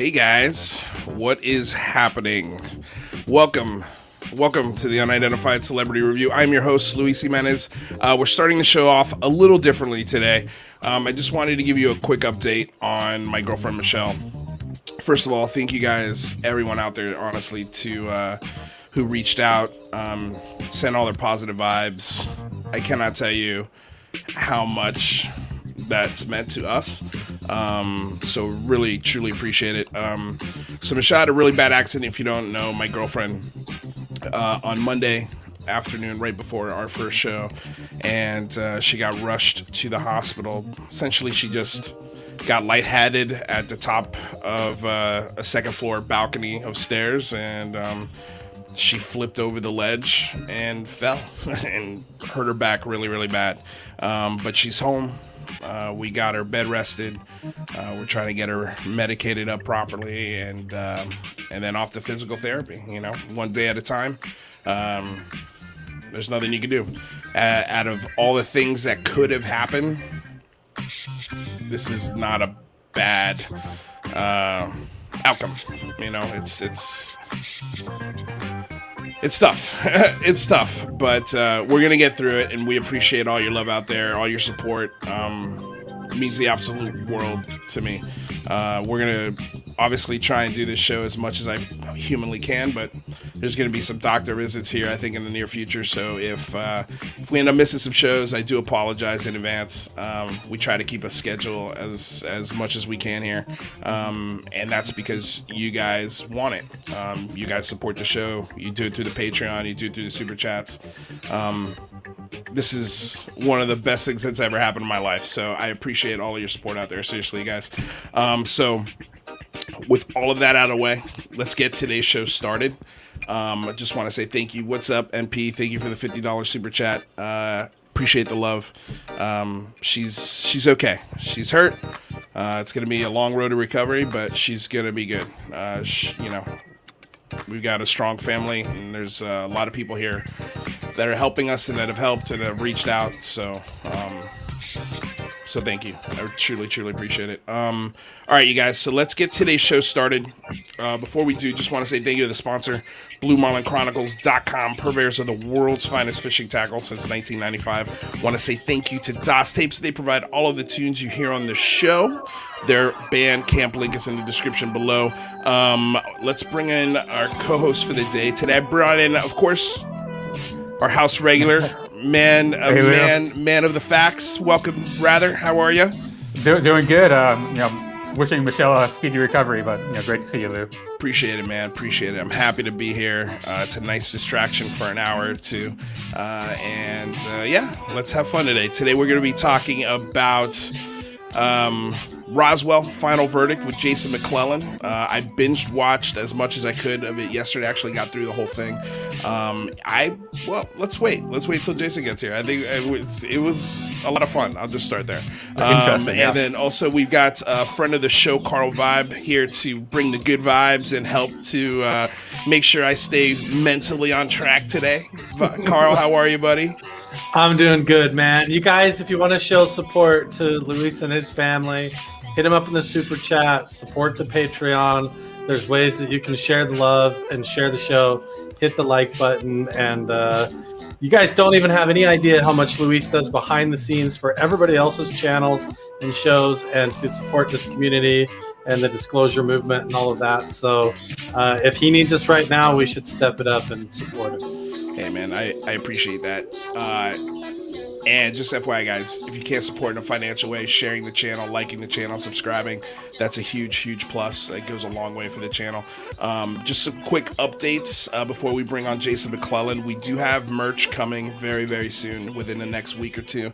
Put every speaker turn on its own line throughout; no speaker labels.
Hey guys, what is happening? Welcome to the Unidentified Celebrity Review. I'm your host, Luis Jimenez. We're starting the show off a little differently today. I just wanted to give you a quick update on my girlfriend, Michelle. First of all, thank you guys, everyone out there, honestly, who reached out, sent all their positive vibes. I cannot tell you how much that's meant to us. So really, truly appreciate it. So Michelle had a really bad accident. If you don't know, my girlfriend, on Monday afternoon, right before our first show, and she got rushed to the hospital. Essentially, she just got lightheaded at the top of a second floor balcony of stairs, and she flipped over the ledge and fell and hurt her back really, really bad. But she's home. We got her bed rested. We're trying to get her medicated up properly, and then off to physical therapy. You know, one day at a time. There's nothing you can do. Out of all the things that could have happened, this is not a bad outcome. You know, it's tough. It's tough, but we're gonna get through it, and we appreciate all your love out there, all your support. It means the absolute world to me. We're gonna obviously try and do this show as much as I humanly can, but there's gonna be some doctor visits here, I think, in the near future. So if we end up missing some shows, I do apologize in advance. We try to keep a schedule as much as we can here, and that's because you guys want it. You guys support the show. You do it through the Patreon. You do it through the super chats. This is one of the best things that's ever happened in my life. So I appreciate all of your support out there. Seriously, guys. So with all of that out of the way, let's get today's show started. I just want to say thank you. What's up, NP? Thank you for the $50 super chat. Appreciate the love. She's okay. She's hurt. It's going to be a long road to recovery, but she's going to be good. We've got a strong family, and there's a lot of people here that are helping us and that have helped and have reached out. So thank you. I truly, truly appreciate it. All right, you guys. So let's get today's show started. Before we do, just want to say thank you to the sponsor, BlueMarlinChronicles.com, purveyors of the world's finest fishing tackle since 1995. Want to say thank you to DOS Tapes. They provide all of the tunes you hear on the show. Their Bandcamp link is in the description below. Let's bring in our co-host for the day. Today I brought in, of course, our house regular, man of the facts. Welcome, Rather. How are you?
Doing good. Wishing Michelle a speedy recovery, but great to see you, Lou.
Appreciate it, man. Appreciate it. I'm happy to be here. It's a nice distraction for an hour or two. Let's have fun today. Today we're going to be talking about Roswell, Final Verdict with Jason McClellan. I binge watched as much as I could of it yesterday. Actually got through the whole thing. Let's wait till Jason gets here. I think it was a lot of fun. I'll just start there.
Interesting, yeah.
And then also we've got a friend of the show, carlvibe, here to bring the good vibes and help to make sure I stay mentally on track today. Carl, how are you, buddy?
I'm doing good, man. You guys, if you want to show support to Luis and his family, hit him up in the super chat, support the Patreon. There's ways that you can share the love and share the show. Hit the like button. And you guys don't even have any idea how much Luis does behind the scenes for everybody else's channels and shows, and to support this community and the disclosure movement and all of that. So if he needs us right now, we should step it up and support him.
Hey, man, I appreciate that. And just FYI, guys, if you can't support in a financial way, sharing the channel, liking the channel, subscribing, that's a huge, huge plus. It goes a long way for the channel. Just some quick updates before we bring on Jason McClellan. We do have merch coming very, very soon, within the next week or two.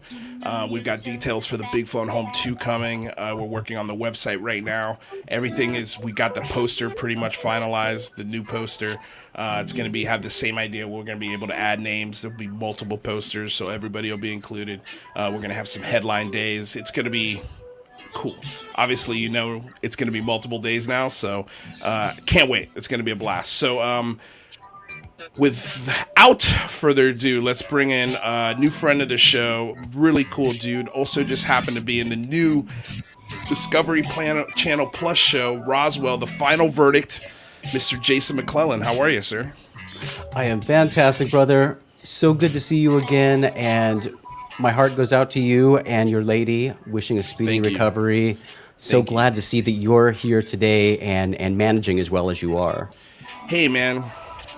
We've got details for the Big Phone Home 2 coming. We're working on the website right now. We got the poster pretty much finalized, the new poster. It's going to have the same idea. We're going to be able to add names. There'll be multiple posters, so everybody will be included. We're going to have some headline days. It's going to be cool. Obviously, it's going to be multiple days now, so can't wait. It's going to be a blast. So without further ado, let's bring in a new friend of the show. Really cool dude. Also just happened to be in the new Discovery Channel Plus show, Roswell, the final verdict. Mr. Jason McClellan, how are you, sir?
I am fantastic, brother. So good to see you again, and my heart goes out to you and your lady, wishing a speedy recovery. So glad to see that you're here today and managing as well as you are.
Hey, man,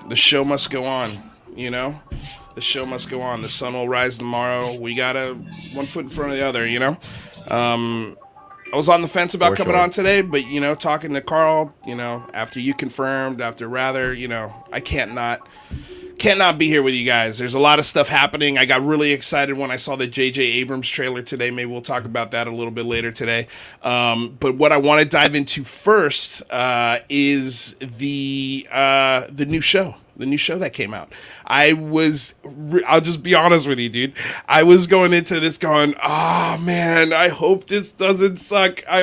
the show must go on, you know? The show must go on. The sun will rise tomorrow. We got one foot in front of the other, you know? I was on the fence about coming on today, but, you know, talking to Carl, you know, after you confirmed, you know, I can't not be here with you guys. There's a lot of stuff happening. I got really excited when I saw the J.J. Abrams trailer today. Maybe we'll talk about that a little bit later today. But what I want to dive into first is the new show. The new show that came out. I'll just be honest with you, dude. I was going into this going, oh man, I hope this doesn't suck. And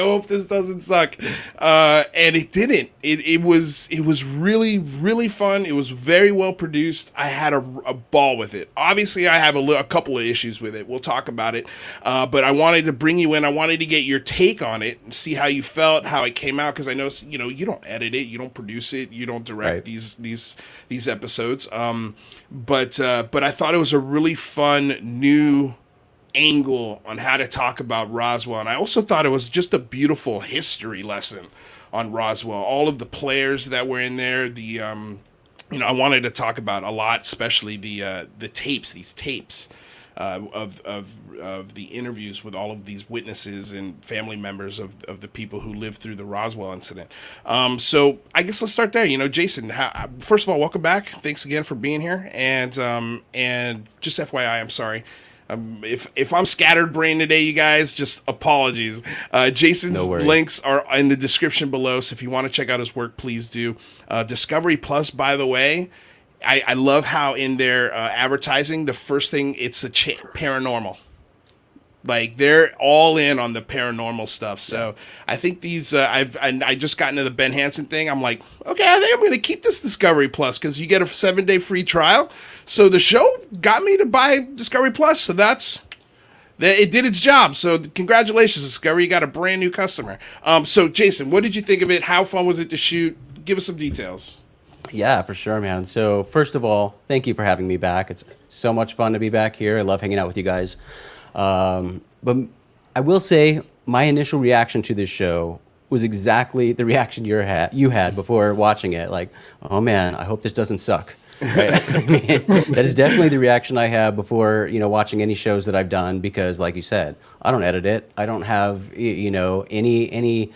it didn't. It was really, really fun. It was very well produced. I had a ball with it. Obviously, I have a couple of issues with it. We'll talk about it. But I wanted to bring you in. I wanted to get your take on it and see how you felt, how it came out. Because I know, you know, you don't edit it, you don't produce it, you don't direct these episodes. But I thought it was a really fun new angle on how to talk about Roswell. And I also thought it was just a beautiful history lesson on Roswell. All of the players that were in there, you know, I wanted to talk about a lot, especially these tapes of the interviews with all of these witnesses and family members of the people who lived through the Roswell incident. So I guess let's start there. You know, Jason, first of all, welcome back. Thanks again for being here. And just FYI, I'm sorry. If I'm scattered brain today, you guys, just apologies. Jason's links are in the description below. So if you want to check out his work, please do. Discovery Plus, by the way, I love how in their advertising, the first thing, it's the paranormal. Like, they're all in on the paranormal stuff. So I think these, I just got into the Ben Hansen thing. I'm like, okay, I think I'm going to keep this Discovery Plus because you get a 7-day free trial. So the show got me to buy Discovery Plus. So it did its job. So congratulations, Discovery. You got a brand new customer. So Jason, what did you think of it? How fun was it to shoot? Give us some details.
Yeah, for sure, man. So first of all, thank you for having me back. It's so much fun to be back here. I love hanging out with you guys. But I will say my initial reaction to this show was exactly the reaction you had before watching it. Like, oh man, I hope this doesn't suck. Right? I mean, that is definitely the reaction I have before, you know, watching any shows that I've done, because like you said, I don't edit it. I don't have, you know, any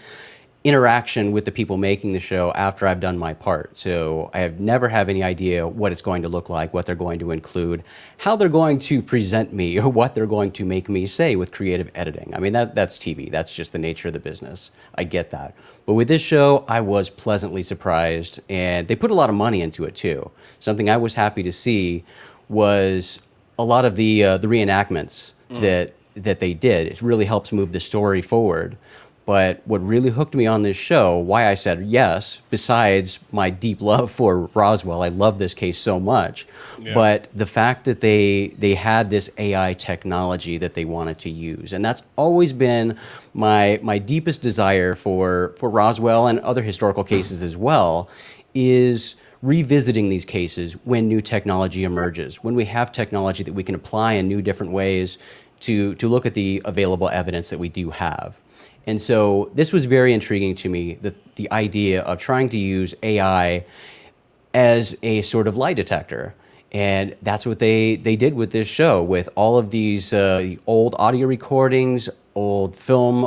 interaction with the people making the show after I've done my part. So I have never have any idea what it's going to look like, what they're going to include, how they're going to present me, or what they're going to make me say with creative editing. I mean, that's TV. That's just the nature of the business. I get that. But with this show, I was pleasantly surprised, and they put a lot of money into it too. Something I was happy to see was a lot of the reenactments that they did. It really helps move the story forward. But what really hooked me on this show, why I said yes, besides my deep love for Roswell, I love this case so much, but the fact that they had this AI technology that they wanted to use. And that's always been my deepest desire for Roswell and other historical cases as well, is revisiting these cases when new technology emerges, when we have technology that we can apply in new different ways to look at the available evidence that we do have. And so this was very intriguing to me, the idea of trying to use AI as a sort of lie detector. And that's what they did with this show, with all of these old audio recordings, old film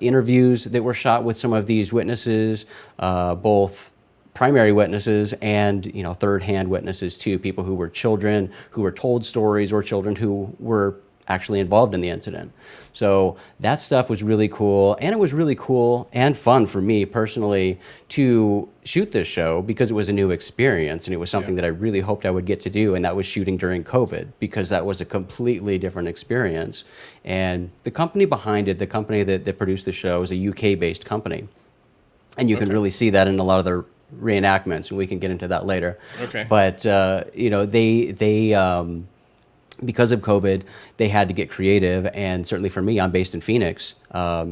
interviews that were shot with some of these witnesses, both primary witnesses and, you know, third-hand witnesses too, people who were children, who were told stories, or children who were actually involved in the incident. So that stuff was really cool, and it was really cool and fun for me personally to shoot this show, because it was a new experience, and it was something that I really hoped I would get to do, and that was shooting during COVID, because that was a completely different experience. And the company behind it, the company that produced the show, is a UK-based company, and you can really see that in a lot of the reenactments, and we can get into that later.
Okay.
But you know, because of COVID, they had to get creative. And certainly for me, I'm based in Phoenix.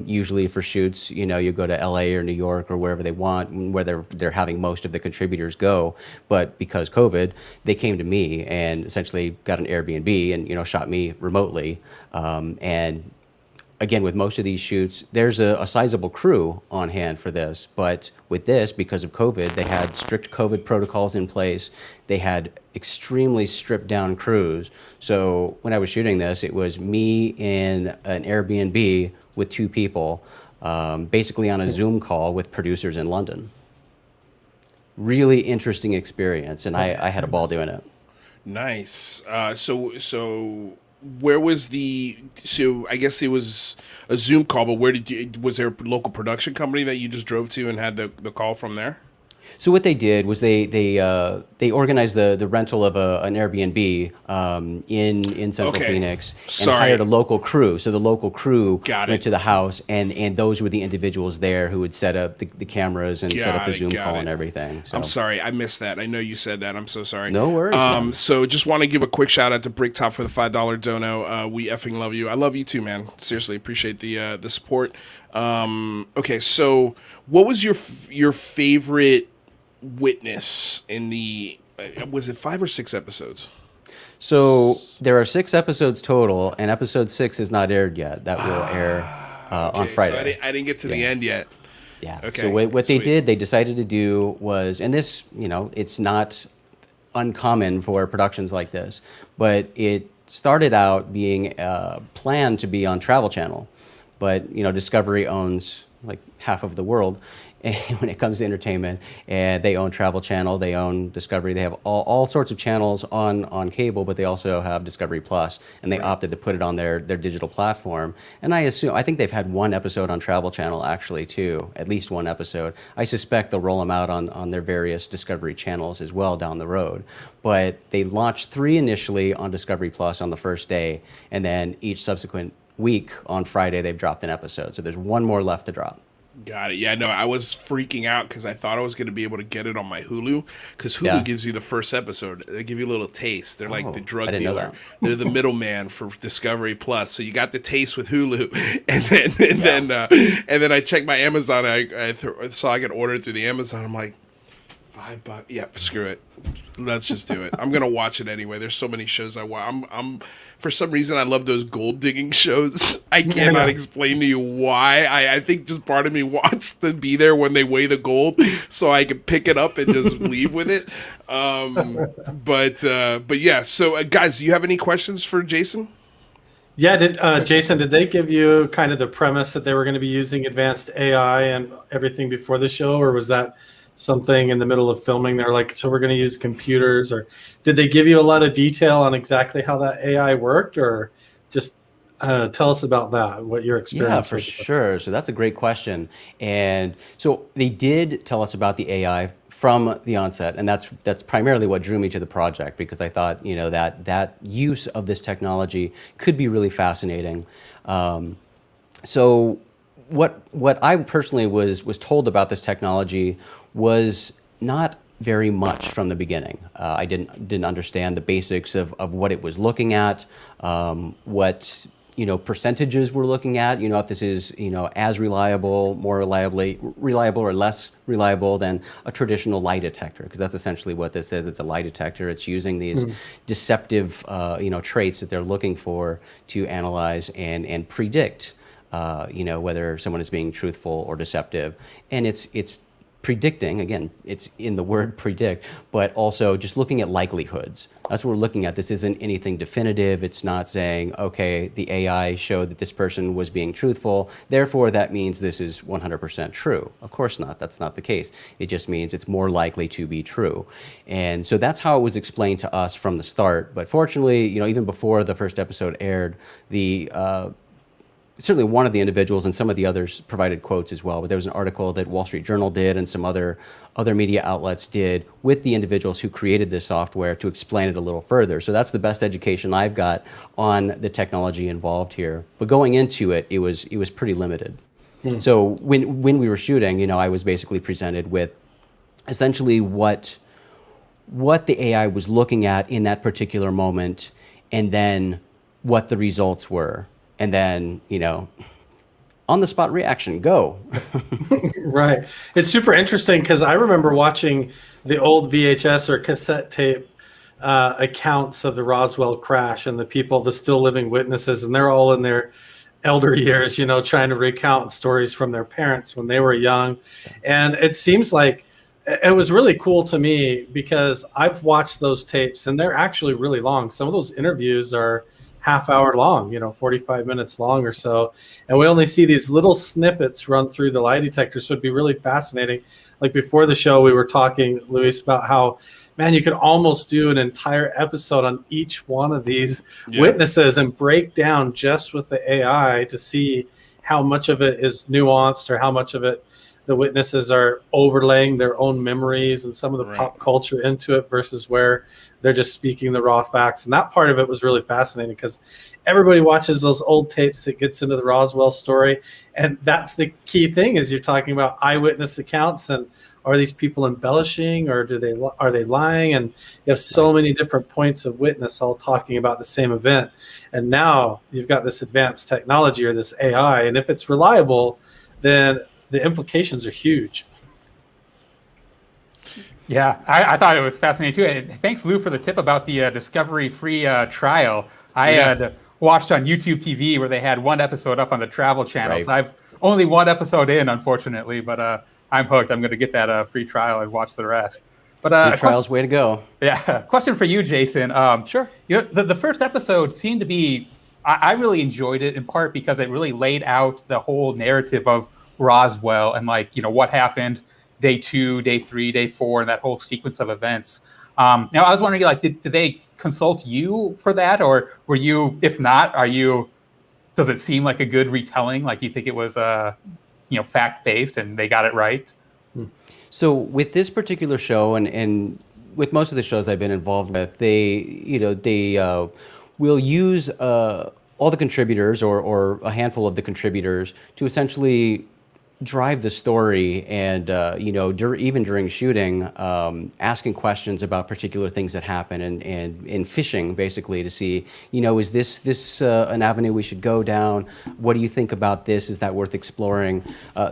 Usually for shoots, you go to LA or New York or wherever they want, where they're having most of the contributors go. But because COVID, they came to me and essentially got an Airbnb and, shot me remotely. And again, with most of these shoots, there's a sizable crew on hand for this. But with this, because of COVID, they had strict COVID protocols in place. They had extremely stripped down crews. So when I was shooting this, it was me in an Airbnb with 2 people, basically on a Zoom call with producers in London. Really interesting experience, and I had a ball doing it.
Nice. So where was so I guess it was a Zoom call, but was there a local production company that you just drove to and had the call from there?
So what they did was they organized the rental of an Airbnb in Central Phoenix and hired a local crew. So the local crew went to the house, and those were the individuals there who would set up the cameras and set up the Zoom call and everything. So.
I'm sorry, I missed that. I know you said that. I'm so sorry.
No worries.
So just want to give a quick shout out to Bricktop for the $5 dono. We effing love you. I love you too, man. Seriously, appreciate the support. Okay, so what was your favorite witness in the was it 5 or 6 episodes?
So there are 6 episodes total, and episode 6 is not aired yet. That will air on Friday.
So I didn't get to the end yet.
Yeah.
Okay.
So what they decided to do was, and this, it's not uncommon for productions like this, but it started out being planned to be on Travel Channel, but Discovery owns like half of the world. And when it comes to entertainment, and they own Travel Channel, they own Discovery, they have all sorts of channels on cable, but they also have Discovery Plus, and they opted to put it on their digital platform. And I think they've had 1 episode on Travel Channel actually too, at least 1 episode. I suspect they'll roll them out on their various Discovery channels as well down the road. But they launched 3 initially on Discovery Plus on the first day, and then each subsequent week on Friday they've dropped an episode. So there's 1 more left to drop.
Got it. Yeah, no, I was freaking out because I thought I was going to be able to get it on my Hulu, because Hulu gives you the first episode. They give you a little taste. They're like the drug dealer. They're the middleman for Discovery Plus. So you got the taste with Hulu, and then I checked my Amazon. I saw I could order it through the Amazon. I'm like, $5. Yeah, screw it. Let's just do it. I'm gonna watch it anyway. There's so many shows I watch. I'm for some reason I love those gold digging shows. I cannot explain to you why. I think just part of me wants to be there when they weigh the gold, so I can pick it up and just leave with it. But yeah. So guys, do you have any questions for Jason?
Yeah, Jason, did they give you kind of the premise that they were going to be using advanced AI and everything before the show, or was that something in the middle of filming? They're like, so we're going to use computers, or did they give you a lot of detail on exactly how that AI worked, or just tell us about that, what your experience was?
Yeah, for sure. So that's a great question. And so they did tell us about the AI from the onset, and that's primarily what drew me to the project, because I thought, that use of this technology could be really fascinating. So what I personally was told about this technology was not very much from the beginning. I didn't understand the basics of what it was looking at, what percentages we're looking at. If this is as reliable, more reliable or less reliable than a traditional lie detector, because that's essentially what this is. It's a lie detector. It's using these deceptive traits that they're looking for to analyze and predict whether someone is being truthful or deceptive. And it's predicting, again, it's in the word predict, but also just looking at likelihoods. That's what we're looking at. This isn't anything definitive. It's not saying, okay, the AI showed that this person was being truthful, therefore that means this is 100% true. Of course not. That's not the case. It just means it's more likely to be true. And so that's how it was explained to us from the start. But fortunately, even before the first episode aired, certainly one of the individuals, and some of the others provided quotes as well, but there was an article that Wall Street Journal did and some other media outlets did with the individuals who created this software to explain it a little further. So that's the best education I've got on the technology involved here. But going into it, it was pretty limited. So when we were shooting, I was basically presented with essentially what the AI was looking at in that particular moment, and then what the results were, and then, on the spot reaction, go.
Right. It's super interesting because I remember watching the old VHS or cassette tape accounts of the Roswell crash and the still living witnesses, and they're all in their elder years, trying to recount stories from their parents when they were young. And it seems like it was really cool to me because I've watched those tapes and they're actually really long. Some of those interviews are half-hour long, 45 minutes long or so. And we only see these little snippets run through the lie detector. So it'd be really fascinating. Like before the show, we were talking, Luis, about how, man, you could almost do an entire episode on each one of these witnesses and break down just with the AI to see how much of it is nuanced or how much of it the witnesses are overlaying their own memories and some of the pop culture into it versus where they're just speaking the raw facts. And that part of it was really fascinating because everybody watches those old tapes that gets into the Roswell story. And that's the key thing is you're talking about eyewitness accounts and are these people embellishing or are they lying? And you have so many different points of witness all talking about the same event. And now you've got this advanced technology or this AI. And if it's reliable, then the implications are huge.
Yeah, I thought it was fascinating too. And thanks, Lou, for the tip about the discovery-free trial. I had watched on YouTube TV where they had one episode up on the Travel Channel.
Right.
So I've only one episode in, unfortunately, but I'm hooked. I'm going to get that free trial and watch the rest. But
free trial's way to go.
Yeah, question for you, Jason.
Sure.
The first episode seemed to be, I really enjoyed it in part because it really laid out the whole narrative of Roswell and what happened day 2, day 3, day 4, and that whole sequence of events. Now, I was wondering, did they consult you for that, or were you? If not, does it seem like a good retelling? Like you think it was, fact based, and they got it right?
So with this particular show, and with most of the shows I've been involved with, they will use all the contributors or a handful of the contributors to essentially drive the story and, even during shooting, asking questions about particular things that happen and fishing basically to see, is this an avenue we should go down? What do you think about this? Is that worth exploring?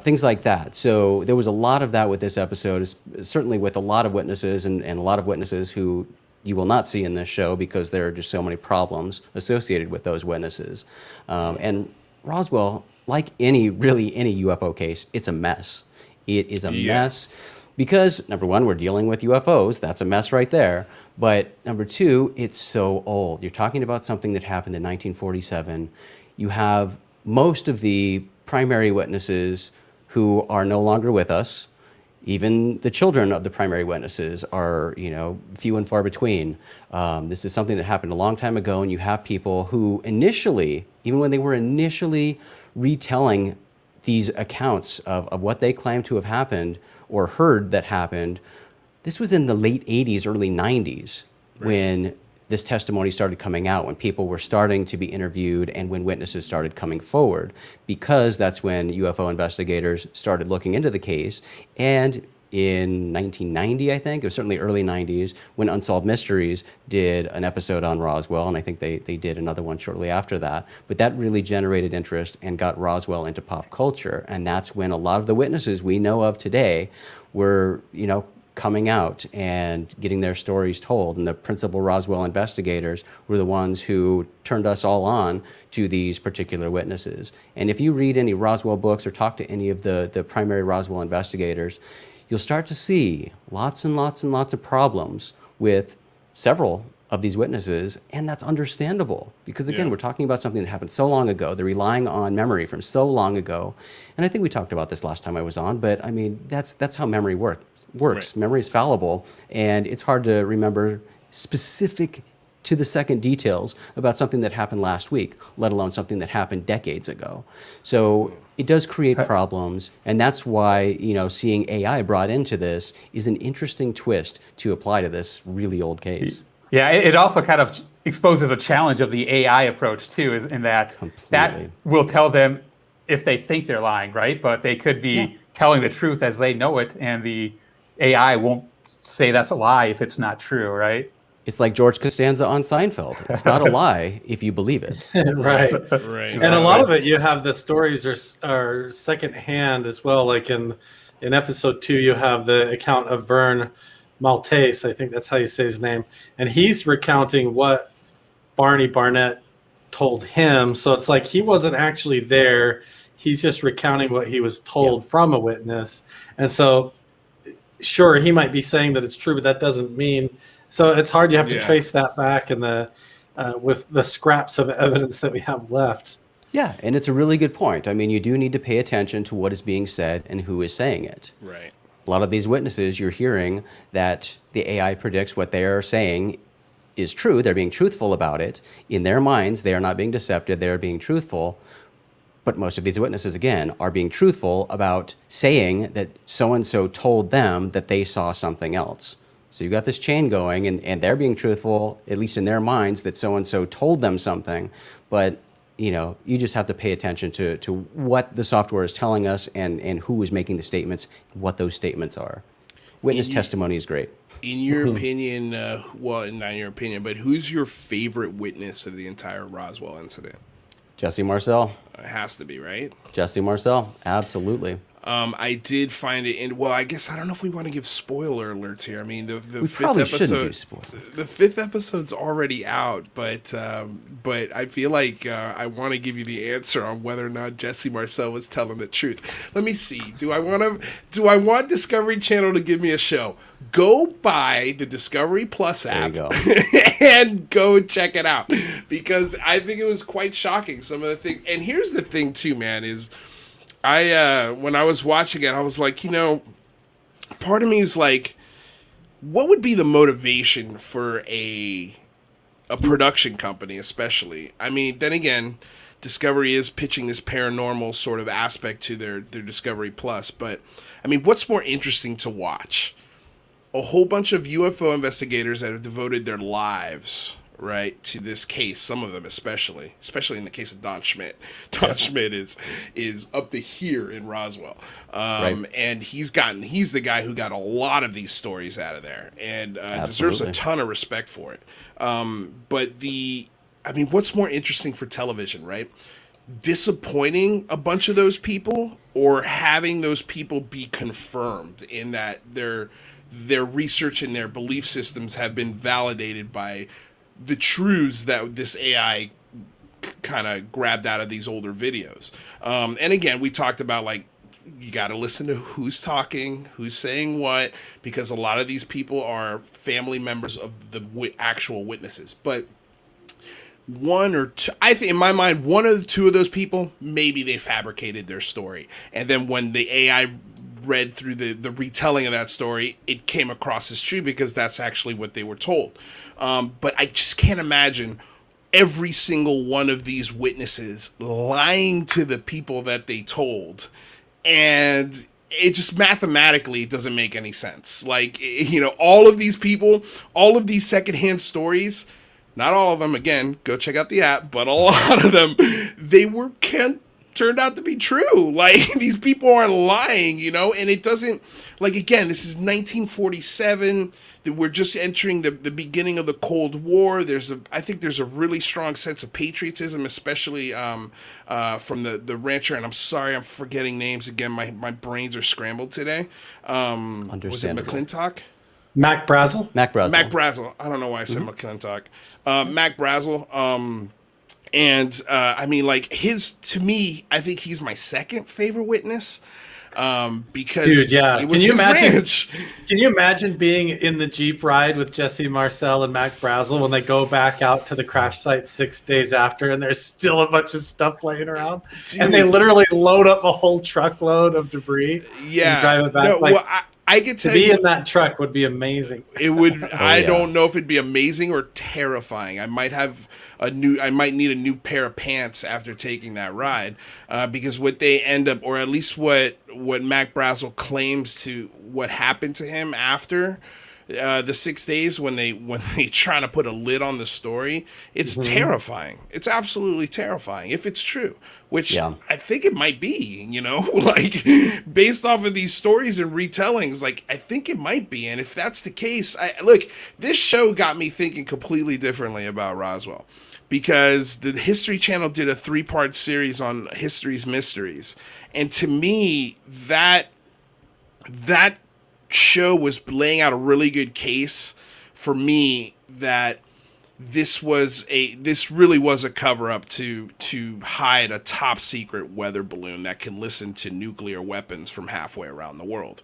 Things like that. So there was a lot of that with this episode, certainly with a lot of witnesses and a lot of witnesses who you will not see in this show because there are just so many problems associated with those witnesses. And Roswell, like any UFO case, it's a mess. It is a mess because, number one, we're dealing with UFOs. That's a mess right there. But number two, it's so old. You're talking about something that happened in 1947. You have most of the primary witnesses who are no longer with us. Even the children of the primary witnesses are, few and far between. This is something that happened a long time ago, and you have people who initially, even when they were initially retelling these accounts of what they claim to have happened or heard that happened, this was in the late 80s, early 90s, when this testimony started coming out, when people were starting to be interviewed and when witnesses started coming forward, because that's when UFO investigators started looking into the case. And in 1990, I think, it was certainly early 90s, when Unsolved Mysteries did an episode on Roswell, and I think they did another one shortly after that. But that really generated interest and got Roswell into pop culture. And that's when a lot of the witnesses we know of today were, coming out and getting their stories told. And the principal Roswell investigators were the ones who turned us all on to these particular witnesses. And if you read any Roswell books or talk to any of the primary Roswell investigators, you'll start to see lots and lots and lots of problems with several of these witnesses, and that's understandable because, again, we're talking about something that happened so long ago. They're relying on memory from so long ago, and I think we talked about this last time I was on, but I mean, that's how memory works. Right. Memory is fallible, and it's hard to remember specific to the second details about something that happened last week, let alone something that happened decades ago. So it does create problems, and that's why, seeing AI brought into this is an interesting twist to apply to this really old case.
Yeah, it also kind of exposes a challenge of the AI approach too, in that that will tell them if they think they're lying, right? But they could be telling the truth as they know it, and the AI won't say that's a lie if it's not true, right?
It's like George Costanza on Seinfeld. It's not a lie if you believe it.
Right.
Right.
And a lot of it, you have the stories are secondhand as well. Like in episode 2, you have the account of Vern Maltese. I think that's how you say his name. And he's recounting what Barney Barnett told him. So it's like he wasn't actually there. He's just recounting what he was told from a witness. And so, sure, he might be saying that it's true, but that doesn't mean. So it's hard. You have to trace that back in the with the scraps of evidence that we have left.
Yeah, and it's a really good point. I mean, you do need to pay attention to what is being said and who is saying it.
Right.
A lot of these witnesses, you're hearing that the AI predicts what they are saying is true. They're being truthful about it. In their minds, they are not being deceptive. They are being truthful. But most of these witnesses, again, are being truthful about saying that so-and-so told them that they saw something else. So you've got this chain going, and they're being truthful, at least in their minds, that so-and-so told them something. But, you know, you just have to pay attention to what the software is telling us and who is making the statements, what those statements are. Witness testimony is great.
In your opinion, well, not in your opinion, but who's your favorite witness of the entire Roswell incident?
Jesse Marcel.
It has to be, right?
Jesse Marcel, absolutely.
I did find it in. Well, I guess I don't know if we want to give spoiler alerts here. I mean, the
We
fifth
probably shouldn't
episode,
do spoilers.
the 5th episode's already out, but I feel like I want to give you the answer on whether or not Jesse Marcel was telling the truth. Let me see. Do I want Discovery Channel to give me a show? Go buy the Discovery Plus app and go check it out, because I think it was quite shocking, some of the things. And here's the thing too, man, is when I was watching it, I was like, you know, part of me is like, what would be the motivation for a production company, especially? I mean, then again, Discovery is pitching this paranormal sort of aspect to their Discovery Plus, but I mean, what's more interesting to watch? A whole bunch of UFO investigators that have devoted their lives, right, to this case. Some of them, especially in the case of Don Schmidt. Don Schmidt is up to here in Roswell, and he's the guy who got a lot of these stories out of there, and deserves a ton of respect for it. But I mean, what's more interesting for television, right? Disappointing a bunch of those people, or having those people be confirmed in that their research and their belief systems have been validated by the truths that this AI kind of grabbed out of these older videos. And again, we talked about, like, you got to listen to who's talking, who's saying what, because a lot of these people are family members of the actual witnesses. But one or two, I think in my mind, one or two of those people, maybe they fabricated their story. And then when the AI read through the retelling of that story, it came across as true because that's actually what they were told. But I just can't imagine every single one of these witnesses lying to the people that they told. And it just mathematically doesn't make any sense. Like, you know, all of these people, all of these secondhand stories, not all of them, again, go check out the app, but a lot of them, turned out to be true. Like, these people aren't lying, you know, and it doesn't, like, again, this is 1947. We're just entering the beginning of the Cold War. I think there's a really strong sense of patriotism, especially from the rancher. And I'm sorry, I'm forgetting names again. My brains are scrambled today. Was it McClintock?
Mac Brazel?
Mac
Brazel. I don't know why I said McClintock. Mac Brazel. And I mean, like, to me, I think he's my second favorite witness. Because
dude, yeah.
it was his ranch.
Can you imagine being in the Jeep ride with Jesse Marcel and Mac Brazel when they go back out to the crash site 6 days after, and there's still a bunch of stuff laying around, dude, and they literally load up a whole truckload of debris and drive it back?
No, well, I could tell
to be
you,
in that truck would be amazing.
It would. I don't know if it'd be amazing or terrifying. I might need a new pair of pants after taking that ride, because what they end up, or at least what Mac Brazel claims to what happened to him after the 6 days when they try to put a lid on the story, it's terrifying. It's absolutely terrifying if it's true, which I think it might be, like based off of these stories and retellings, like I think it might be. And if that's the case, look, this show got me thinking completely differently about Roswell, because the History Channel did a 3-part series on history's mysteries. And to me, that show was laying out a really good case for me that this really was a cover-up to hide a top-secret weather balloon that can listen to nuclear weapons from halfway around the world.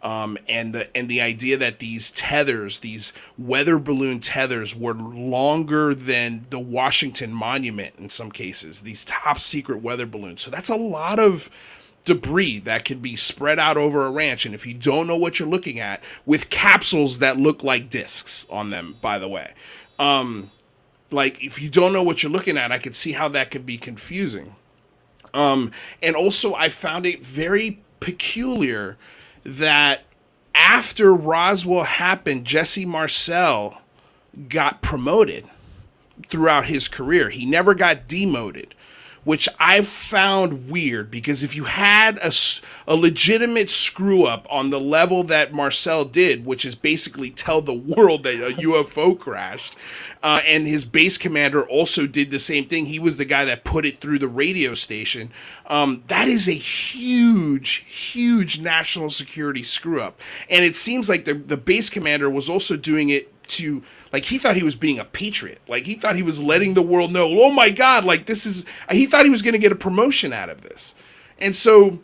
And the idea that these tethers, these weather balloon tethers, were longer than the Washington Monument in some cases, these top-secret weather balloons. So that's a lot of debris that can be spread out over a ranch, and if you don't know what you're looking at, with capsules that look like discs on them, by the way, like if you don't know what you're looking at, I could see how that could be confusing. And also I found it very peculiar that after Roswell happened, Jesse Marcel got promoted throughout his career. He never got demoted, which I've found weird, because if you had a legitimate screw up on the level that Marcel did, which is basically tell the world that a UFO crashed, and his base commander also did the same thing. He was the guy that put it through the radio station. That is a huge national security screw up. And it seems like the base commander was also doing it to, like, he thought he was being a patriot. Like, he thought he was letting the world know, oh my God, like, he thought he was going to get a promotion out of this. And so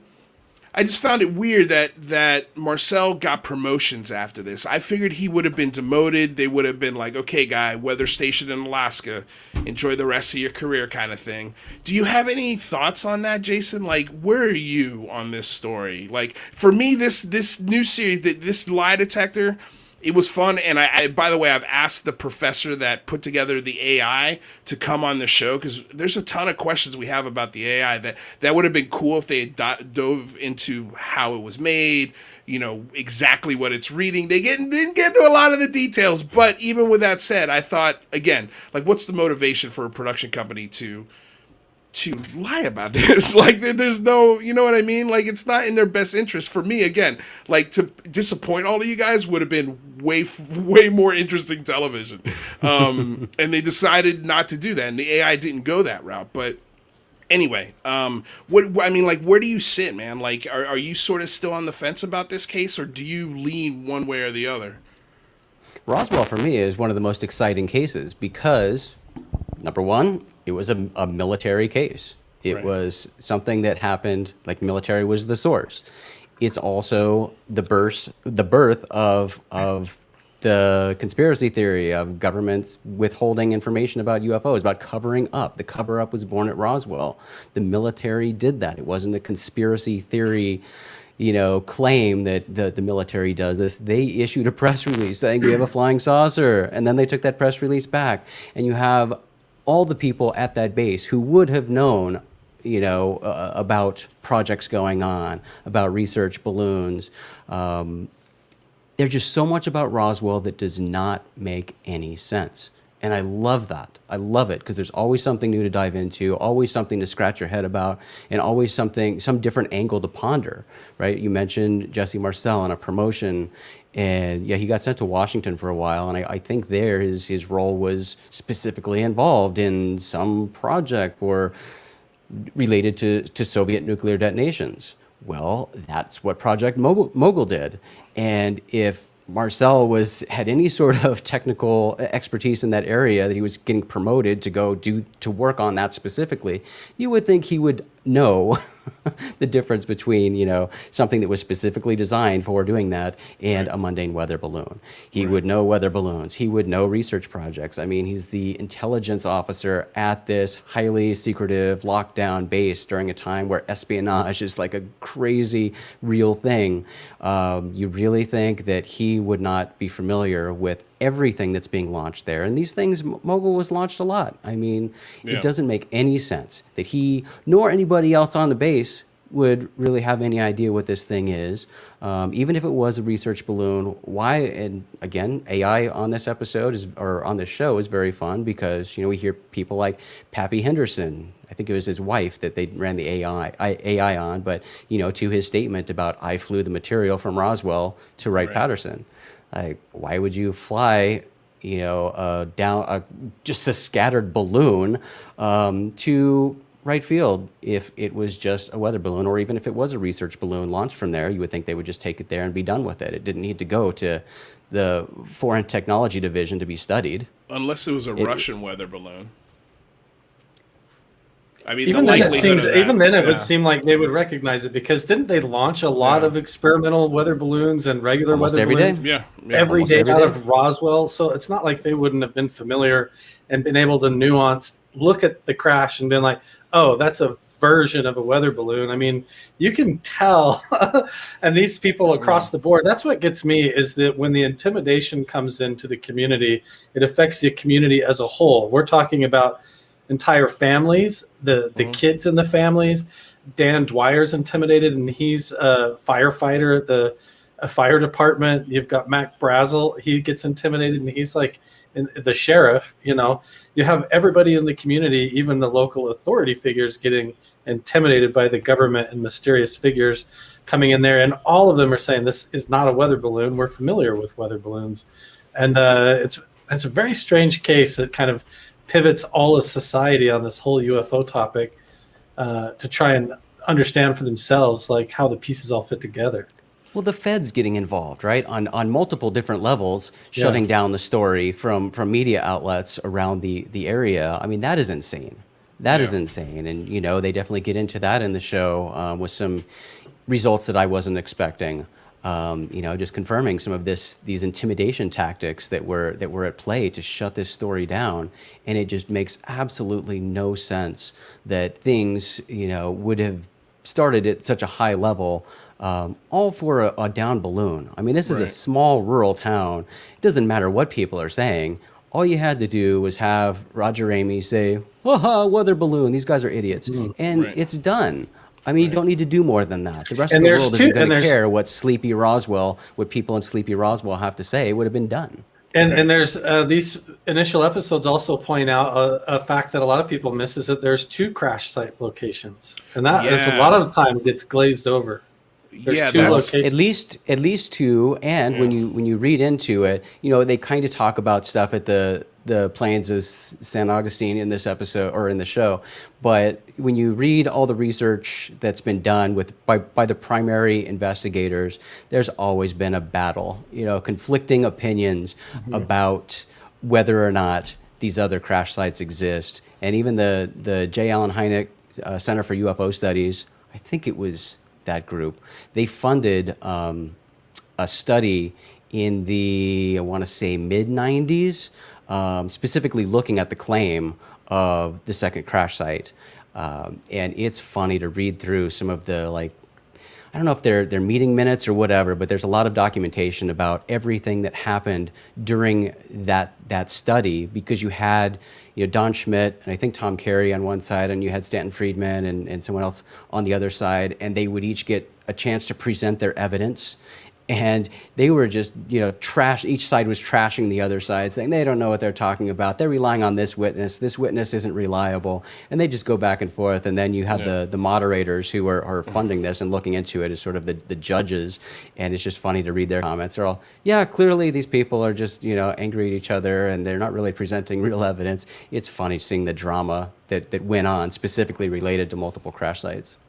I just found it weird that Marcel got promotions after this. I figured he would have been demoted. They would have been like, okay, guy, weather station in Alaska, enjoy the rest of your career, kind of thing. Do you have any thoughts on that, Jason? Like, where are you on this story? Like, for me, this new series, this lie detector, it was fun, and I by the way, I've asked the professor that put together the AI to come on the show, because there's a ton of questions we have about the AI that would have been cool if they had dove into how it was made, exactly what it's reading. They didn't get into a lot of the details, but even with that said, I thought, again, like, what's the motivation for a production company to lie about this? Like, there's no, you know what I mean? Like, it's not in their best interest. For me, again, like, to disappoint all of you guys would have been way more interesting television. And they decided not to do that, and the AI didn't go that route. But anyway, where do you sit, man? Like, are you sort of still on the fence about this case, or do you lean one way or the other?
Roswell, for me, is one of the most exciting cases because, number one, it was a military case. It was something that happened, like, military was the source. It's also the birth of the conspiracy theory of governments withholding information about UFOs, about covering up. The cover-up was born at Roswell. The military did that. It wasn't a conspiracy theory, claim that the military does this. They issued a press release saying we have a flying saucer, and then they took that press release back. And you have all the people at that base who would have known, about projects going on, about research balloons. There's just so much about Roswell that does not make any sense. And I love that. I love it because there's always something new to dive into, always something to scratch your head about, and always some different angle to ponder, right? You mentioned Jesse Marcel on a promotion, and he got sent to Washington for a while, and I think there his role was specifically involved in some project or related to Soviet nuclear detonations. Well, that's what Project Mogul did. And if Marcel had any sort of technical expertise in that area, that he was getting promoted to go to work on that specifically, you would think he would know the difference between, something that was specifically designed for doing that and a mundane weather balloon. He would know weather balloons. He would know research projects. I mean, he's the intelligence officer at this highly secretive lockdown base during a time where espionage is like a crazy real thing. You really think that he would not be familiar with everything that's being launched there? And these things, Mogul was launched a lot. I mean, it doesn't make any sense that he nor anybody else on the base would really have any idea what this thing is. Even if it was a research balloon, why? And again, AI on this episode or on this show is very fun because we hear people like Pappy Henderson. I think it was his wife that they ran the AI on, but to his statement about I flew the material from Roswell to Wright-Patterson. Like, why would you fly down just a scattered balloon to right field if it was just a weather balloon, or even if it was a research balloon launched from there? You would think they would just take it there and be done with it. It didn't need to go to the Foreign Technology Division to be studied.
Unless it was a Russian weather balloon. I mean,
even then it would seem like they would recognize it, because didn't they launch a lot of experimental weather balloons and regular
Almost
weather
every
balloons
day.
every day out of Roswell? So it's not like they wouldn't have been familiar and been able to look at the crash and been like, oh, that's a version of a weather balloon. I mean, you can tell. And these people across the board, that's what gets me, is that when the intimidation comes into the community, it affects the community as a whole. We're talking about entire families, the kids in the families. Dan Dwyer's intimidated, and he's a firefighter at the fire department. You've got Mac Brazel, he gets intimidated, and he's like the sheriff. You have everybody in the community, even the local authority figures, getting intimidated by the government and mysterious figures coming in there, and all of them are saying this is not a weather balloon. We're familiar with weather balloons. And it's a very strange case that kind of pivots all of society on this whole UFO topic to try and understand for themselves like how the pieces all fit together.
Well, the Fed's getting involved, right, on multiple different levels, shutting down the story from media outlets around the area. I mean, that is insane. That is insane. And, they definitely get into that in the show with some results that I wasn't expecting. Just confirming some of these intimidation tactics that were at play to shut this story down. And it just makes absolutely no sense that things, would have started at such a high level, all for a down balloon. I mean, this is a small rural town. It doesn't matter what people are saying. All you had to do was have Roger Ramey say, "Haha, weather balloon, these guys are idiots." And it's done. I mean, you don't need to do more than that. The rest of the world isn't going to care what what people in Sleepy Roswell have to say. It would have been done.
And there's these initial episodes also point out a fact that a lot of people miss, is that there's 2 crash site locations. And that is a lot of the time gets glazed over. There's 2 locations.
At least 2. And when you read into it, they kind of talk about stuff at the plains of San Augustine in this episode or in the show. But when you read all the research that's been done by the primary investigators, there's always been a battle, conflicting opinions about whether or not these other crash sites exist. And even the J. Allen Hynek Center for UFO Studies, I think it was that group, they funded a study in the, I want to say, mid-90s, specifically looking at the claim of the second crash site. And it's funny to read through some of the, I don't know if they're meeting minutes or whatever, but there's a lot of documentation about everything that happened during that study, because you had Don Schmidt and I think Tom Carey on one side, and you had Stanton Friedman and someone else on the other side, and they would each get a chance to present their evidence. And they were just, trash. Each side was trashing the other side, saying they don't know what they're talking about. They're relying on this witness. This witness isn't reliable. And they just go back and forth. And then you have the moderators who are funding this and looking into it as sort of the judges. And it's just funny to read their comments. They're all, clearly these people are just, angry at each other, and they're not really presenting real evidence. It's funny seeing the drama that went on, specifically related to multiple crash sites.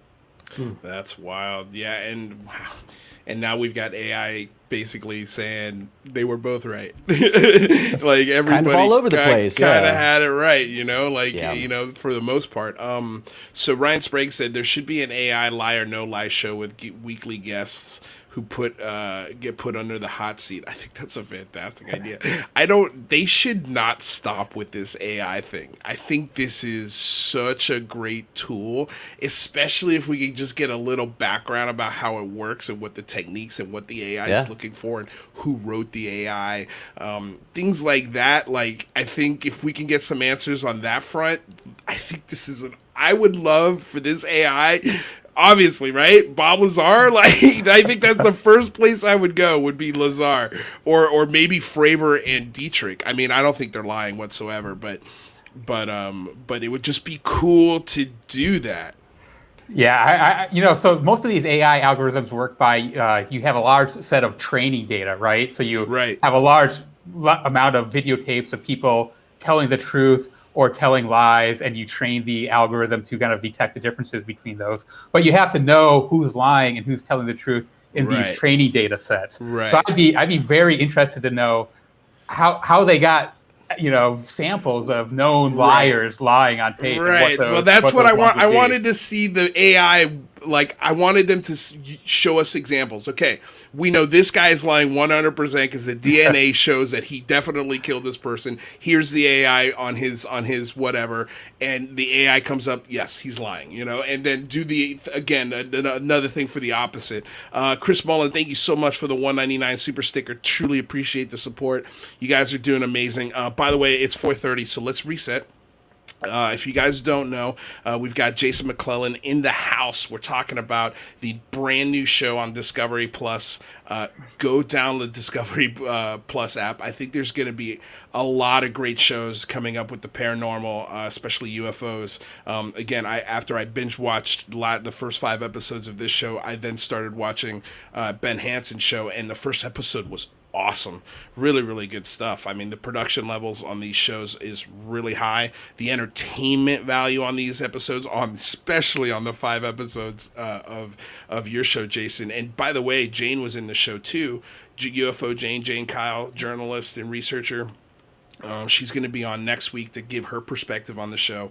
That's wild. Yeah, and wow. And now we've got AI basically saying they were both right. Like everybody
kind of all over the place.
Kind of had it right, for the most part. So Ryan Sprague said there should be an AI lie or no lie show with weekly guests who get put under the hot seat. I think that's a fantastic idea. They should not stop with this AI thing. I think this is such a great tool, especially if we could just get a little background about how it works and what the techniques and what the AI is looking for and who wrote the AI. Things like that. I think if we can get some answers on that front, I think this is I would love for this AI Obviously, right? Bob Lazar. Like, I think that's the first place I would go, would be Lazar, or maybe Fravor and Dietrich. I mean, I don't think they're lying whatsoever, but it would just be cool to do that.
Yeah, so most of these AI algorithms work by you have a large set of training data, right? So you have a large amount of videotapes of people telling the truth or telling lies, and you train the algorithm to kind of detect the differences between those. But you have to know who's lying and who's telling the truth in these training data sets.
Right.
So I'd be very interested to know how they got samples of known liars lying on tape.
Right. Well, that's what I want. I wanted to see the AI. Like, I wanted them to show us examples. Okay, we know this guy is lying 100% because the DNA shows that he definitely killed this person. Here's the AI on his whatever, and the AI comes up, yes, he's lying. And then do another thing for the opposite. Chris Mullen, thank you so much for the $1.99 super sticker. Truly appreciate the support. You guys are doing amazing. By the way, it's 4:30, so let's reset. If you guys don't know, we've got Jason McClellan in the house. We're talking about the brand new show on Discovery Plus. Go download the Discovery Plus app. I think there's going to be a lot of great shows coming up with the paranormal, especially UFOs. Again, after I binge watched the first 5 episodes of this show, I then started watching Ben Hanson's show, and the first episode was awesome. Really, really good stuff. I mean, the production levels on these shows is really high. The entertainment value on these episodes, especially on the 5 episodes of your show, Jason. And by the way, Jane was in the show too. UFO Jane Kyle, journalist and researcher. She's going to be on next week to give her perspective on the show.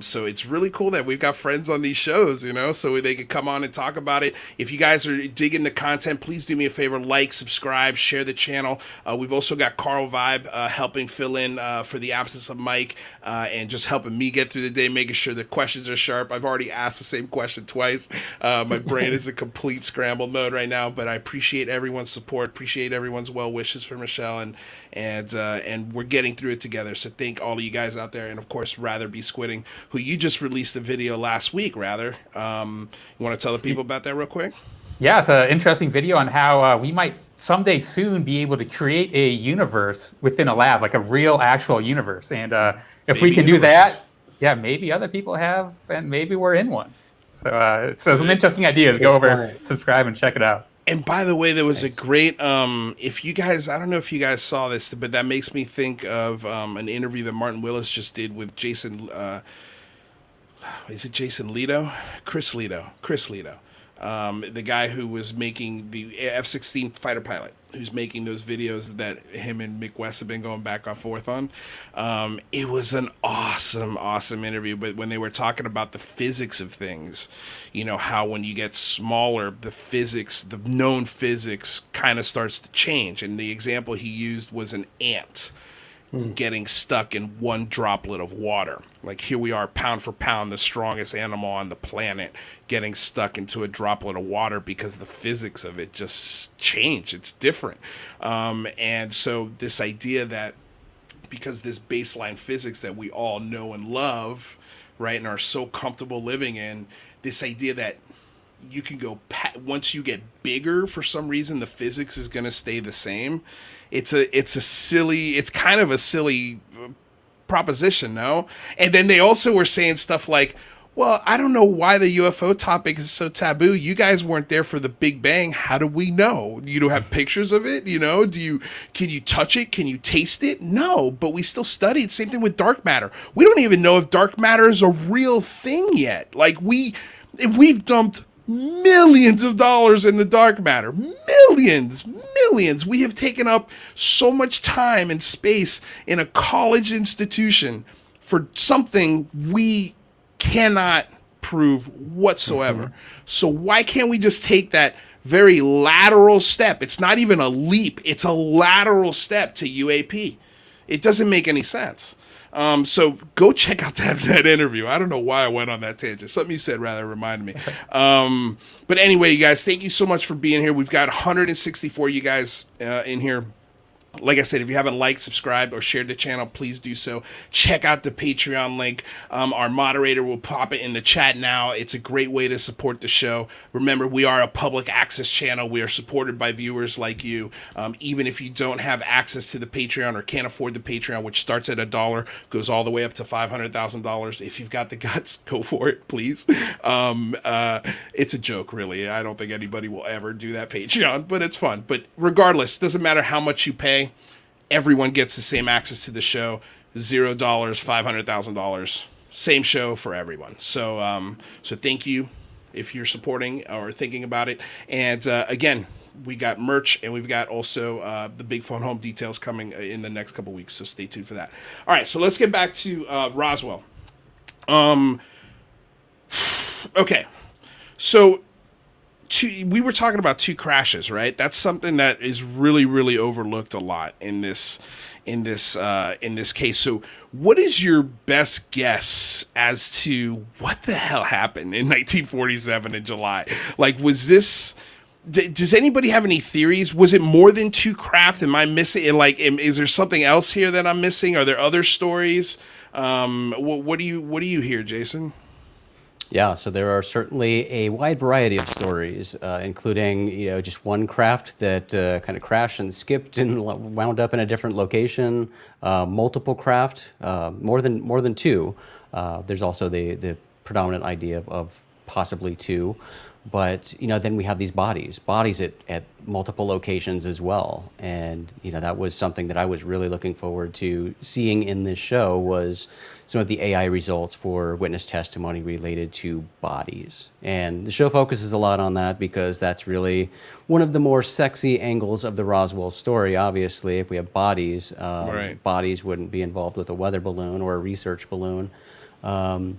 So it's really cool that we've got friends on these shows, so they could come on and talk about it. If you guys are digging the content, please do me a favor, like, subscribe, share the channel. We've also got carlvibe helping fill in for the absence of Mike and just helping me get through the day, making sure the questions are sharp. I've already asked the same question twice. My brain is in complete scramble mode right now, but I appreciate everyone's support, appreciate everyone's well wishes for Michelle, and we're getting through it together. So thank all of you guys out there, and of course Rather Be Squidding, who you just released a video last week. Rather, you want to tell the people about that real quick?
Yeah, it's an interesting video on how we might someday soon be able to create a universe within a lab, like a real actual universe. And if we can do that, maybe other people have, and maybe we're in one. So some interesting ideas. Go over, subscribe, and check it out.
And by the way, there was a great, if you guys, I don't know if you guys saw this, but that makes me think of an interview that Martin Willis just did with Jason, is it Jason Leto? Chris Leto. The guy who was making the F-16 fighter pilot, who's making those videos that him and Mick West have been going back and forth on. It was an awesome interview. But when they were talking about the physics of things, how when you get smaller, the known physics kind of starts to change. And the example he used was an ant getting stuck in one droplet of water. Like, here we are, pound for pound, the strongest animal on the planet, getting stuck into a droplet of water because the physics of it just changed. It's different. And so this idea that because this baseline physics that we all know and love, right, and are so comfortable living in, this idea that you can go once you get bigger, for some reason the physics is going to stay the same. It's kind of a silly proposition, no? And then they also were saying stuff like, well, I don't know why the UFO topic is so taboo. You guys weren't there for the Big Bang. How do we know? You don't have pictures of it? Can you touch it? Can you taste it? No, but we still study it. Same thing with dark matter. We don't even know if dark matter is a real thing yet. Like, we've dumped millions of dollars in the dark matter. Millions. We have taken up so much time and space in a college institution for something we cannot prove whatsoever. So why can't we just take that very lateral step? It's not even a leap. It's a lateral step to UAP. It doesn't make any sense. So go check out that interview. I don't know why I went on that tangent. Something you said rather reminded me. But anyway, you guys, thank you so much for being here. We've got 164 you guys in here. Like I said, if you haven't liked, subscribed, or shared the channel, please do so. Check out the Patreon link. Our moderator will pop it in the chat now. It's a great way to support the show. Remember, we are a public access channel. We are supported by viewers like you. Even if you don't have access to the Patreon or can't afford the Patreon, which starts at $1, goes all the way up to $500,000. If you've got the guts, go for it, please. It's a joke, really. I don't think anybody will ever do that Patreon, but it's fun. But regardless, doesn't matter how much you pay. Everyone gets the same access to the show. $0, $500,000, same show for everyone. So, so thank you if you're supporting or thinking about it. And again, we got merch, and we've got also the big phone home details coming in the next couple weeks. So stay tuned for that. All right, so let's get back to Roswell. Okay, so. We were talking about 2 crashes, right? That's something that is really, really overlooked a lot in this case. So, what is your best guess as to what the hell happened in 1947 in July? Like, was this? Does anybody have any theories? Was it more than 2 craft? Am I missing? Like, is there something else here that I'm missing? Are there other stories? What do you hear, Jason?
Yeah, so there are certainly a wide variety of stories, including just one craft that kind of crashed and skipped and wound up in a different location. Multiple craft, more than 2. There's also the predominant idea of possibly 2, but then we have these bodies at multiple locations as well, and that was something that I was really looking forward to seeing in this show was some of the AI results for witness testimony related to bodies. And the show focuses a lot on that because that's really one of the more sexy angles of the Roswell story. Obviously, if we have bodies,
right.
Bodies wouldn't be involved with a weather balloon or a research balloon. And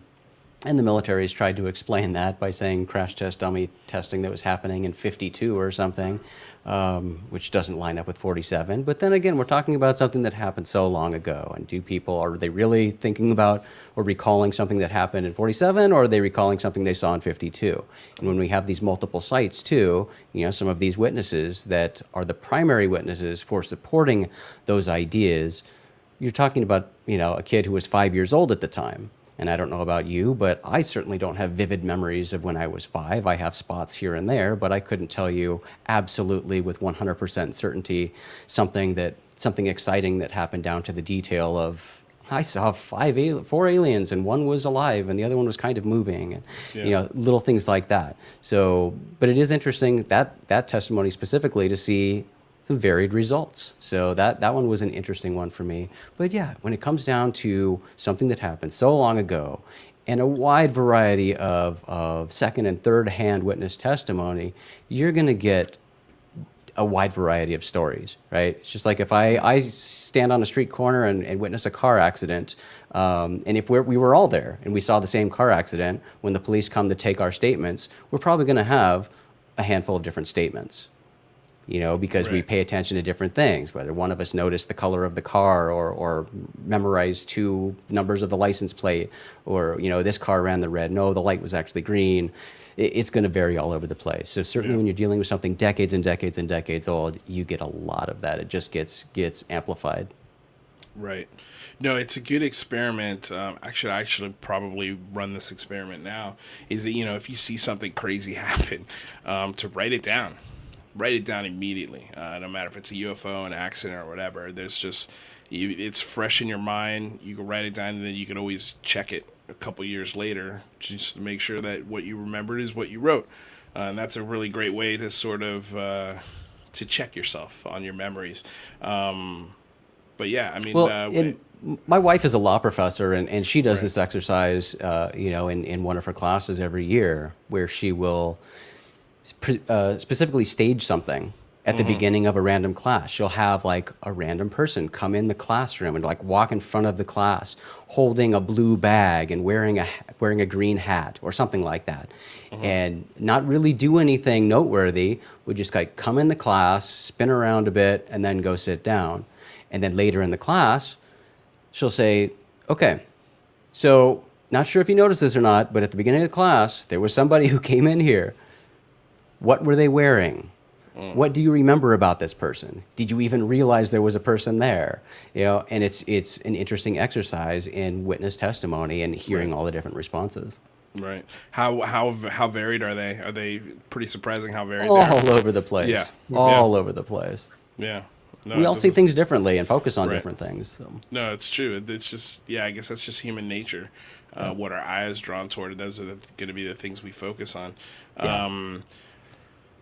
the military's tried to explain that by saying crash test dummy testing that was happening in 52 or something, which doesn't line up with 47. But then again, we're talking about something that happened so long ago. And are they really thinking about or recalling something that happened in 47, or are they recalling something they saw in 52? And when we have these multiple sites too, some of these witnesses that are the primary witnesses for supporting those ideas, you're talking about, a kid who was 5 years old at the time. And I don't know about you, but I certainly don't have vivid memories of when I was 5. I have spots here and there, but I couldn't tell you absolutely with 100% certainty something exciting that happened down to the detail of I saw 4 aliens and one was alive and the other one was kind of moving, and little things like that. So, but it is interesting that testimony specifically to see some varied results. So that one was an interesting one for me. But yeah, when it comes down to something that happened so long ago and a wide variety of second and third hand witness testimony, you're going to get a wide variety of stories, right? It's just like if I stand on a street corner and witness a car accident, and if we were all there and we saw the same car accident, when the police come to take our statements, we're probably going to have a handful of different statements. Because we pay attention to different things, whether one of us noticed the color of the car or memorized 2 numbers of the license plate, or, this car ran the red. No, the light was actually green. It's going to vary all over the place. So certainly when you're dealing with something decades and decades and decades old, you get a lot of that. It just gets amplified. Right.
No, it's a good experiment. Actually, I should probably run this experiment now. Is that, if you see something crazy happen, to write it down. Write it down immediately, no matter if it's a UFO, an accident, or whatever. There's just, it's fresh in your mind. You can write it down, and then you can always check it a couple years later just to make sure that what you remembered is what you wrote. And that's a really great way to sort of to check yourself on your memories. But yeah, I mean...
my wife is a law professor, and she does this exercise, in one of her classes every year, where she will... specifically stage something at the beginning of a random class. She'll have like a random person come in the classroom and like walk in front of the class holding a blue bag and wearing a green hat or something like that, and not really do anything noteworthy. Would just like come in the class, spin around a bit, and then go sit down. And then later in the class, she'll say, "Okay, so not sure if you noticed this or not, but at the beginning of the class, there was somebody who came in here. What were they wearing?" What do you remember about this person? Did you even realize there was a person there? You know, and it's an interesting exercise in witness testimony and hearing all the different responses.
Right. How varied are they? Are they pretty surprising how varied they are?
All over the place.
Yeah.
All over the place.
Yeah. No,
We all see
doesn't-
things differently and focus on
Right.
different things. So.
No, it's true. It's just, yeah, I guess that's just human nature. What our eye is drawn toward, those are going to be the things we focus on.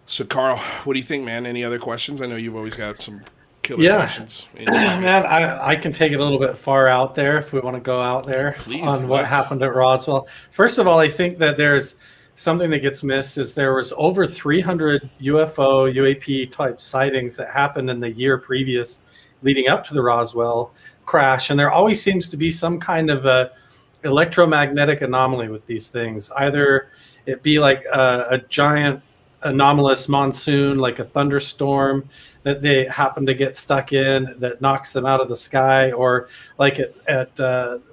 So, Carl, what do you think, man? Any other questions? I know you've always got some killer questions.
Man, I can take it a little bit far out there if we want to go out there.
Please,
on what
let's.
happened at Roswell. First of all, I think that there's something that gets missed is there was over 300 UFO, UAP type sightings that happened in the year previous leading up to the Roswell crash. And there always seems to be some kind of a electromagnetic anomaly with these things. Either it be like a giant anomalous monsoon, like a thunderstorm that they happen to get stuck in that knocks them out of the sky, or like at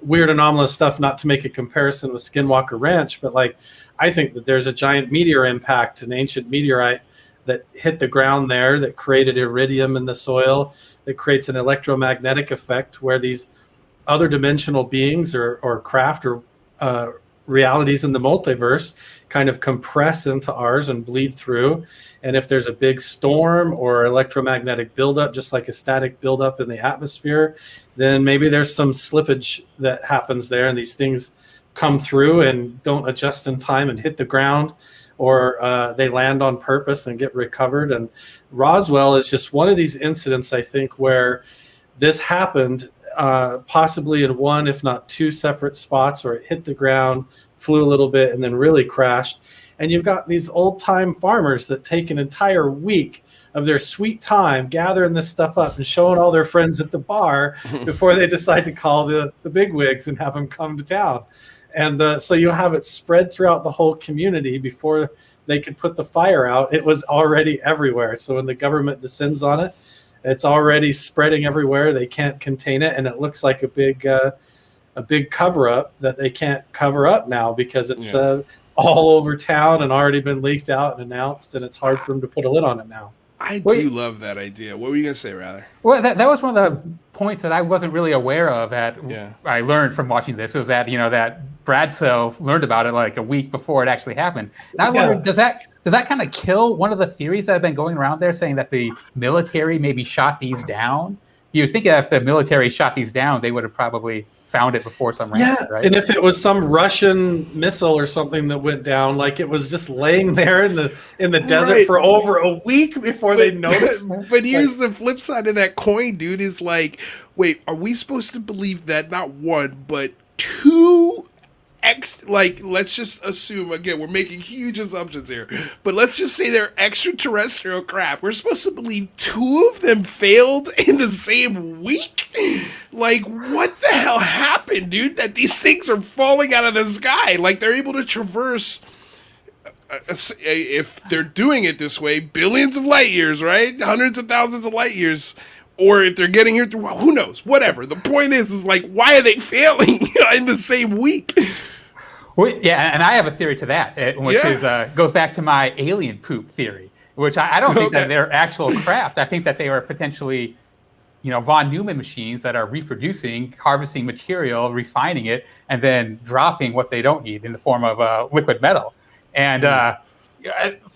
weird anomalous stuff, not to make a comparison with Skinwalker Ranch, but like I think that there's a giant meteor impact, an ancient meteorite that hit the ground there that created iridium in the soil that creates an electromagnetic effect where these other dimensional beings or craft or realities in the multiverse kind of compress into ours and bleed through. And if there's a big storm or electromagnetic buildup, just like a static buildup in the atmosphere, then maybe there's some slippage that happens there, and these things come through and don't adjust in time and hit the ground, or they land on purpose and get recovered. And Roswell is just one of these incidents, I think, where this happened possibly in one, if not two separate spots, where it hit the ground, flew a little bit, and then really crashed. And you've got these old-time farmers that take an entire week of their sweet time gathering this stuff up and showing all their friends at the bar before they decide to call the bigwigs and have them come to town. And so you have it spread throughout the whole community before they could put the fire out. It was already everywhere. So when the government descends on it, it's already spreading everywhere. They can't contain it, and it looks like a big cover-up that they can't cover up now because it's all over town and already been leaked out and announced, and it's hard for them to put a lid on it now.
I do love that idea. What were you going to say, rather?
Well, that was one of the points that I wasn't really aware of I learned from watching this, was that, that Bradsell learned about it like a week before it actually happened. And I wondered, does that kind of kill one of the theories that have been going around there, saying that the military maybe shot these down? You think if the military shot these down, they would have probably found it before some rampant, right?
And if it was some Russian missile or something that went down, like it was just laying there in the desert for over a week before they noticed.
But here's the flip side of that coin, dude, is like, wait, are we supposed to believe that not one, but two let's just assume, again, we're making huge assumptions here, but let's just say they're extraterrestrial craft. We're supposed to believe two of them failed in the same week? Like, what the hell happened, dude, that these things are falling out of the sky? Like, they're able to traverse, if they're doing it this way, billions of light years, right? Hundreds of thousands of light years. Or if they're getting here through, who knows? Whatever. The point is like, why are they failing in the same week?
Well, yeah, and I have a theory to that, which is goes back to my alien poop theory, which I don't think that they're actual craft. I think that they are potentially, von Neumann machines that are reproducing, harvesting material, refining it, and then dropping what they don't need in the form of liquid metal. And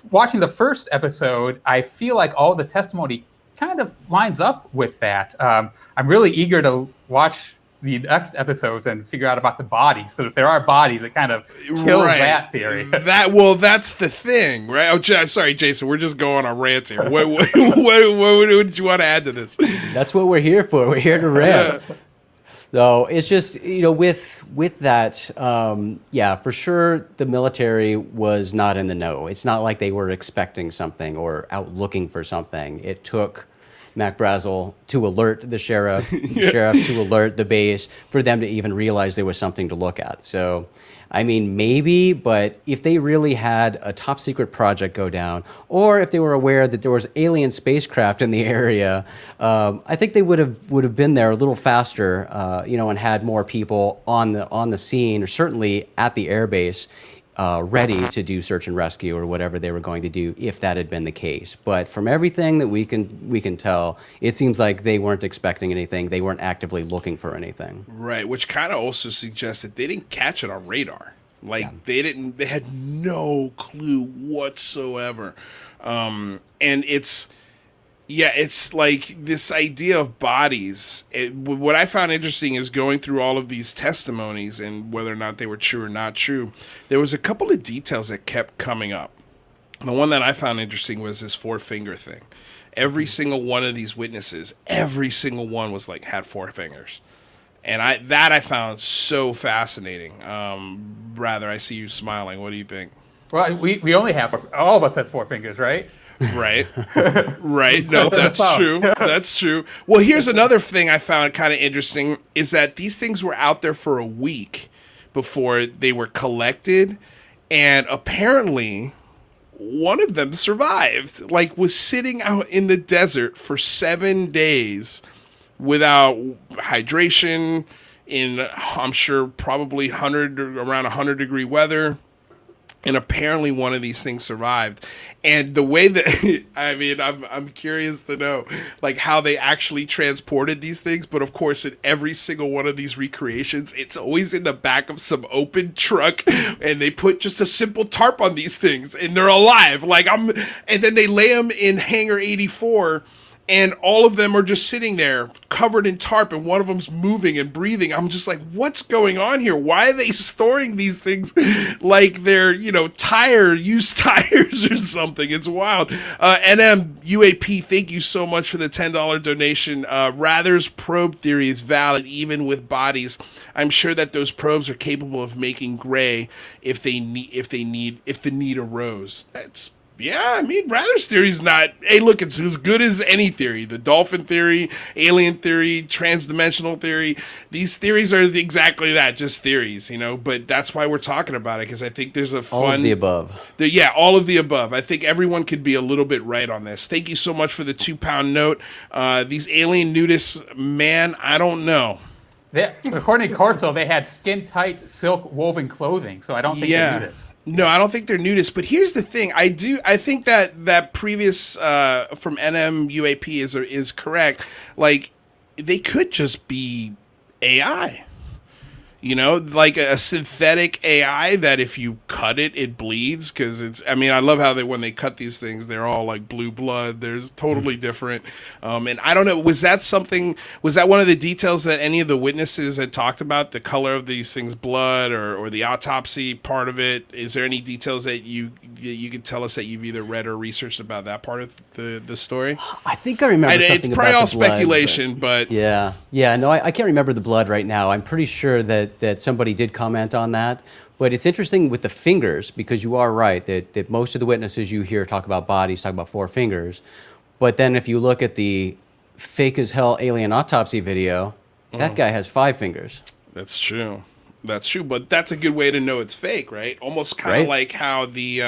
watching the first episode, I feel like all the testimony kind of lines up with that. I'm really eager to watch the next episodes and figure out about the bodies, because if there are bodies, it kind of kills that theory.
That's the thing, right? Oh, sorry, Jason, we're just going on rants here. What did you want to add to this?
That's what we're here for. We're here to rant. So it's just, with that, for sure, the military was not in the know. It's not like they were expecting something or out looking for something. It took Mac Brazel to alert the sheriff, to alert the base, for them to even realize there was something to look at. So, I mean, maybe, but if they really had a top secret project go down, or if they were aware that there was alien spacecraft in the area, I think they would have been there a little faster, and had more people on the scene, or certainly at the airbase, ready to do search and rescue or whatever they were going to do if that had been the case. But from everything that we can tell, it seems like they weren't expecting anything. They weren't actively looking for anything.
Right, which kind of also suggests that they didn't catch it on radar. Like they had no clue whatsoever. And it's like this idea of bodies. What I found interesting is going through all of these testimonies and whether or not they were true or not true. There was a couple of details that kept coming up. The one that I found interesting was this 4-finger thing. Every single one of these witnesses, every single one was like had 4 fingers. And I found so fascinating. Rather, I see you smiling. What do you think?
Well, we only have, all of us have 4 fingers, right?
Right. Right. No, that's true. That's true. Well, here's another thing I found kind of interesting is that these things were out there for a week before they were collected. And apparently one of them survived, like was sitting out in the desert for 7 days without hydration in, I'm sure, probably around 100-degree weather. And apparently one of these things survived. And the way that, I mean, I'm curious to know, like, how they actually transported these things. But, of course, in every single one of these recreations, it's always in the back of some open truck. And they put just a simple tarp on these things. And they're alive. And then they lay them in Hangar 84. And all of them are just sitting there covered in tarp, and one of them's moving and breathing. I'm just like, what's going on here? Why are they storing these things like they're, used tires or something? It's wild. NM UAP, thank you so much for the $10 donation. Rather's probe theory is valid even with bodies. I'm sure that those probes are capable of making gray if the need arose. Yeah, I mean, Rather's theory is not... Hey, look, it's as good as any theory. The dolphin theory, alien theory, transdimensional theory. These theories are exactly that, just theories, But that's why we're talking about it, because I think there's a fun...
All of the above.
All of the above. I think everyone could be a little bit right on this. Thank you so much for the £2 note. These alien nudists, man, I don't know.
According to Corso, they had skin-tight silk woven clothing, so I don't think they're nudists.
No, I don't think they're nudists. But here's the thing: I think that previous from NM UAP is correct. Like, they could just be AI. Like a synthetic AI that if you cut it, it bleeds. Because I love how when they cut these things, they're all like blue blood. There's totally different. And I don't know, was that one of the details that any of the witnesses had talked about, the color of these things' blood or the autopsy part of it? Is there any details that you could tell us that you've either read or researched about that part of the story?
I think I remember something about the blood.
It's probably all speculation, but...
Yeah. No, I can't remember the blood right now. I'm pretty sure that somebody did comment on that. But it's interesting with the fingers, because you are right that most of the witnesses you hear talk about bodies, talk about 4 fingers. But then if you look at the fake as hell alien autopsy video, that guy has 5 fingers.
That's true. But that's a good way to know it's fake, right? Almost kind of like how the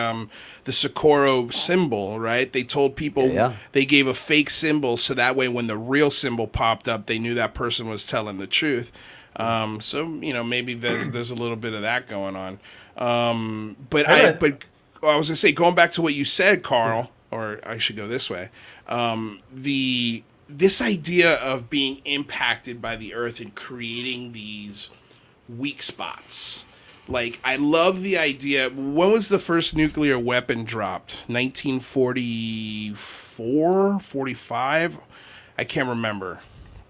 Socorro symbol, right? They told people they gave a fake symbol so that way when the real symbol popped up, they knew that person was telling the truth. So maybe there's a little bit of that going on. But I was gonna say, going back to what you said, Carl, or I should go this way. This idea of being impacted by the Earth and creating these weak spots. Like, I love the idea. When was the first nuclear weapon dropped? 1944, 45? I can't remember.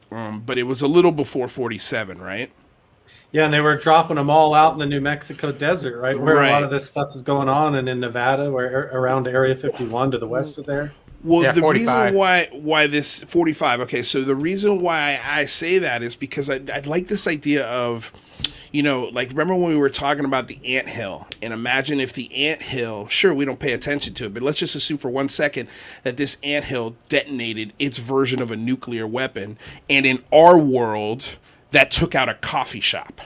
But it was a little before 47, right?
Yeah, and they were dropping them all out in the New Mexico desert, right? Where a lot of this stuff is going on, and in Nevada, where around Area 51 to the west of there.
Well, the
45.
reason why this 45. Okay, so the reason why I say that is because I like this idea of, like, remember when we were talking about the anthill, and imagine if the anthill, sure, we don't pay attention to it, but let's just assume for 1 second that this anthill detonated its version of a nuclear weapon, and in our world, that took out a coffee shop.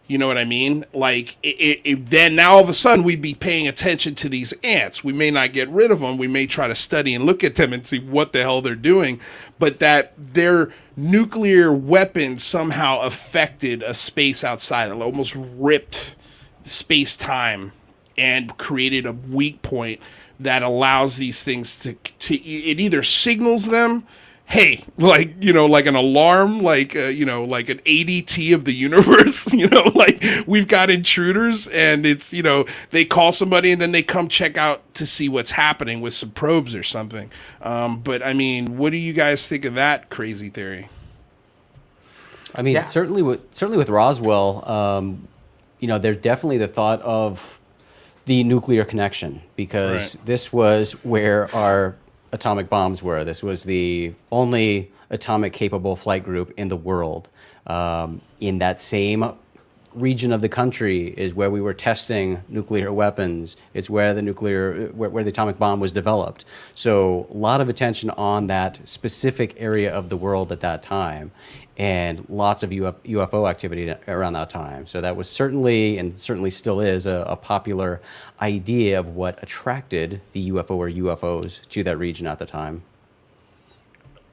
You know what I mean? Like, then now all of a sudden we'd be paying attention to these ants. We may not get rid of them. We may try to study and look at them and see what the hell they're doing. But that their nuclear weapon somehow affected a space outside. It almost ripped space-time and created a weak point that allows these things to it either signals them, hey, like, like an alarm, like, like an ADT of the universe, like we've got intruders, and it's, they call somebody and then they come check out to see what's happening with some probes or something. But I mean, what do you guys think of that crazy theory?
I mean, certainly with Roswell, there's definitely the thought of the nuclear connection, because this was where our atomic bombs were. This was the only atomic capable flight group in the world. In that same region of the country is where we were testing nuclear weapons. It's where where the atomic bomb was developed. So a lot of attention on that specific area of the world at that time, and lots of UFO activity around that time. So that was certainly, and certainly still is, a popular idea of what attracted the UFO or UFOs to that region at the time.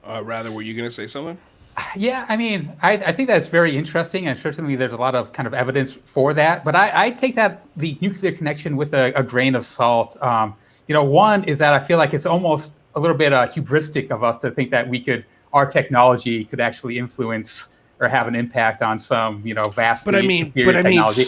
Rather, were you going to say something?
Yeah, I mean, I think that's very interesting, and certainly there's a lot of kind of evidence for that. But I take the nuclear connection with a grain of salt. One is that I feel like it's almost a little bit hubristic of us to think that our technology could actually influence or have an impact on some, vastly superior technology.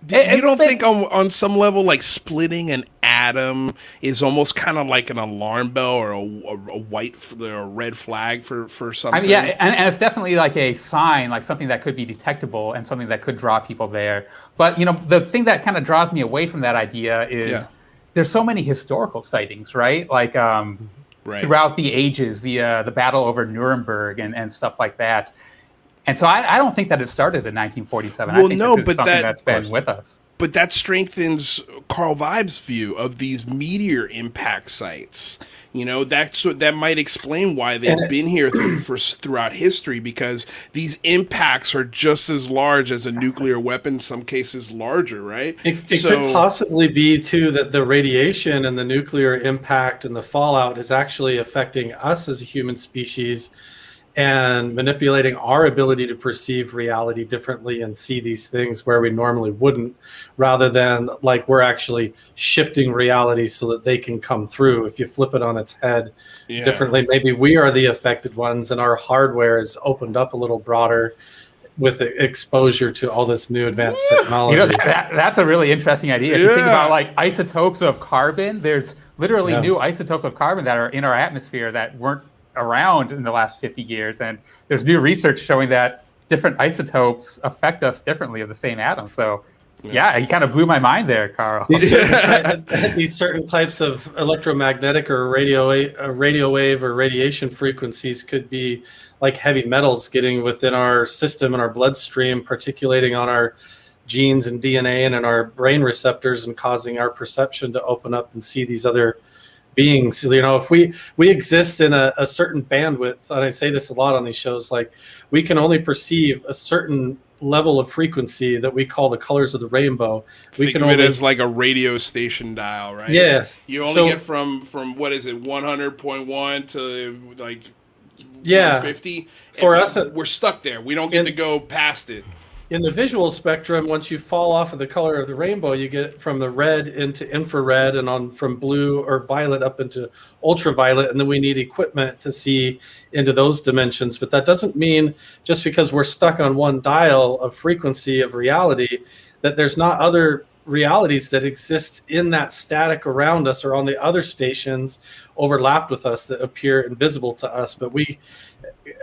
You don't think on some level, like splitting an atom is almost kind of like an alarm bell or a red flag for something?
I mean, yeah, and it's definitely like a sign, like something that could be detectable and something that could draw people there. But, the thing that kind of draws me away from that idea is there's so many historical sightings, right? Like throughout the ages, the battle over Nuremberg and stuff like that. And so I don't think that it started in 1947.
Well,
I think it's something that's been with us.
But that strengthens Carl Vibe's view of these meteor impact sites. That might explain why they've been here throughout history, because these impacts are just as large as a nuclear weapon, in some cases larger, right?
It could possibly be, too, that the radiation and the nuclear impact and the fallout is actually affecting us as a human species and manipulating our ability to perceive reality differently and see these things where we normally wouldn't, rather than like we're actually shifting reality so that they can come through. If you flip it on its head differently, maybe we are the affected ones and our hardware is opened up a little broader with exposure to all this new advanced technology.
That's a really interesting idea. If you think about like isotopes of carbon, there's literally new isotopes of carbon that are in our atmosphere that weren't around in the last 50 years, and there's new research showing that different isotopes affect us differently of the same atom. So you kind of blew my mind there, Carl.
These certain types of electromagnetic or radio wave or radiation frequencies could be like heavy metals getting within our system and our bloodstream, particulating on our genes and DNA and in our brain receptors and causing our perception to open up and see these other beings. If we exist in a certain bandwidth, and I say this a lot on these shows, like we can only perceive a certain level of frequency that we call the colors of the rainbow.
Think of it as like a radio station dial, right?
Yes.
You only get from what is it, 100.1 to like 150.
For us,
we're stuck there. We don't get to go past it.
In the visual spectrum, once you fall off of the color of the rainbow, you get from the red into infrared and from blue or violet up into ultraviolet. And then we need equipment to see into those dimensions. But that doesn't mean just because we're stuck on one dial of frequency of reality that there's not other realities that exist in that static around us or on the other stations overlapped with us that appear invisible to us. But we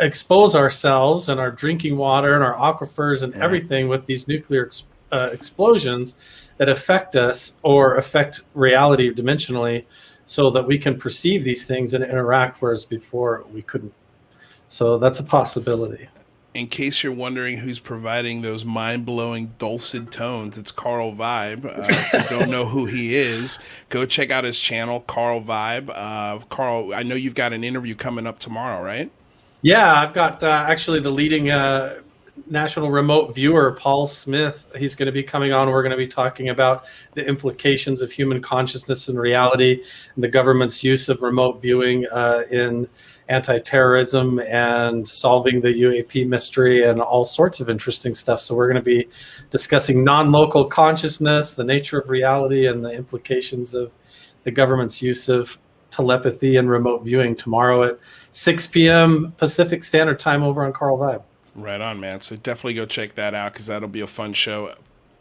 expose ourselves and our drinking water and our aquifers and everything with these nuclear explosions that affect us or affect reality dimensionally, so that we can perceive these things and interact, whereas before we couldn't. So that's a possibility.
In case you're wondering who's providing those mind-blowing dulcet tones, it's Carl Vibe. If you don't know who he is, go check out his channel, Carl Vibe. Carl, I know you've got an interview coming up tomorrow, right?
Yeah, I've got actually the leading national remote viewer, Paul Smith. He's going to be coming on. We're going to be talking about the implications of human consciousness and reality and the government's use of remote viewing in anti-terrorism and solving the UAP mystery and all sorts of interesting stuff. So we're going to be discussing non-local consciousness, the nature of reality, and the implications of the government's use of telepathy and remote viewing tomorrow at 6 p.m. Pacific Standard Time over on Carl Vibe.
Right on, man. So definitely go check that out because that'll be a fun show.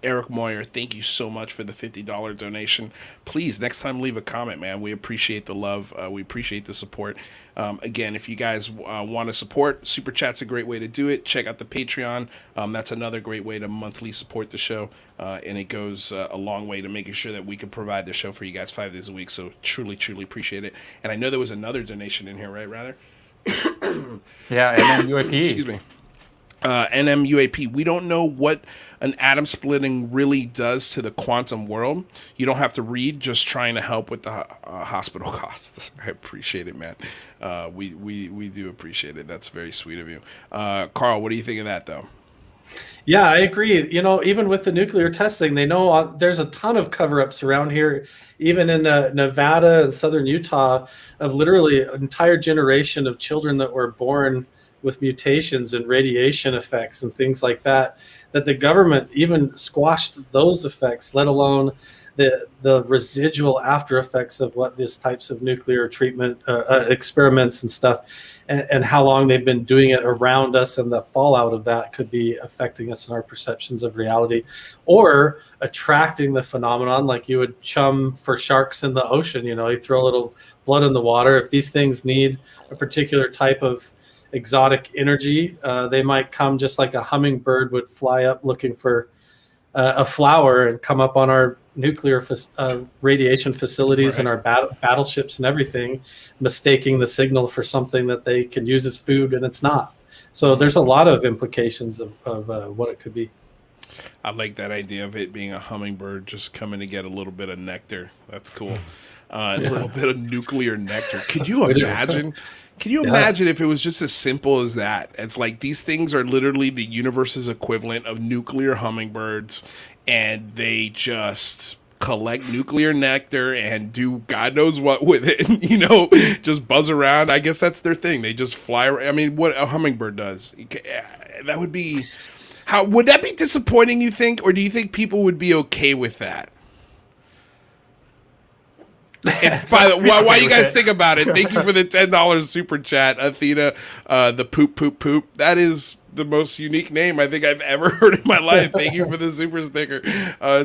Eric Moyer, thank you so much for the $50 donation. Please, next time, leave a comment, man. We appreciate the love. We appreciate the support. Again, if you guys want to support, Super Chat's a great way to do it. Check out the Patreon. That's another great way to monthly support the show. And it goes a long way to making sure that we can provide the show for you guys 5 days a week. So truly, truly appreciate it. And I know there was another donation in here, right, Rather?
Yeah, and then UAP.
Excuse me. NMUAP. We don't know what an atom splitting really does to the quantum world. You don't have to read, just trying to help with the hospital costs. I appreciate it, man. We do appreciate it. That's very sweet of you. Carl, what do you think of that, though?
Yeah, I agree. You know, even with the nuclear testing, they know there's a ton of cover-ups around here, even in Nevada and southern Utah, of literally an entire generation of children that were born with mutations and radiation effects and things like that, that the government even squashed those effects, let alone the residual after effects of what these types of nuclear treatment experiments and stuff, and how long they've been doing it around us, and the fallout of that could be affecting us in our perceptions of reality, or attracting the phenomenon like you would chum for sharks in the ocean. You know, you throw a little blood in the water. If these things need a particular type of exotic energy, they might come just like a hummingbird would fly up looking for a flower and come up on our nuclear radiation facilities, right, and our battleships and everything, mistaking the signal for something that they can use as food, and it's not. So there's a lot of implications of what it could be.
I like that idea of it being a hummingbird just coming to get a little bit of nectar. That's cool. A little bit of nuclear nectar. Could you imagine? Can you imagine if it was just as simple as that? It's like these things are literally the universe's equivalent of nuclear hummingbirds, and they just collect nuclear nectar and do God knows what with it, you know, just buzz around. I guess that's their thing. They just fly around. I mean, what a hummingbird does. That would be... would that be disappointing, you think? Or do you think people would be okay with that? And by the while you guys think about it, thank you for the $10 super chat, Athena. The poop. That is the most unique name I think I've ever heard in my life. Thank you for the super sticker.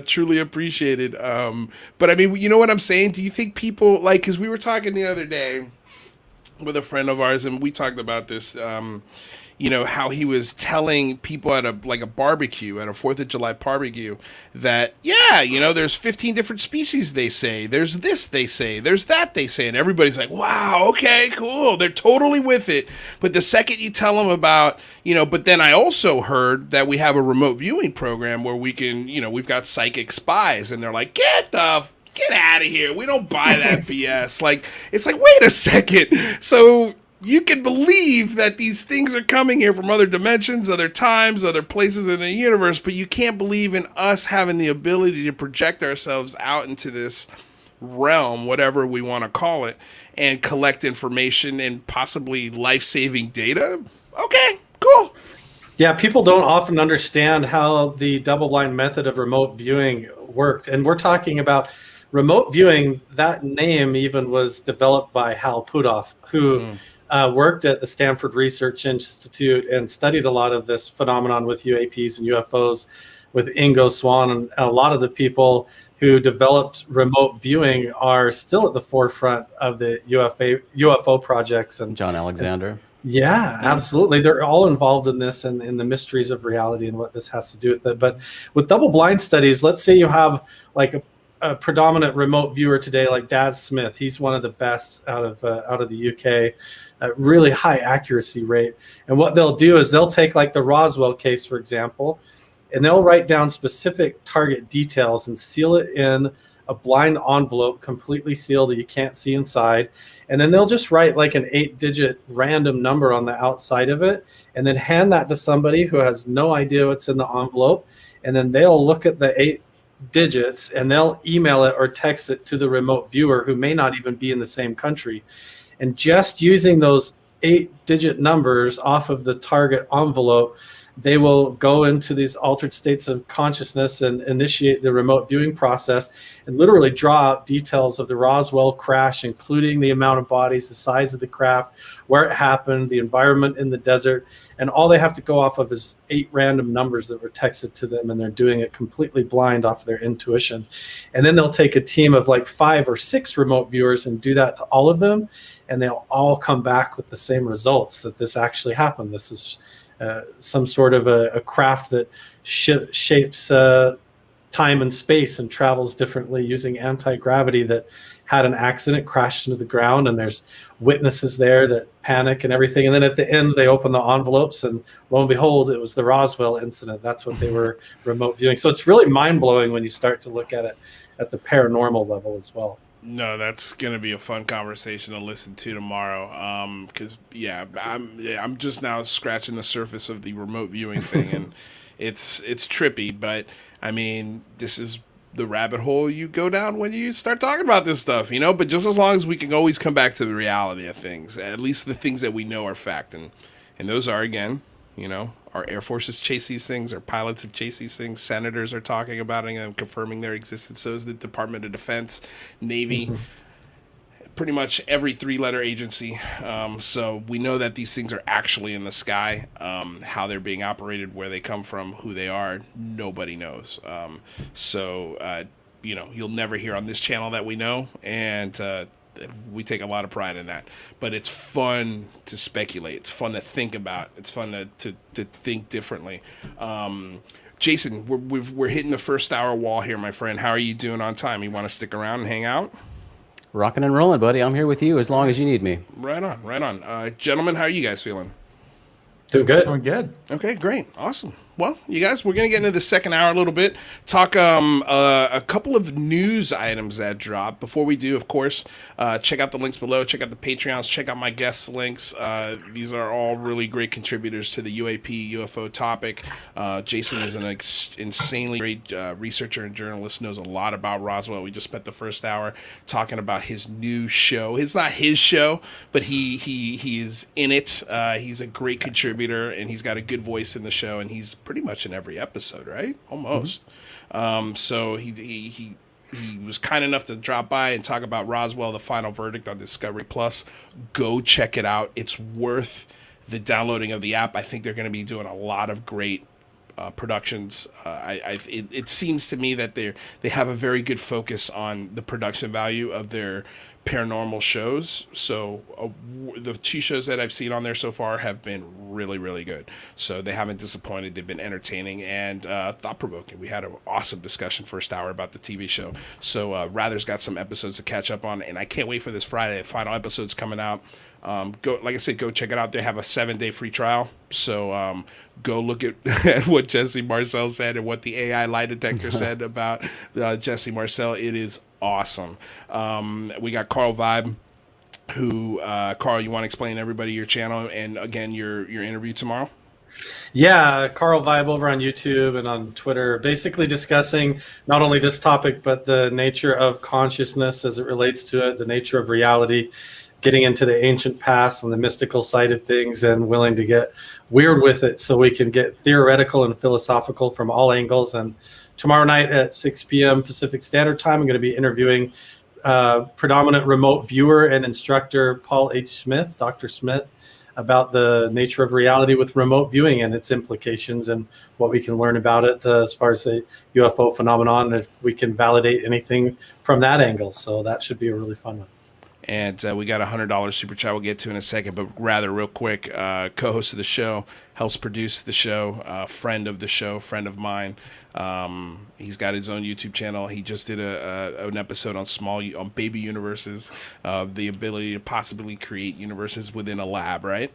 Truly appreciated. But I mean, you know what I'm saying? Do you think people like? Because we were talking the other day with a friend of ours, and we talked about this. You know, how he was telling people at a barbecue, at a 4th of July barbecue, that, yeah, you know, there's 15 different species, they say. There's this, they say. There's that, they say. And everybody's like, wow, okay, cool. They're totally with it. But the second you tell them about, you know, but then I also heard that we have a remote viewing program where we can, you know, we've got psychic spies. And they're like, get out of here. We don't buy that BS. Like, it's like, wait a second. So... you can believe that these things are coming here from other dimensions, other times, other places in the universe, but you can't believe in us having the ability to project ourselves out into this realm, whatever we want to call it, and collect information and possibly life-saving data. Okay, cool.
Yeah, people don't often understand how the double-blind method of remote viewing worked. And we're talking about remote viewing. That name even was developed by Hal Puthoff, who... worked at the Stanford Research Institute and studied a lot of this phenomenon with UAPs and UFOs with Ingo Swann. And a lot of the people who developed remote viewing are still at the forefront of the UFO projects. And
John Alexander.
Yeah, absolutely. They're all involved in this and in the mysteries of reality and what this has to do with it. But with double-blind studies, let's say you have like a predominant remote viewer today, like Daz Smith. He's one of the best out of the UK. Really high accuracy rate. And what they'll do is they'll take like the Roswell case, for example, and they'll write down specific target details and seal it in a blind envelope, completely sealed that you can't see inside. And then they'll just write like an 8-digit random number on the outside of it, and then hand that to somebody who has no idea what's in the envelope. And then they'll look at the 8 digits and they'll email it or text it to the remote viewer who may not even be in the same country. And just using those 8-digit numbers off of the target envelope, they will go into these altered states of consciousness and initiate the remote viewing process and literally draw out details of the Roswell crash, including the amount of bodies, the size of the craft, where it happened, the environment in the desert. And all they have to go off of is 8 random numbers that were texted to them, and they're doing it completely blind off their intuition. And then they'll take a team of like 5 or 6 remote viewers and do that to all of them, and they'll all come back with the same results, that this actually happened. This is some sort of a craft that shapes time and space and travels differently using anti-gravity, that had an accident, crashed into the ground, and there's witnesses there that panic and everything. And then at the end, they open the envelopes, and lo and behold, it was the Roswell incident. That's what they were remote viewing. So it's really mind-blowing when you start to look at it at the paranormal level as well.
No, that's gonna be a fun conversation to listen to tomorrow. Because I'm just now scratching the surface of the remote viewing thing, and it's trippy. But I mean, this is the rabbit hole you go down when you start talking about this stuff, you know. But just as long as we can always come back to the reality of things, at least the things that we know are fact, and those are, again, you know, our Air Forces chase these things, our pilots have chased these things, senators are talking about it and confirming their existence, so is the Department of Defense, Navy, pretty much every 3-letter agency. So we know that these things are actually in the sky. How they're being operated, where they come from, who they are, nobody knows. You know, you'll never hear on this channel that we know, and we take a lot of pride in that. But it's fun to speculate. It's fun to think about. It's fun to think differently. Jason, we're hitting the first hour wall here, my friend. How are you doing on time? You want to stick around and hang out?
Rocking and rolling, buddy. I'm here with you as long as you need me.
Right on, right on. Gentlemen, how are you guys feeling?
Doing good.
Doing good.
Okay, great. Awesome. Well, you guys, we're going to get into the second hour a little bit. Talk a couple of news items that dropped. Before we do, of course, check out the links below. Check out the Patreons. Check out my guest links. These are all really great contributors to the UAP, UFO topic. Jason is an insanely great researcher and journalist, knows a lot about Roswell. We just spent the first hour talking about his new show. It's not his show, but he is in it. He's a great contributor, and he's got a good voice in the show, and he's pretty much in every episode, right? Almost. So he was kind enough to drop by and talk about Roswell, the final verdict on Discovery Plus. Go check it out. It's worth the downloading of the app. I think they're going to be doing a lot of great productions. It seems to me that they have a very good focus on the production value of their paranormal shows. So the 2 shows that I've seen on there so far have been really, really good. So they haven't disappointed. They've been entertaining and thought-provoking. We had an awesome discussion first hour about the TV show. So Rather's got some episodes to catch up on, and I can't wait for this Friday. The final episode's coming out. Like I said, go check it out. They have a 7-day free trial. So go look at what Jesse Marcel said and what the AI lie detector said about Jesse Marcel. It is awesome. We got carlvibe, who Carl, you want to explain to everybody your channel and again your interview tomorrow?
Yeah, carlvibe over on YouTube and on Twitter, basically discussing not only this topic, but the nature of consciousness as it relates to it, the nature of reality, getting into the ancient past and the mystical side of things, and willing to get weird with it so we can get theoretical and philosophical from all angles. And tomorrow night at 6 p.m. Pacific Standard Time, I'm going to be interviewing predominant remote viewer and instructor Paul H. Smith, Dr. Smith, about the nature of reality with remote viewing and its implications and what we can learn about it as far as the UFO phenomenon, and if we can validate anything from that angle. So that should be a really fun one.
And we got a $100 super chat we'll get to in a second, but rather real quick, co-host of the show, helps produce the show, friend of the show, friend of mine. He's got his own YouTube channel. He just did an episode on baby universes, the ability to possibly create universes within a lab, right?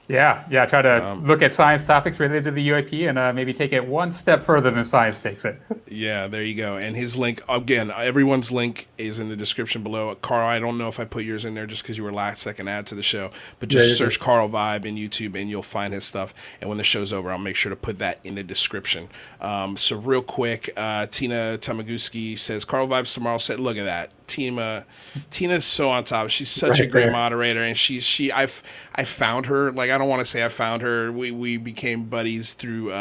Yeah. Try to look at science topics related to the UAP and maybe take it one step further than science takes it.
Yeah, there you go. And his link, again, everyone's link is in the description below. Carl, I don't know if I put yours in there just because you were last second add to the show, but just search Carl Vibe in YouTube and you'll find his stuff. And when the show's over, I'll make sure to put that in the description. So real quick, Tina Tamaguski says, Carl Vibes tomorrow. Said, look at that. Tina's so on top. She's such a great moderator, and I found her. Like, I don't want to say I found her. We became buddies through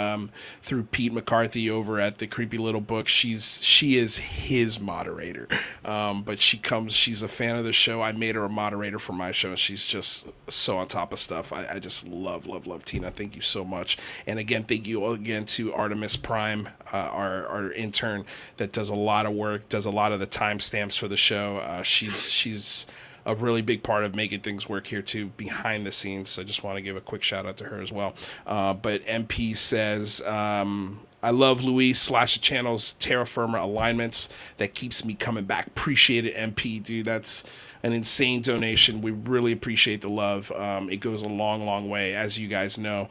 Pete McCarthy over at the Creepy Little Book. She is his moderator, but she's a fan of the show. I made her a moderator for my show. She's just so on top of stuff. I just love Tina. Thank you so much. And again, thank you again to Artemis Prime, our intern that does a lot of work, does a lot of the timestamps for the show. She's a really big part of making things work here too, behind the scenes. So I just want to give a quick shout out to her as well. But MP says, I love Luis / channel's terra firma alignments. That keeps me coming back. Appreciate it, MP, dude. That's an insane donation. We really appreciate the love. It goes a long way. As you guys know,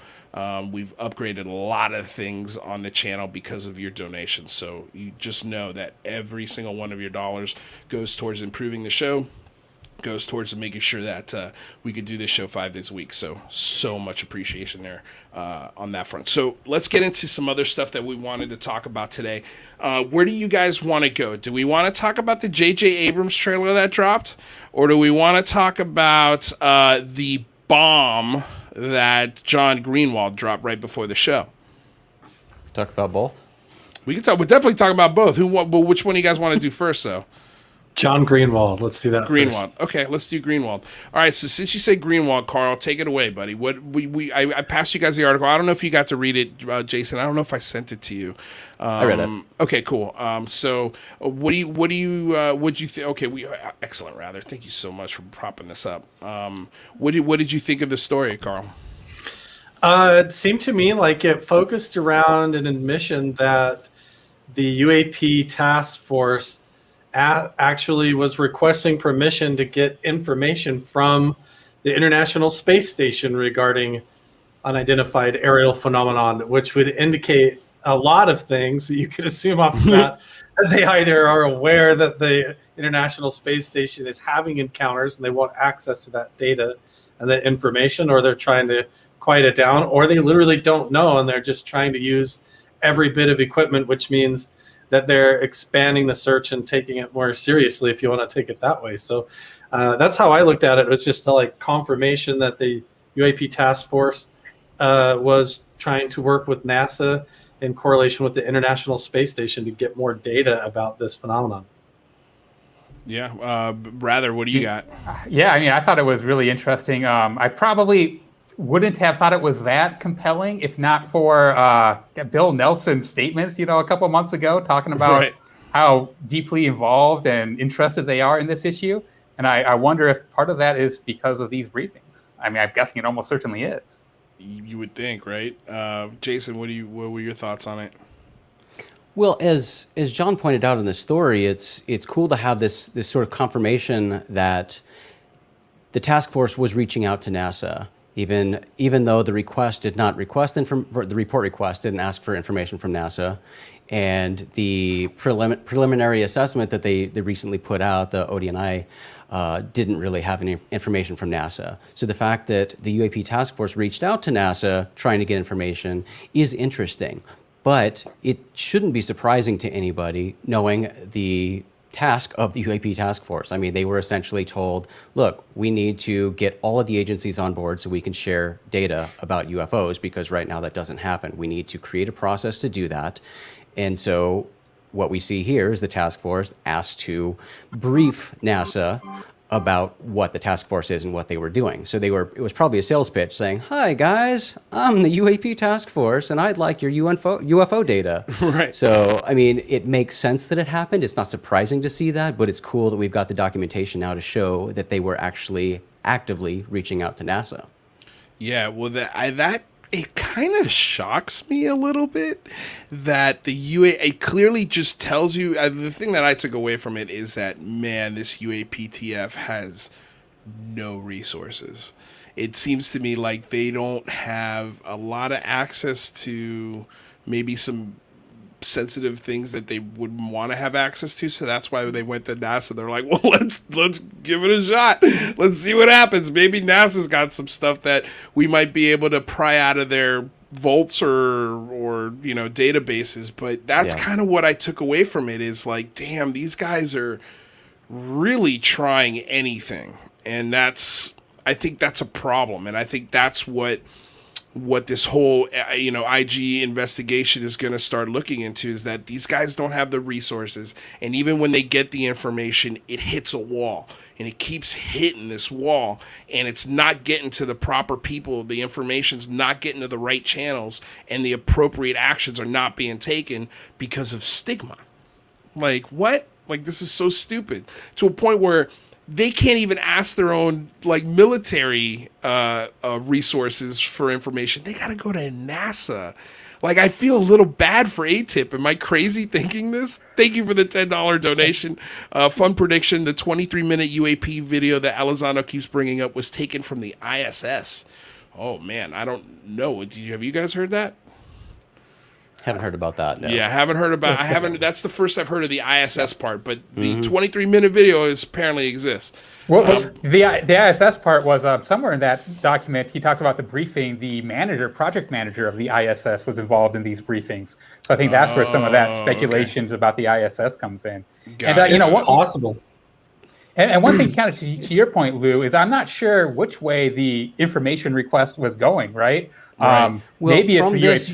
we've upgraded a lot of things on the channel because of your donations. So you just know that every single one of your dollars goes towards improving the show, goes towards making sure that we could do this show 5 days a week. So much appreciation there on that front. So let's get into some other stuff that we wanted to talk about today. Where do you guys want to go? Do we want to talk about the J.J. Abrams trailer that dropped? Or do we want to talk about the bomb that John Greenwald dropped right before the show?
Talk about both?
We'll definitely talk about both. Which one do you guys want to do first, though?
John Greenwald. Let's do that
Greenwald.
first.
Okay, let's do Greenwald. All right, so since you say Greenwald, Carl, take it away, buddy. I passed you guys the article. I don't know if you got to read it, Jason. I don't know if I sent it to you.
I read it.
Okay, cool. So what'd you think? Okay, excellent. Rather, thank you so much for propping this up. What did you think of the story, Carl?
It seemed to me like it focused around an admission that the UAP task force actually was requesting permission to get information from the International Space Station regarding unidentified aerial phenomenon, which would indicate a lot of things that you could assume off of that. They either are aware that the International Space Station is having encounters and they want access to that data and that information, or they're trying to quiet it down, or they literally don't know and they're just trying to use every bit of equipment, which means that they're expanding the search and taking it more seriously, if you want to take it that way. So that's how I looked at it. It was just like confirmation that the UAP task force was trying to work with NASA in correlation with the International Space Station to get more data about this phenomenon.
Yeah. Rather, what do you got?
Yeah, I mean, I thought it was really interesting. I probably wouldn't have thought it was that compelling if not for Bill Nelson's statements, a couple months ago, talking about how deeply involved and interested they are in this issue. And I wonder if part of that is because of these briefings. I mean, I'm guessing it almost certainly is.
You would think, right? Jason, what were your thoughts on it?
Well, as John pointed out in the story, it's cool to have this sort of confirmation that the task force was reaching out to NASA. Even though the request did not request the report request didn't ask for information from NASA, and the preliminary assessment that they recently put out, the ODNI, didn't really have any information from NASA. So the fact that the UAP task force reached out to NASA trying to get information is interesting, but it shouldn't be surprising to anybody knowing the task of the UAP task force. I mean, they were essentially told, look, we need to get all of the agencies on board so we can share data about UFOs, because right now that doesn't happen. We need to create a process to do that. And so what we see here is the task force asked to brief NASA about what the task force is and what they were doing. So it was probably a sales pitch saying, hi guys, I'm the UAP task force and I'd like your UFO data.
Right.
So, I mean, it makes sense that it happened. It's not surprising to see that, but it's cool that we've got the documentation now to show that they were actually actively reaching out to NASA.
Yeah, well, it kind of shocks me a little bit that it clearly just tells you, the thing that I took away from it is that, man, this UAPTF has no resources. it seems to me like they don't have a lot of access to maybe some sensitive things that they would want to have access to. So that's why they went to NASA. They're like, well, let's give it a shot. Let's see what happens. Maybe NASA's got some stuff that we might be able to pry out of their vaults or databases. But that's kind of what I took away from it, is like, damn, these guys are really trying anything. And I think that's a problem. And I think that's what this whole IG investigation is going to start looking into, is that these guys don't have the resources, and even when they get the information, it hits a wall, and it keeps hitting this wall, and it's not getting to the proper people. The information's not getting to the right channels, and the appropriate actions are not being taken because of stigma. Like, what? Like, this is so stupid, to a point where they can't even ask their own military resources for information. They got to go to NASA. Like, I feel a little bad for ATIP. Am I crazy thinking this? Thank you for the $10 donation. Fun prediction: the 23-minute UAP video that Elizondo keeps bringing up was taken from the ISS. Oh man, I don't know. Have you guys heard that?
Haven't heard about that. No.
Yeah, I haven't. That's the first I've heard of the ISS part, but the 23-minute video apparently exists.
Well, the ISS part was somewhere in that document. He talks about the briefing. The project manager of the ISS, was involved in these briefings. So I think that's where some of that speculations about the ISS comes in.
It's possible.
And one thing, kind of to your point, Lou, is I'm not sure which way the information request was going. Right?
Well,
maybe
from
it's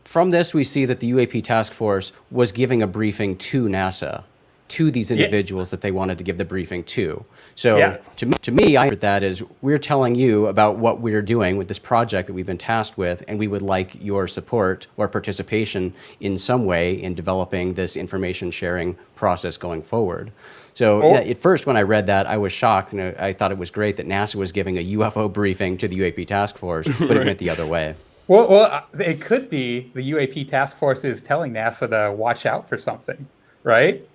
From this, we see that the UAP task force was giving a briefing to NASA, to these individuals that they wanted to give the briefing to. So to me, I heard that as, we're telling you about what we're doing with this project that we've been tasked with, and we would like your support or participation in some way in developing this information sharing process going forward. So at first, when I read that, I was shocked, and I thought it was great that NASA was giving a UFO briefing to the UAP task force, but it went the other way.
Well, it could be the UAP task force is telling NASA to watch out for something, right?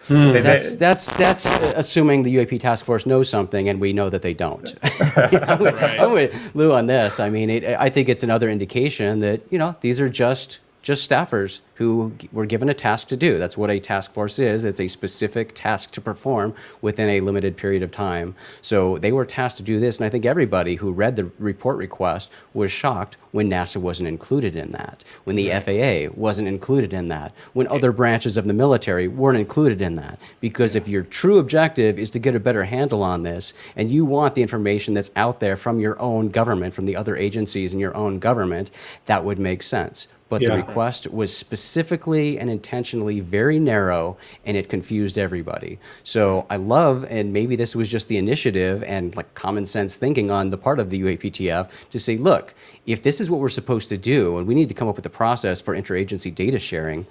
That's assuming the UAP task force knows something, and we know that they don't. I'm with Lou on this. I mean, I think it's another indication that these are just staffers who were given a task to do. That's what a task force is. It's a specific task to perform within a limited period of time. So they were tasked to do this, and I think everybody who read the report request was shocked when NASA wasn't included in that, when the FAA wasn't included in that, when other branches of the military weren't included in that. Because if your true objective is to get a better handle on this, and you want the information that's out there from your own government, from the other agencies in your own government, that would make sense. But the request was specifically and intentionally very narrow, and it confused everybody. So I love, and maybe this was just the initiative and common sense thinking on the part of the UAPTF to say, look, if this is what we're supposed to do, and we need to come up with a process for interagency data sharing,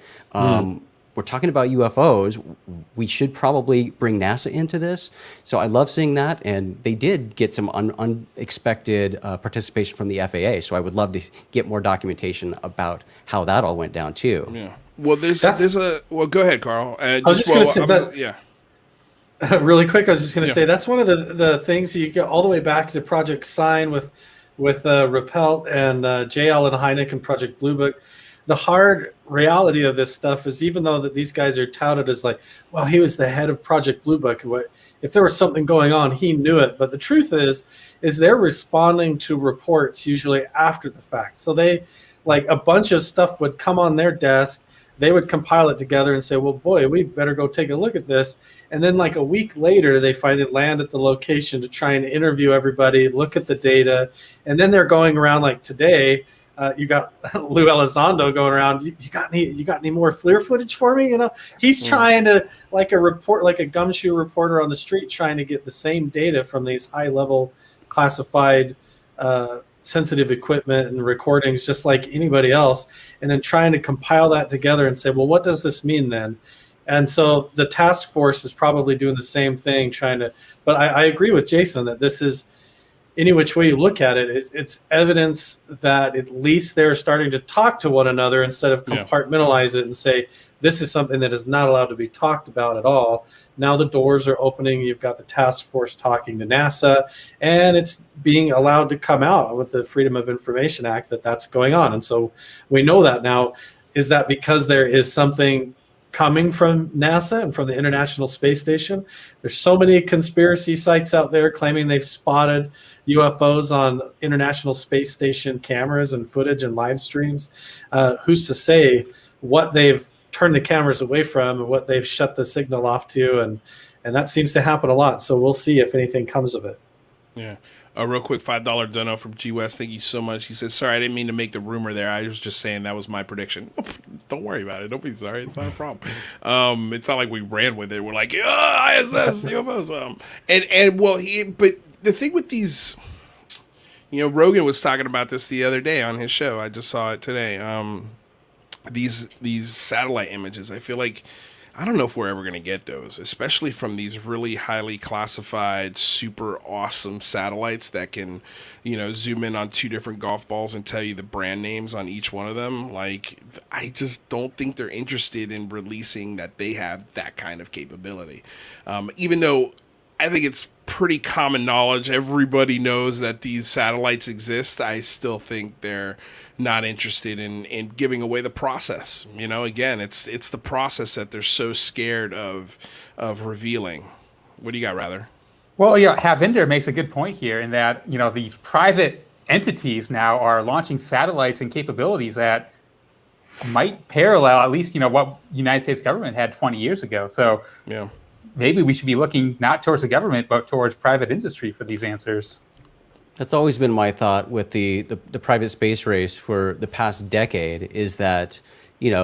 we're talking about UFOs, we should probably bring NASA into this. So I love seeing that, and they did get some unexpected participation from the FAA. So I would love to get more documentation about how that all went down too.
Yeah. Well, well, go ahead, Carl.
I was just going to say that. Really quick, I was just going to say that's one of the things you get all the way back to Project Sign with Rappelt and J. Allen Hynek and Project Blue Book. The hard reality of this stuff is, even though that these guys are touted as well, he was the head of Project Blue Book. If there was something going on, he knew it. But the truth is they're responding to reports usually after the fact. So they, a bunch of stuff would come on their desk. They would compile it together and say, well, boy, we better go take a look at this. And then a week later, they finally land at the location to try and interview everybody, look at the data. And then they're going around today. You got Lou Elizondo going around. You got any more FLIR footage for me? He's trying to a gumshoe reporter on the street, trying to get the same data from these high level classified sensitive equipment and recordings, just like anybody else, and then trying to compile that together and say, well, what does this mean then? And so the task force is probably doing the same thing, but I agree with Jason that this is any which way you look at it, it's evidence that at least they're starting to talk to one another instead of compartmentalize it and say, this is something that is not allowed to be talked about at all. Now the doors are opening. You've got the task force talking to NASA, and it's being allowed to come out with the Freedom of Information Act that's going on. And so we know that now. Is that because there is something coming from NASA and from the International Space Station? There's so many conspiracy sites out there claiming they've spotted UFOs on International Space Station cameras and footage and live streams. Who's to say what they've turned the cameras away from and what they've shut the signal off to? And that seems to happen a lot. So we'll see if anything comes of it.
Yeah. A real quick $5 dono from G West. Thank you so much. He says, sorry, I didn't mean to make the rumor there. I was just saying that was my prediction. Don't worry about it. Don't be sorry. It's not a problem. It's not like we ran with it. We're like, ISS, UFOs. But the thing with these, Rogan was talking about this the other day on his show. I just saw it today. These satellite images, I feel like, I don't know if we're ever going to get those, especially from these really highly classified, super awesome satellites that can, zoom in on 2 different golf balls and tell you the brand names on each one of them. Like, I just don't think they're interested in releasing that they have that kind of capability. Even though I think it's pretty common knowledge, everybody knows that these satellites exist, I still think they're not interested in giving away the process. Again, it's the process that they're so scared of revealing. What do you got, Rather?
Well, Havinder makes a good point here in that, these private entities now are launching satellites and capabilities that might parallel at least, what the United States government had 20 years ago. So maybe we should be looking not towards the government, but towards private industry for these answers.
That's always been my thought with the private space race for the past decade, is that,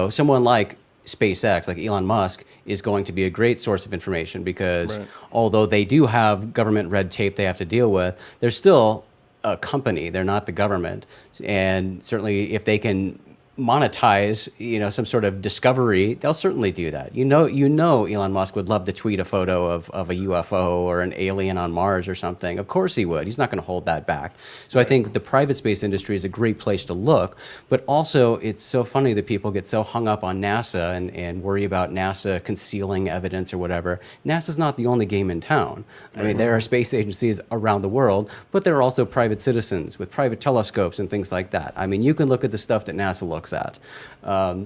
someone like SpaceX, like Elon Musk, is going to be a great source of information because although they do have government red tape they have to deal with, they're still a company. They're not the government. And certainly if they can monetize, some sort of discovery, they'll certainly do that. Elon Musk would love to tweet a photo of a UFO or an alien on Mars or something. Of course he would. He's not going to hold that back. So I think the private space industry is a great place to look, but also it's so funny that people get so hung up on NASA and worry about NASA concealing evidence or whatever. NASA's not the only game in town. I mean, there are space agencies around the world, but there are also private citizens with private telescopes and things like that. I mean, you can look at the stuff that NASA looks at.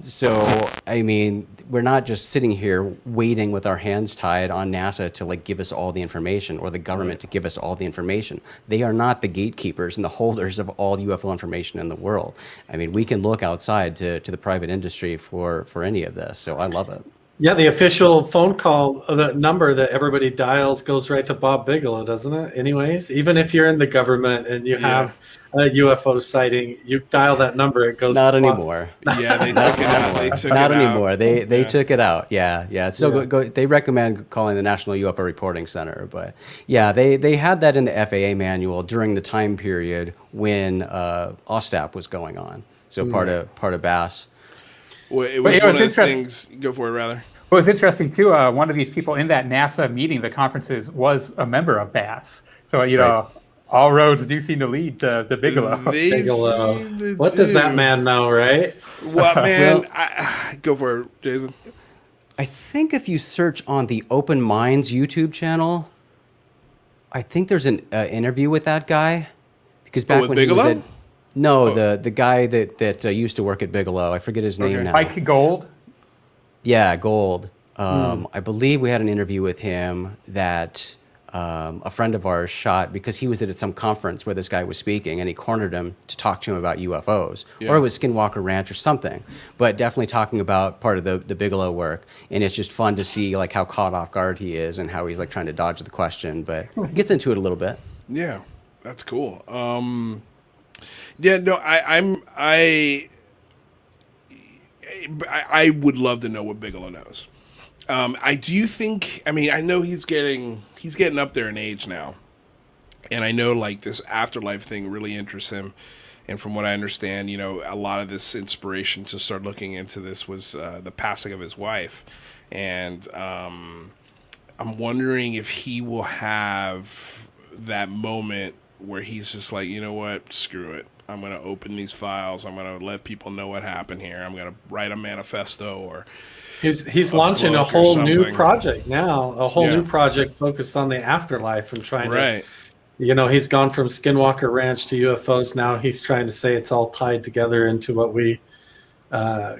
So, I mean, we're not just sitting here waiting with our hands tied on NASA to give us all the information, or the government to give us all the information. They are not the gatekeepers and the holders of all UFO information in the world. I mean, we can look outside to the private industry for any of this. So I love it.
Yeah, the official phone call, the number that everybody dials goes right to Bob Bigelow, doesn't it? Anyways, even if you're in the government and you have a UFO sighting, you dial that number, it goes
not
to
anymore.
Yeah, they took it out. They took
not
it
anymore.
out.
They took it out. Yeah. So they recommend calling the National UFO Reporting Center, but they had that in the FAA manual during the time period when OSTAP was going on. So part of BASS.
Well, it was one of the things. Go for it, Rather.
Well, it's interesting too. One of these people in that NASA meeting, the conferences, was a member of BASS. So all roads do seem to lead to Bigelow.
Bigelow. What does that man know, right?
What man? Go for it, Jason.
I think if you search on the Open Minds YouTube channel, I think there's an interview with that guy, because back when
Bigelow?
he was at. No, the guy that used to work at Bigelow. I forget his name now.
Mike Gold?
Yeah, Gold. I believe we had an interview with him that a friend of ours shot because he was at some conference where this guy was speaking, and he cornered him to talk to him about UFOs. Or it was Skinwalker Ranch or something. But definitely talking about part of the Bigelow work. And it's just fun to see how caught off guard he is and how he's trying to dodge the question. But he gets into it a little bit.
Yeah, that's cool. Yeah, no, I would love to know what Bigelow knows. I do think. I mean, I know he's getting up there in age now, and I know this afterlife thing really interests him. And from what I understand, a lot of this inspiration to start looking into this was the passing of his wife, and I'm wondering if he will have that moment where he's just like, you know what, screw it. I'm going to open these files. I'm going to let people know what happened here. I'm going to write a manifesto or
he's launching a whole new project now, new project focused on the afterlife and trying to, he's gone from Skinwalker Ranch to UFOs. Now he's trying to say it's all tied together into what we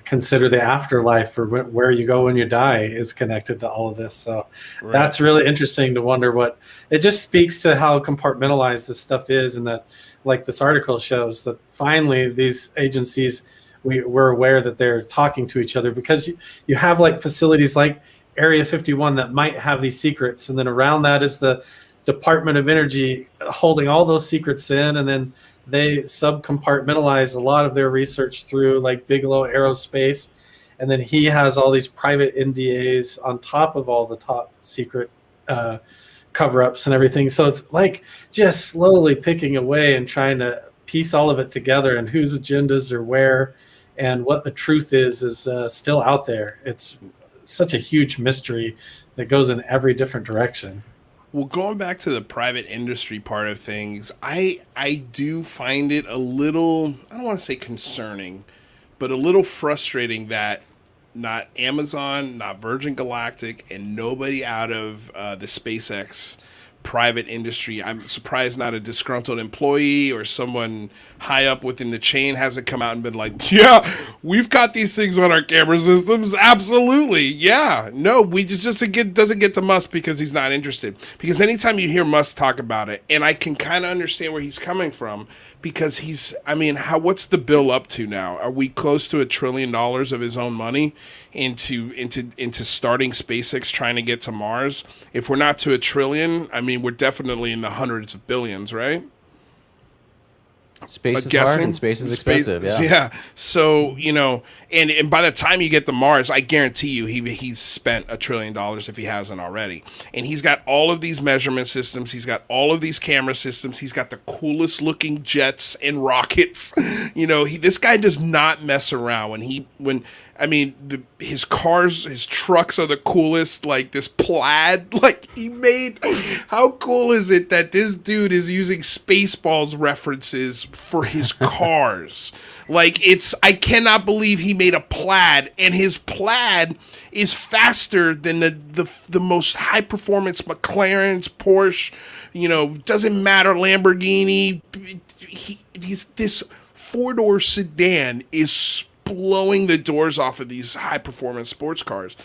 consider the afterlife, or where you go when you die is connected to all of this. So that's really interesting to wonder what it just speaks to how compartmentalized this stuff is. And that, like this article shows, that finally these agencies, we're aware that they're talking to each other, because you have like facilities like Area 51 that might have these secrets. And then around that is the Department of Energy holding all those secrets in. And then they subcompartmentalize a lot of their research through like Bigelow Aerospace. And then he has all these private NDAs on top of all the top secret cover-ups and everything. So it's like just slowly picking away and trying to piece all of it together, and whose agendas are where and what the truth is still out there. It's such a huge mystery that goes in every different direction.
Well, going back to the private industry part of things, I do find it a little, I don't want to say concerning, but a little frustrating that not Amazon, not Virgin Galactic, and nobody out of the SpaceX private industry, I'm surprised not a disgruntled employee or someone high up within the chain hasn't come out and been like, yeah, we've got these things on our camera systems. Absolutely. Yeah. No, we just doesn't get to Musk because he's not interested. Because anytime you hear Musk talk about it, and I can kind of understand where he's coming from, because what's the bill up to now? Are we close to $1 trillion of his own money into starting SpaceX, trying to get to Mars? If we're not to $1 trillion, we're definitely in the hundreds of billions, right?
Space is hard and space is expensive.
Yeah. So, and by the time you get to Mars, I guarantee you he's spent $1 trillion if he hasn't already. And he's got all of these measurement systems. He's got all of these camera systems. He's got the coolest looking jets and rockets. This guy does not mess around. His cars, his trucks are the coolest, like this plaid, like he made. How cool is it that this dude is using Spaceballs references for his cars? I cannot believe he made a plaid, and his plaid is faster than the most high performance McLarens, Porsche, doesn't matter, Lamborghini. This 4-door sedan is blowing the doors off of these high performance sports cars.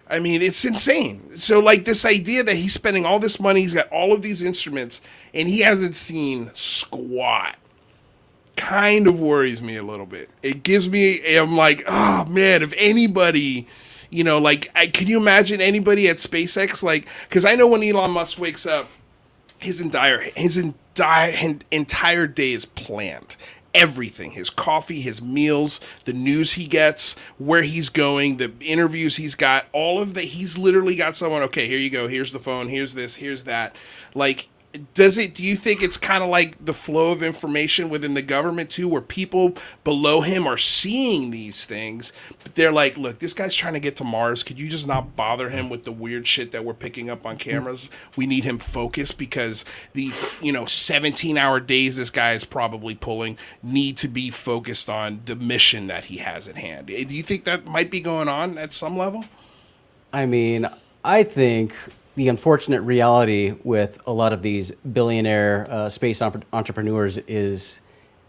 It's insane. So this idea that he's spending all this money, he's got all of these instruments, and he hasn't seen squat, kind of worries me a little bit. I'm like, oh man, if anybody, can you imagine anybody at SpaceX? Because I know when Elon Musk wakes up, his entire day is planned. Everything, his coffee, his meals, the news he gets, where he's going, the interviews he's got, all of that. He's literally got someone, okay, here you go, here's the phone, here's this, here's that. Do you think it's kind of like the flow of information within the government too, where people below him are seeing these things, but they're like, look, this guy's trying to get to Mars. Could you just not bother him with the weird shit that we're picking up on cameras? We need him focused, because the 17-hour days this guy is probably pulling need to be focused on the mission that he has at hand. Do you think that might be going on at some level?
I think the unfortunate reality with a lot of these billionaire space entrepreneurs is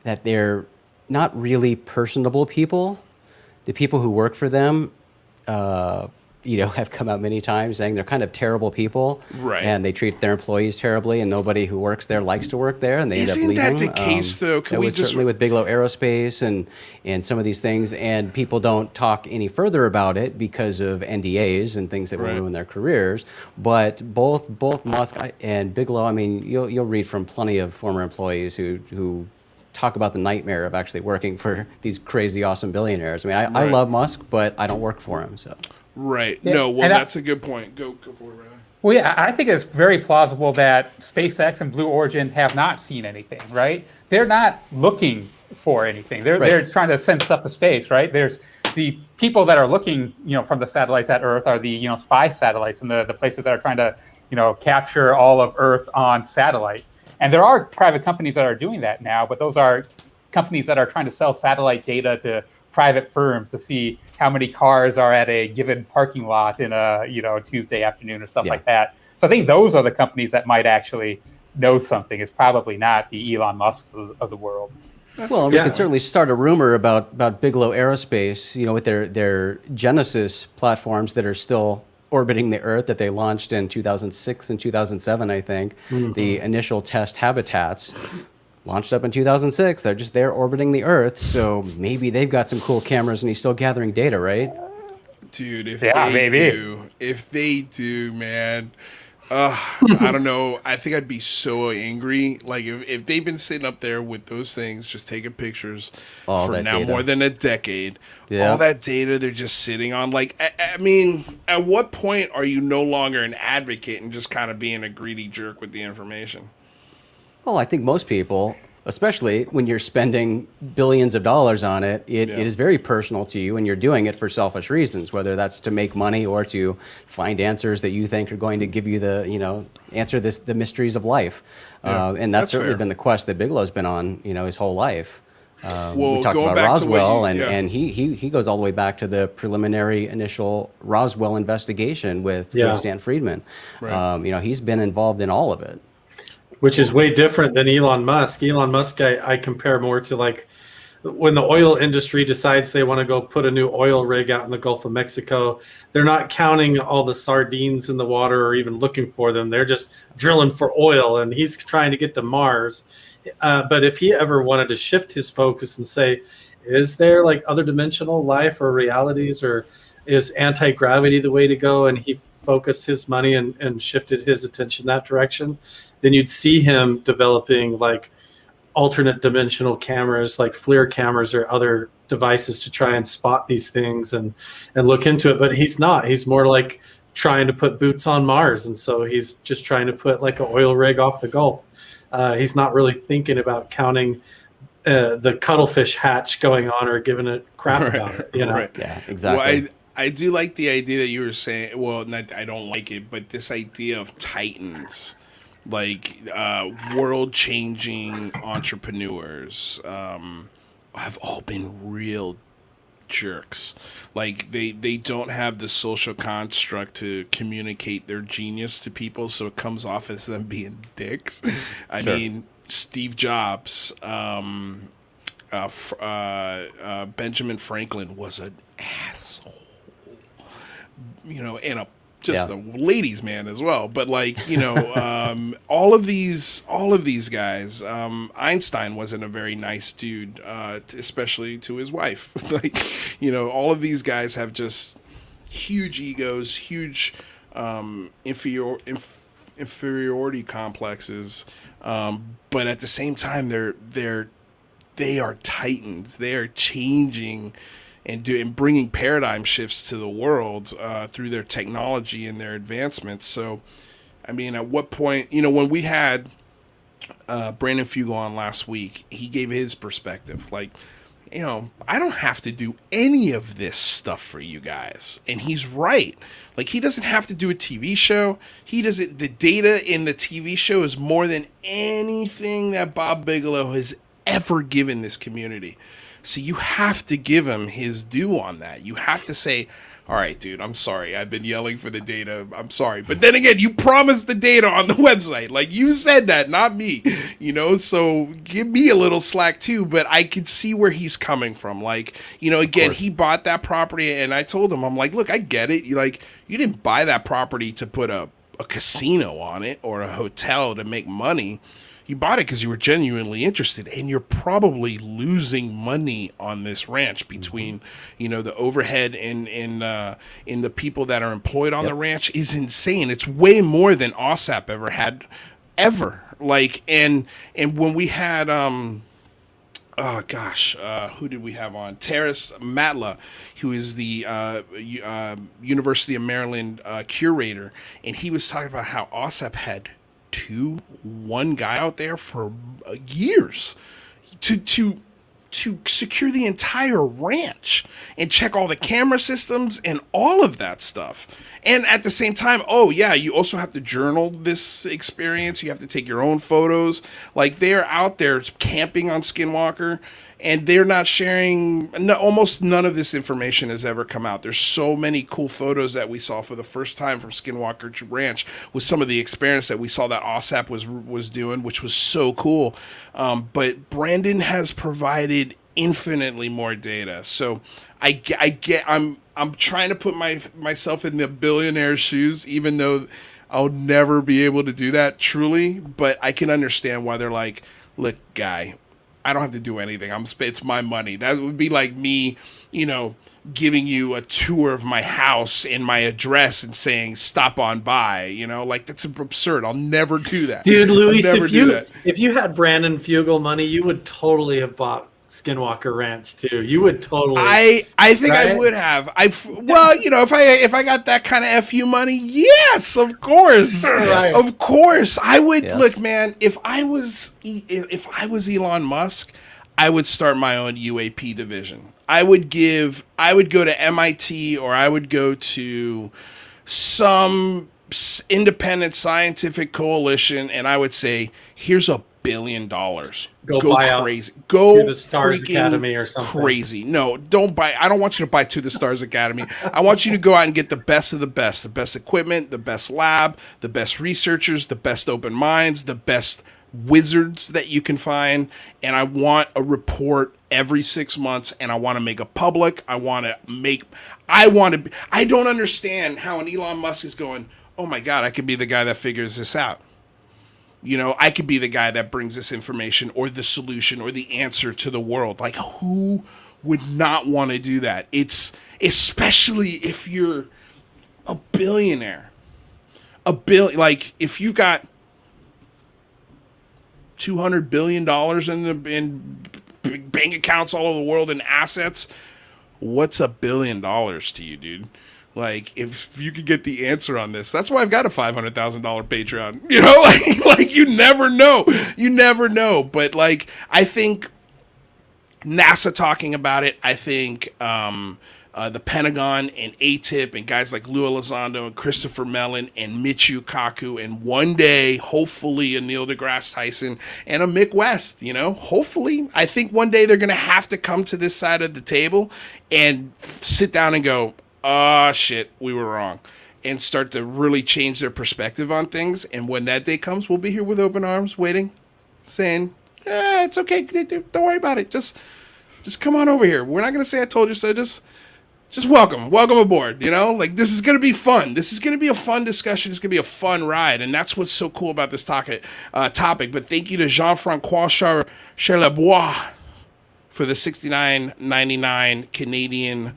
that they're not really personable people. The people who work for them, have come out many times saying they're kind of terrible people,
right?
And they treat their employees terribly, and nobody who works there likes to work there, and they end up leaving.
Isn't that the case, though?
Certainly with Bigelow Aerospace and some of these things, and people don't talk any further about it because of NDAs and things that will ruin their careers. But both Musk and Bigelow, you'll read from plenty of former employees who talk about the nightmare of actually working for these crazy, awesome billionaires. I love Musk, but I don't work for him, so.
Right. Yeah. No, well, that's a good point. Go for it, Riley.
Well, yeah, I think it's very plausible that SpaceX and Blue Origin have not seen anything, right? They're not looking for anything. They're trying to send stuff to space, right? There's the people that are looking, from the satellites at Earth are the, spy satellites and the places that are trying to, capture all of Earth on satellite. And there are private companies that are doing that now, but those are companies that are trying to sell satellite data to private firms to see how many cars are at a given parking lot in a Tuesday afternoon or stuff like that. So I think those are the companies that might actually know something. It's probably not the Elon Musk of the world.
Well, we could certainly start a rumor about Bigelow Aerospace, with their Genesis platforms that are still orbiting the Earth that they launched in 2006 and 2007, I think. The initial test habitats launched up in 2006. They're just there orbiting the Earth, so maybe they've got some cool cameras and he's still gathering data, right?
Dude, if they do, man, I don't know. I think I'd be so angry. Like if they've been sitting up there with those things, just taking pictures for now more than a decade, all that data they're just sitting on. Like, I mean, at what point are you no longer an advocate and just kind of being a greedy jerk with the information?
Well, I think most people, especially when you're spending billions of dollars on it, it is very personal to you, and you're doing it for selfish reasons, whether that's to make money or to find answers that you think are going to give you answer the mysteries of life. And that's certainly been the quest that Bigelow's been on, his whole life. We talked about Roswell, and he goes all the way back to the preliminary initial Roswell investigation with Stan Friedman. Right. He's been involved in all of it.
Which is way different than Elon Musk. Elon Musk, I compare more to like when the oil industry decides they want to go put a new oil rig out in the Gulf of Mexico. They're not counting all the sardines in the water or even looking for them. They're just drilling for oil, and he's trying to get to Mars. But if he ever wanted to shift his focus and say, is there like other dimensional life or realities, or is anti-gravity the way to go? And he focused his money and shifted his attention that direction, then you'd see him developing like alternate dimensional cameras, like FLIR cameras or other devices to try and spot these things and look into it. But he's not. He's more like trying to put boots on Mars. And so he's just trying to put like an oil rig off the Gulf. He's not really thinking about counting the cuttlefish hatch going on or giving a crap about it.
Right.
Yeah, exactly.
Well, I do like the idea that you were saying. Well, I don't like it, but this idea of titans, like world-changing entrepreneurs, have all been real jerks. Like they don't have the social construct to communicate their genius to people, so it comes off as them being dicks. I mean, Steve Jobs, Benjamin Franklin was an asshole. And a ladies' man as well. But like, all of these guys, Einstein wasn't a very nice dude, especially to his wife. Like, all of these guys have just huge egos, huge inferiority complexes. But at the same time, they are titans. They are changing and bringing paradigm shifts to the world through their technology and their advancements. So, I mean, at what point, when we had Brandon Fugel on last week, he gave his perspective. Like, I don't have to do any of this stuff for you guys. And he's right. Like, he doesn't have to do a TV show. The data in the TV show is more than anything that Bob Bigelow has ever given this community. So you have to give him his due on that. You have to say, all right, dude, I'm sorry. I've been yelling for the data. I'm sorry. But then again, you promised the data on the website. Like, you said that, not me. So give me a little slack too. But I could see where he's coming from. Like, again, he bought that property, and I told him, I'm like, look, I get it. You didn't buy that property to put a casino on it or a hotel to make money. You bought it because you were genuinely interested, and you're probably losing money on this ranch between, the overhead and the people that are employed on the ranch is insane. It's way more than OSAP ever had, ever. Like, and when we had, who did we have on? Terrace Matla, who is the University of Maryland curator, and he was talking about how OSAP had one guy out there for years to to secure the entire ranch and check all the camera systems and all of that stuff. And at the same time, oh yeah, you also have to journal this experience. You have to take your own photos. Like, they're out there camping on Skinwalker, and they're not sharing. No, almost none of this information has ever come out. There's so many cool photos that we saw for the first time from Skinwalker Ranch with some of the experience that we saw that OSAP was doing, which was so cool. But Brandon has provided infinitely more data. So I'm trying to put myself in the billionaire's shoes, even though I'll never be able to do that truly. But I can understand why they're like, look, guy, I don't have to do anything. It's my money. That would be like me, giving you a tour of my house and my address and saying, stop on by, like, that's absurd. I'll never do that.
Dude, Luis, if you had Brandon Fugel money, you would totally have bought Skinwalker Ranch too. You would totally.
I think
right?
I would have. If I got that kind of FU money, yes, of course,
Right.
Of course, I would.
Yes.
Look, man, if I was Elon Musk, I would start my own UAP division. I would go to MIT, or I would go to some independent scientific coalition, and I would say, here's $1 billion.
Go buy
crazy.
out
Go
to the Stars Academy or something.
Crazy. No, don't buy. I don't want you to buy to the Stars Academy. I want you to go out and get the best of the best equipment, the best lab, the best researchers, the best open minds, the best wizards that you can find. And I want a report every 6 months, and I want to make it public. I don't understand how an Elon Musk is going, oh my God, I could be the guy that figures this out. I could be the guy that brings this information or the solution or the answer to the world. Like, who would not want to do that? It's especially if you're a billionaire. Like, if you've got $200 billion in bank accounts all over the world and assets, what's $1 billion to you, dude? Like, if you could get the answer on this, that's why I've got a $500,000 Patreon. Like you never know. But like, I think NASA talking about it, I think the Pentagon and ATIP and guys like Lou Elizondo and Christopher Mellon and Michio Kaku, and one day, hopefully, a Neil deGrasse Tyson and a Mick West, hopefully, I think one day they're going to have to come to this side of the table and sit down and go, oh, shit, we were wrong, and start to really change their perspective on things. And when that day comes, we'll be here with open arms, waiting, saying, it's okay, don't worry about it. Just come on over here. We're not going to say I told you so. Just welcome aboard. Like, this is going to be fun. This is going to be a fun discussion. It's going to be a fun ride. And that's what's so cool about this topic. But thank you to Jean-Francois Charlebois for the $69.99 Canadian.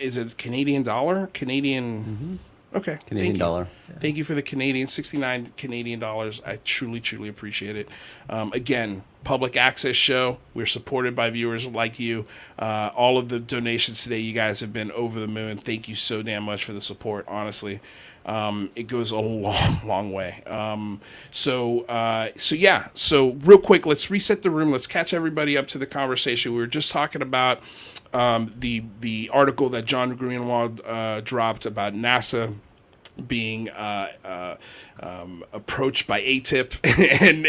Is it Canadian dollar? Canadian. Mm-hmm. Okay.
Canadian dollar.
Yeah. Thank you for the 69 Canadian dollars. I truly, truly appreciate it. Again, public access show. We're supported by viewers like you. All of the donations today, you guys have been over the moon. Thank you so damn much for the support. Honestly, it goes a long, long way. So real quick, let's reset the room. Let's catch everybody up to the conversation. We were just talking about the article that John Greenwald dropped about NASA being approached by ATIP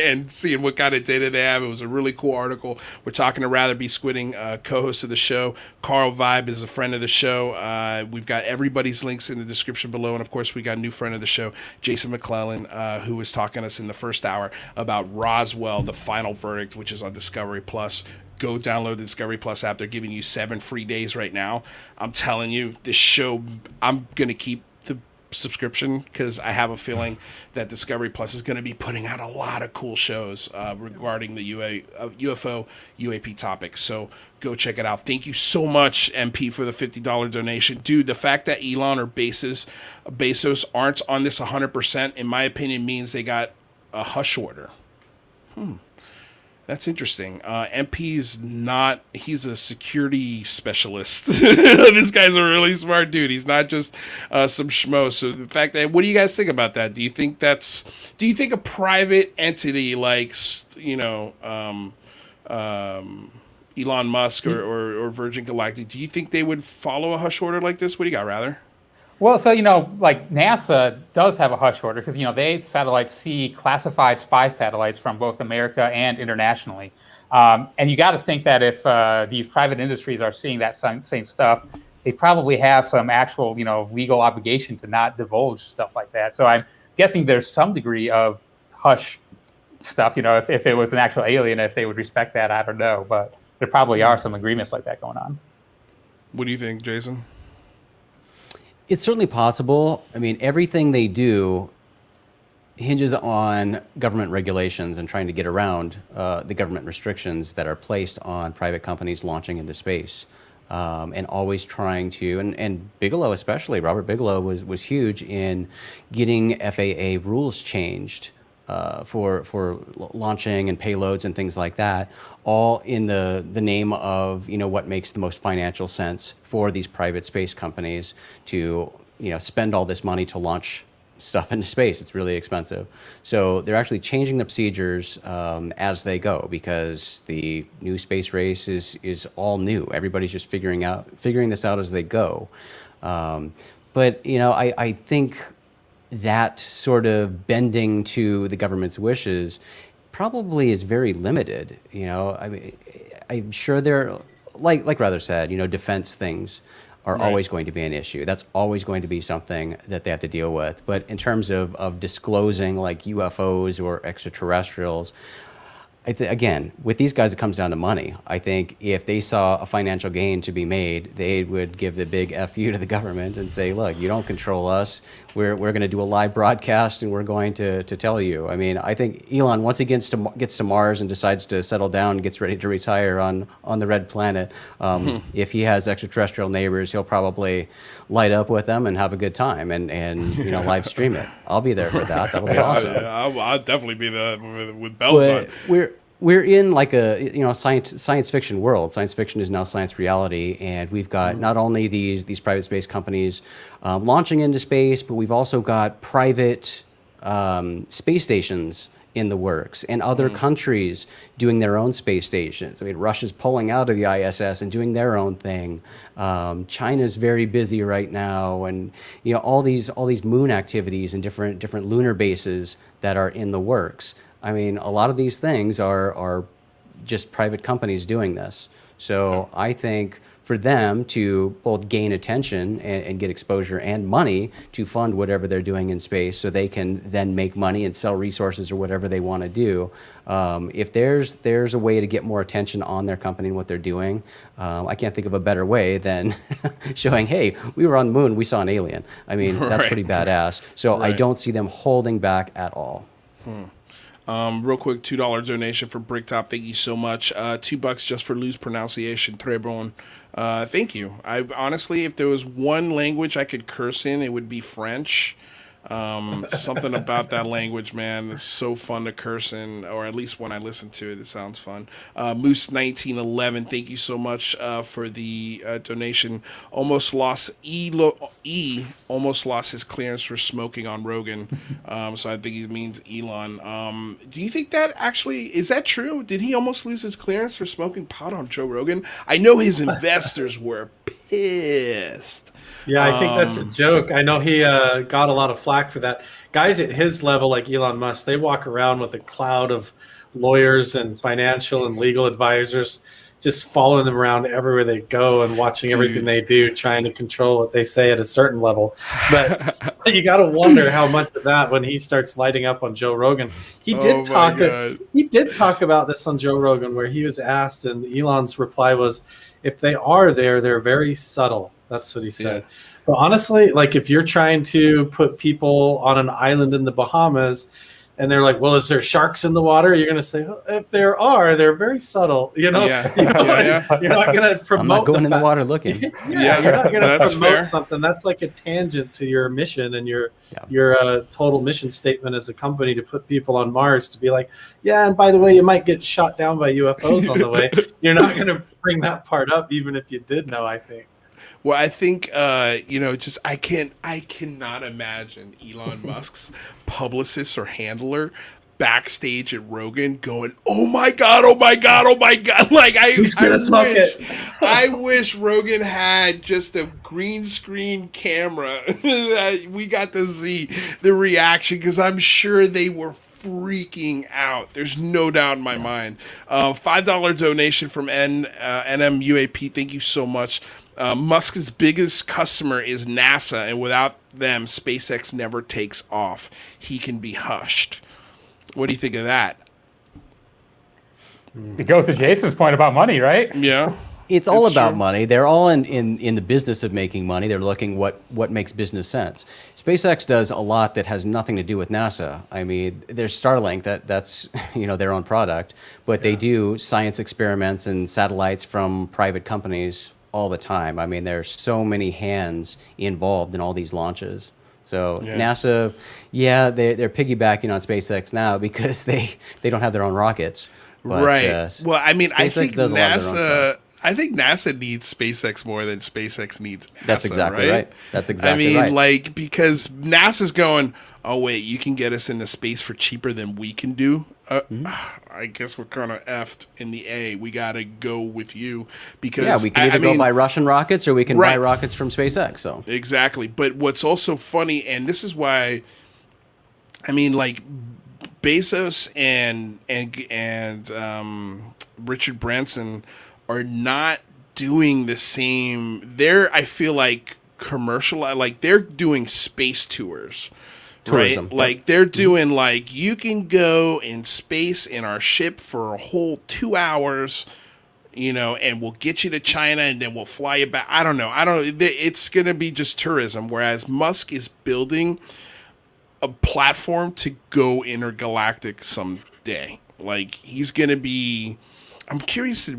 and seeing what kind of data they have. It was a really cool article. We're talking to Rather Be Squidding, co-host of the show. carlvibe is a friend of the show. We've got everybody's links in the description below. And, of course, we got a new friend of the show, Jason McClellan, who was talking to us in the first hour about Roswell, the final verdict, which is on Discovery Plus. Go download the Discovery Plus app. They're giving you 7 free days right now. I'm telling you, this show, I'm going to keep the subscription because I have a feeling that Discovery Plus is going to be putting out a lot of cool shows regarding the UFO, UAP topics. So go check it out. Thank you so much, MP, for the $50 donation. Dude, the fact that Elon or Bezos aren't on this 100%, in my opinion, means they got a hush order. That's interesting. MP's not, he's a security specialist. This guy's a really smart dude. He's not just some schmo. So the fact that, what do you guys think about that? Do you think a private entity like, Elon Musk or Virgin Galactic, do you think they would follow a hush order like this? What do you got, rather?
Well, so, like NASA does have a hush order because, they satellites see classified spy satellites from both America and internationally. And you got to think that if these private industries are seeing that same stuff, they probably have some actual, legal obligation to not divulge stuff like that. So I'm guessing there's some degree of hush stuff, if it was an actual alien, if they would respect that, I don't know. But there probably are some agreements like that going on.
What do you think, Jason?
It's certainly possible. I mean, everything they do hinges on government regulations and trying to get around the government restrictions that are placed on private companies launching into space, and always trying to, and Bigelow especially, Robert Bigelow was huge in getting FAA rules changed for launching and payloads and things like that, all in the name of what makes the most financial sense for these private space companies to spend all this money to launch stuff into space. It's really expensive. So they're actually changing the procedures as they go, because the new space race is all new. Everybody's just figuring this out as they go. But I think that sort of bending to the government's wishes probably is very limited. I mean, I'm sure they're like Rather said, defense things are always going to be an issue. That's always going to be something that they have to deal with. But in terms of disclosing like UFOs or extraterrestrials, again, with these guys, it comes down to money. I think if they saw a financial gain to be made, they would give the big FU to the government and say, look, you don't control us. We're going to do a live broadcast and we're going to tell you. I mean, I think Elon, once he gets to Mars and decides to settle down and gets ready to retire on the red planet, if he has extraterrestrial neighbors, he'll probably light up with them and have a good time and live stream it. I'll be there for that. That'll be awesome.
I'll definitely be there with bells on.
We're in like a science fiction world. Science fiction is now science reality, and we've got not only these private space companies launching into space, but we've also got private space stations in the works, and other countries doing their own space stations. I mean, Russia's pulling out of the ISS and doing their own thing. China's very busy right now, and all these moon activities and different lunar bases that are in the works. I mean, a lot of these things are just private companies doing this. So I think for them to both gain attention and get exposure and money to fund whatever they're doing in space, so they can then make money and sell resources or whatever they want to do. If there's a way to get more attention on their company and what they're doing, I can't think of a better way than showing, hey, we were on the moon, we saw an alien. I mean, that's pretty badass. So I don't see them holding back at all.
Real quick, $2 donation for Bricktop. Thank you so much. $2 just for loose pronunciation. Très bon. Thank you. I honestly, if there was one language I could curse in, it would be French. Something about that language, man, it's so fun to curse in, or at least when I listen to it, it sounds fun. Moose 1911, thank you so much for the donation. Almost lost almost lost his clearance for smoking on Rogan, so I think he means Elon. Do you think that actually is that true? Did he almost lose his clearance for smoking pot on Joe Rogan? I know his investors were pissed.
Yeah, I think that's a joke. I know he got a lot of flack for that. Guys at his level, like Elon Musk, they walk around with a cloud of lawyers and financial and legal advisors just following them around everywhere they go and watching everything they do, trying to control what they say at a certain level. But you got to wonder how much of that when he starts lighting up on Joe Rogan. He did talk about this on Joe Rogan, where he was asked, and Elon's reply was, if they are there, they're very subtle. That's what he said. Yeah. But honestly, like if you're trying to put people on an island in the Bahamas and they're like, well, is there sharks in the water? You're going to say, oh, if there are, they're very subtle. You're not going to promote.
I'm not going in the water looking.
You're not going to promote something. That's like a tangent to your mission and your total mission statement as a company to put people on Mars, to be like, yeah, and by the way, you might get shot down by UFOs on the way. You're not going to bring that part up, even if you did know, I think.
Well, I think, I cannot imagine Elon Musk's publicist or handler backstage at Rogan going, "Oh my god, oh my god, oh my god!" Like
He's gonna smoke it.
I wish Rogan had just a green screen camera that we got to see the reaction, because I'm sure they were freaking out. There's no doubt in my mind. $5 donation from NMUAP. Thank you so much. Musk's biggest customer is NASA, and without them, SpaceX never takes off. He can be hushed. What do you think of that?
It goes to Jason's point about money, right?
Yeah.
It's all about
true.
money. They're all in the business of making money. They're looking what makes business sense. SpaceX does a lot that has nothing to do with NASA. I mean, there's Starlink, that's their own product, but they do science experiments and satellites from private companies all the time. I mean, there's so many hands involved in all these launches. So NASA, they're piggybacking on SpaceX now because they don't have their own rockets. But,
right. Well, I mean, I
SpaceX
think
does a lot of their own
NASA.
stuff.
I think NASA needs SpaceX more than SpaceX needs NASA.
That's exactly right. That's exactly right.
Like, because NASA's going, oh wait, you can get us into space for cheaper than we can do. I guess we're kind of effed in the A. We got to go with you because
we can either go buy Russian rockets or we can buy rockets from SpaceX. So
exactly. But what's also funny, and this is why, I mean, like Bezos and Richard Branson are not doing the same. I feel like commercial, like they're doing space tours.
Tourism.
Right? Like they're doing like, you can go in space in our ship for a whole 2 hours, and we'll get you to China and then we'll fly you back. I don't know. It's going to be just tourism. Whereas Musk is building a platform to go intergalactic someday. Like he's going to be, I'm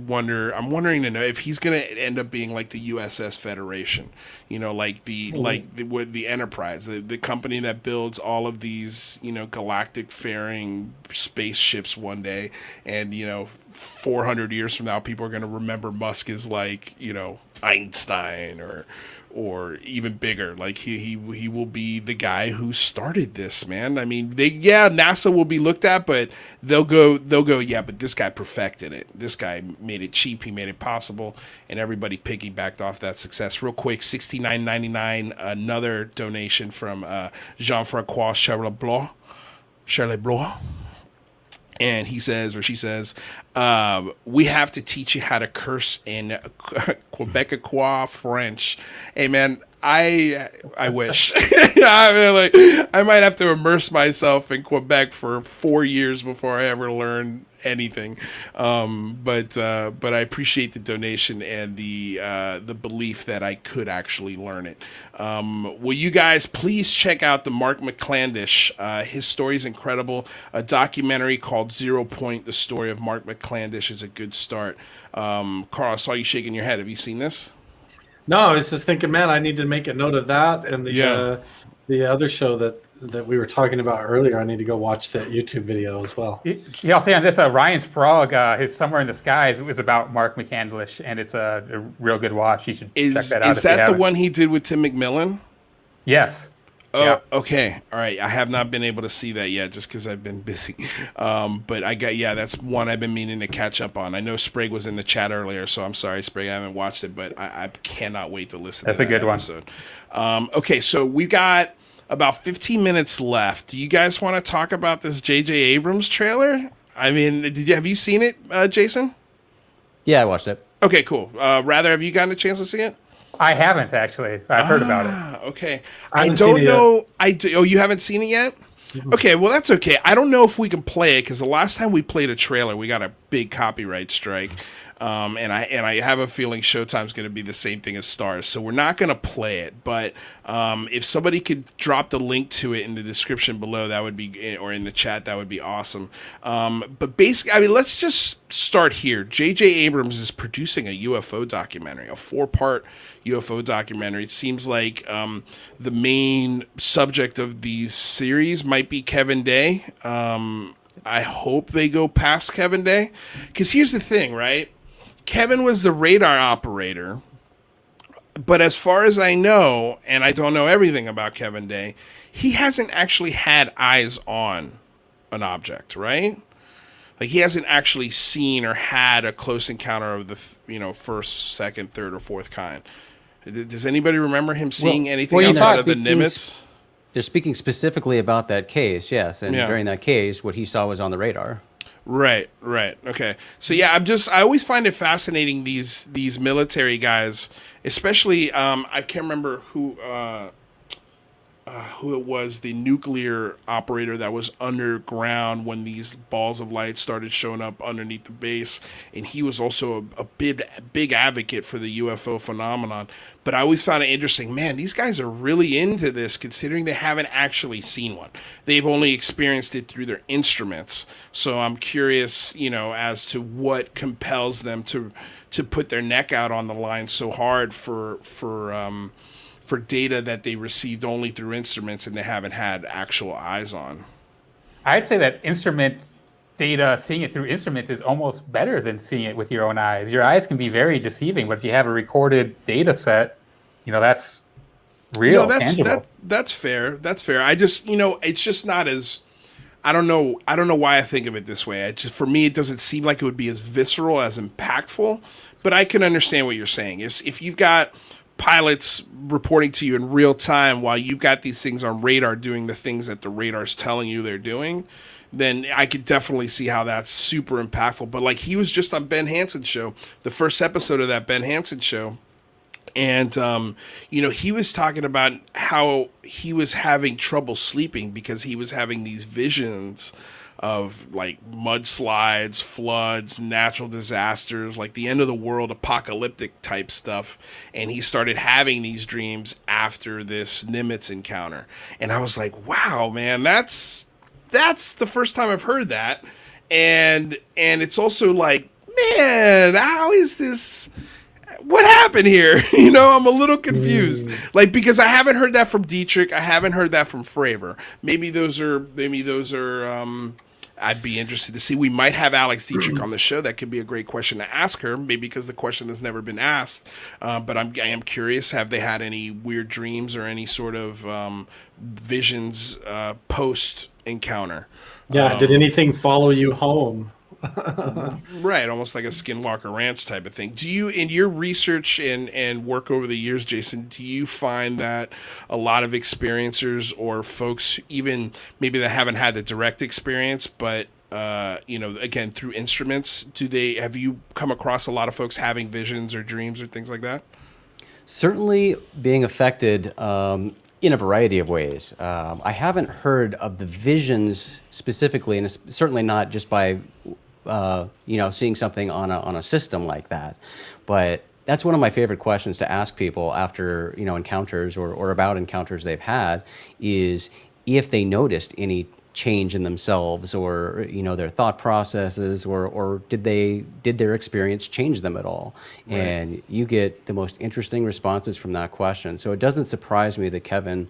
wondering to know if he's going to end up being like the USS Federation, like the Enterprise, the company that builds all of these, galactic faring spaceships one day. And, 400 years from now, people are going to remember Musk as like, Einstein or even bigger. Like he will be the guy who started this, man. I mean, NASA will be looked at, but they'll go, yeah, but this guy perfected it. This guy made it cheap. He made it possible, and everybody piggybacked off that success. Real quick, $69.99, another donation from Jean-Francois Charleblois. And he says, or she says, we have to teach you how to curse in Quebecois French. Hey, man, I wish. I mean, like, I might have to immerse myself in Quebec for 4 years before I ever learn anything. But I appreciate the donation and the belief that I could actually learn it. Will you guys please check out the Mark McClandish? His story is incredible. A documentary called 0 Point, the story of Mark McClandish, is a good start. Carl, I saw you shaking your head. Have you seen this?
No, I was just thinking, man, I need to make a note of that and the other show that we were talking about earlier. I need to go watch that YouTube video as well.
Yeah, I'll say on this, Ryan Sprague, his Somewhere in the Skies, it was about Mark McCandlish, and it's a real good watch. You should check that out.
Is that the one he did with Tim McMillan?
Yes.
Oh,
yeah.
Okay. All right. I have not been able to see that yet just because I've been busy. But that's one I've been meaning to catch up on. I know Sprague was in the chat earlier, so I'm sorry, Sprague, I haven't watched it, but I cannot wait to listen to that episode. That's a good one. Okay, so we've got about 15 minutes left. Do you guys want to talk about this J.J. Abrams trailer? I mean, have you seen it, Jason?
Yeah, I watched it.
Okay, cool. Rather, have you gotten a chance to see it?
I haven't, actually. I've heard about it.
Okay.
I don't know.
Oh, you haven't seen it yet? Mm-hmm. Okay, well, that's okay. I don't know if we can play it because the last time we played a trailer, we got a big copyright strike. And I have a feeling Showtime's going to be the same thing as Starz, so we're not going to play it. But if somebody could drop the link to it in the description below, that would be, or in the chat, that would be awesome. But basically, I mean, let's just start here. J.J. Abrams is producing a UFO documentary, a 4-part UFO documentary. It seems like the main subject of these series might be Kevin Day. I hope they go past Kevin Day, because here's the thing, right? Kevin was the radar operator, but as far as I know, and I don't know everything about Kevin Day, he hasn't actually had eyes on an object, right? Like he hasn't actually seen or had a close encounter of the first, second, third, or fourth kind. Does anybody remember him seeing anything outside of the Nimitz?
They're speaking specifically about that case, yes. And during that case, what he saw was on the radar.
Right. Okay. So yeah, I always find it fascinating these military guys, especially I can't remember who it was, the nuclear operator that was underground when these balls of light started showing up underneath the base, and he was also a big advocate for the UFO phenomenon. But I always found it interesting, man, these guys are really into this considering they haven't actually seen one. They've only experienced it through their instruments. So I'm curious, as to what compels them to put their neck out on the line so hard for data that they received only through instruments and they haven't had actual eyes on.
I'd say that instrument data, seeing it through instruments, is almost better than seeing it with your own eyes. Your eyes can be very deceiving, but if you have a recorded data set, that's real, tangible.
That's fair. I just, it's just not as, I don't know why I think of it this way. For me, it doesn't seem like it would be as visceral, as impactful, but I can understand what you're saying. If you've got pilots reporting to you in real time while you've got these things on radar doing the things that the radar's telling you they're doing, then I could definitely see how that's super impactful. But like, he was just on Ben Hanson's show, the first episode of that Ben Hanson show, and he was talking about how he was having trouble sleeping because he was having these visions of like mudslides, floods, natural disasters, like the end of the world, apocalyptic type stuff. And he started having these dreams after this Nimitz encounter. And I was like, wow, man, that's the first time I've heard that. And it's also like, man, how is this? What happened here? I'm a little confused. Like, because I haven't heard that from Dietrich. I haven't heard that from Fravor. Maybe those are I'd be interested to see. We might have Alex Dietrich on the show. That could be a great question to ask her, maybe because the question has never been asked. But I am curious, have they had any weird dreams or any sort of visions post-encounter?
Yeah, did anything follow you home?
Right, almost like a Skinwalker Ranch type of thing. Do you, in your research and work over the years, Jason, do you find that a lot of experiencers or folks, even maybe that haven't had the direct experience, but again through instruments, have you come across a lot of folks having visions or dreams or things like that?
Certainly being affected in a variety of ways. I haven't heard of the visions specifically, and it's certainly not just by seeing something on a system like that. But that's one of my favorite questions to ask people after encounters or about encounters they've had, is if they noticed any change in themselves or their thought processes, or did their experience change them at all? Right. And you get the most interesting responses from that question. So it doesn't surprise me that Kevin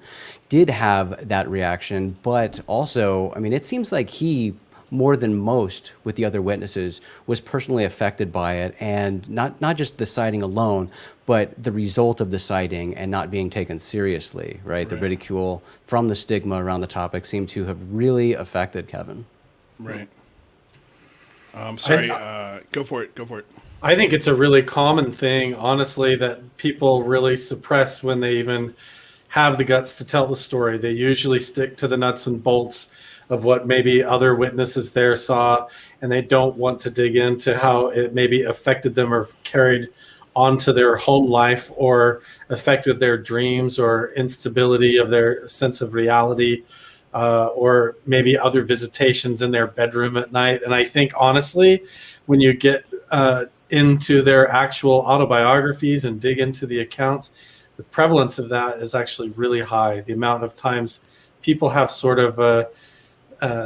did have that reaction, but also, it seems like he, more than most with the other witnesses, was personally affected by it, and not just the sighting alone, but the result of the sighting and not being taken seriously, right? The ridicule from the stigma around the topic seemed to have really affected Kevin.
Right. Sorry, go for it.
I think it's a really common thing, honestly, that people really suppress when they even have the guts to tell the story. They usually stick to the nuts and bolts of what maybe other witnesses there saw, and they don't want to dig into how it maybe affected them or carried onto their home life or affected their dreams or instability of their sense of reality, or maybe other visitations in their bedroom at night. And I think, honestly, when you get into their actual autobiographies and dig into the accounts, the prevalence of that is actually really high. The amount of times people have sort of a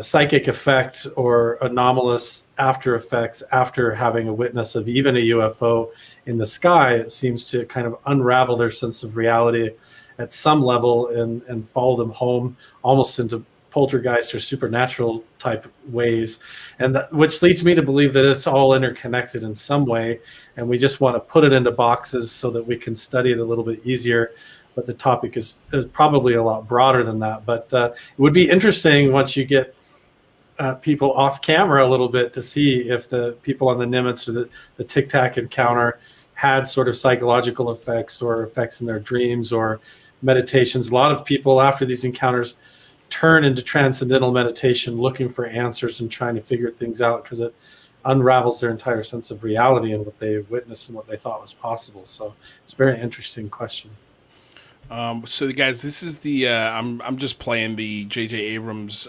psychic effect or anomalous after effects after having a witness of even a UFO in the sky, it seems to kind of unravel their sense of reality at some level and follow them home almost into poltergeist or supernatural type ways. And which leads me to believe that it's all interconnected in some way. And we just want to put it into boxes so that we can study it a little bit easier. But the topic is probably a lot broader than that. But it would be interesting once you get people off camera a little bit to see if the people on the Nimitz or the Tic Tac encounter had sort of psychological effects or effects in their dreams or meditations. A lot of people after these encounters turn into transcendental meditation, looking for answers and trying to figure things out, because it unravels their entire sense of reality and what they witnessed and what they thought was possible. So it's a very interesting question.
So guys, this is the I'm just playing the J.J. Abrams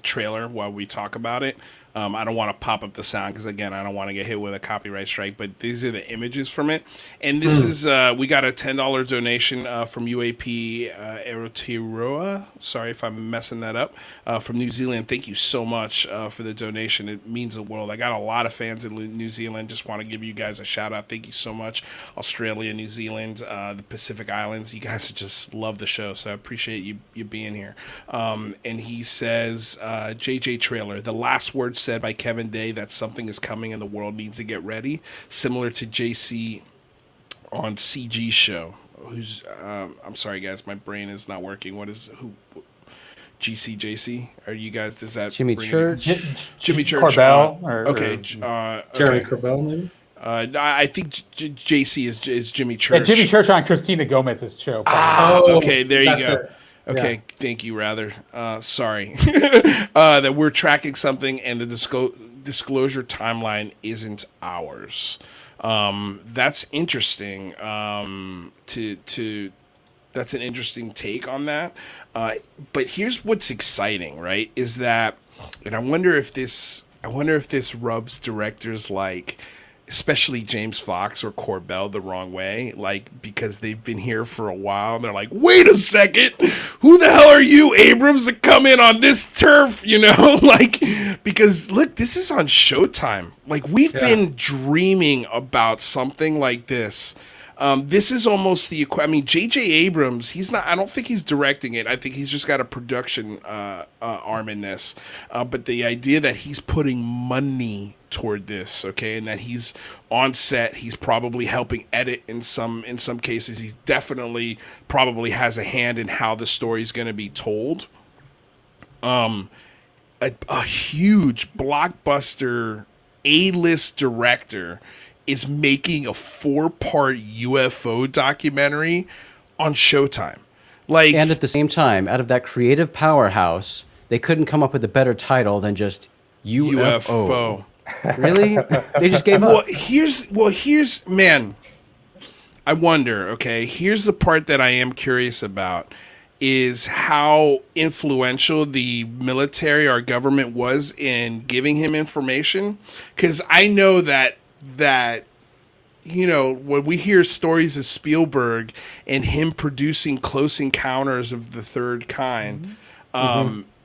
trailer while we talk about it. I don't want to pop up the sound because, again, I don't want to get hit with a copyright strike, but these are the images from it. And this is, we got a $10 donation from UAP Aotearoa. Sorry if I'm messing that up. From New Zealand. Thank you so much for the donation. It means the world. I got a lot of fans in New Zealand. Just want to give you guys a shout out. Thank you so much. Australia, New Zealand, the Pacific Islands. You guys just love the show, so I appreciate you being here. And he says, JJ trailer, the last word said by Kevin Day that something is coming and the world needs to get ready, similar to JC on CG show. Who's I'm sorry guys, my brain is not working. What is who? JC? Are you guys? Does that
Jimmy Church?
Jimmy Church?
Corbell?
Okay.
Jeremy Corbell, maybe.
I think JC is Jimmy Church.
Yeah, Jimmy Church on Christina Gomez's show.
Okay, there you go.
It.
Okay, yeah. Thank you, rather. Sorry. That we're tracking something and the disclosure timeline isn't ours. That's interesting. That's an interesting take on that. But here's what's exciting, right? Is that, and I wonder if this rubs directors like, especially James Fox or Corbell, the wrong way, like, because they've been here for a while and they're like, wait a second, who the hell are you, Abrams, to come in on this turf, you know? Like, because look, this is on Showtime. Like, we've been dreaming about something like this. This is almost the, I mean, J.J. Abrams, I don't think he's directing it. I think he's just got a production arm in this. But the idea that he's putting money toward this, okay, and that he's on set, he's probably helping edit in some cases. He definitely probably has a hand in how the story's going to be told. A huge blockbuster A-list director is making a 4-part UFO documentary on Showtime. Like,
and at the same time, out of that creative powerhouse, they couldn't come up with a better title than just UFO. Really? They just gave up.
Here's man, I wonder, okay, here's the part that I am curious about, is how influential the military, our government, was in giving him information. Because I know that you know, when we hear stories of Spielberg and him producing Close Encounters of the Third Kind,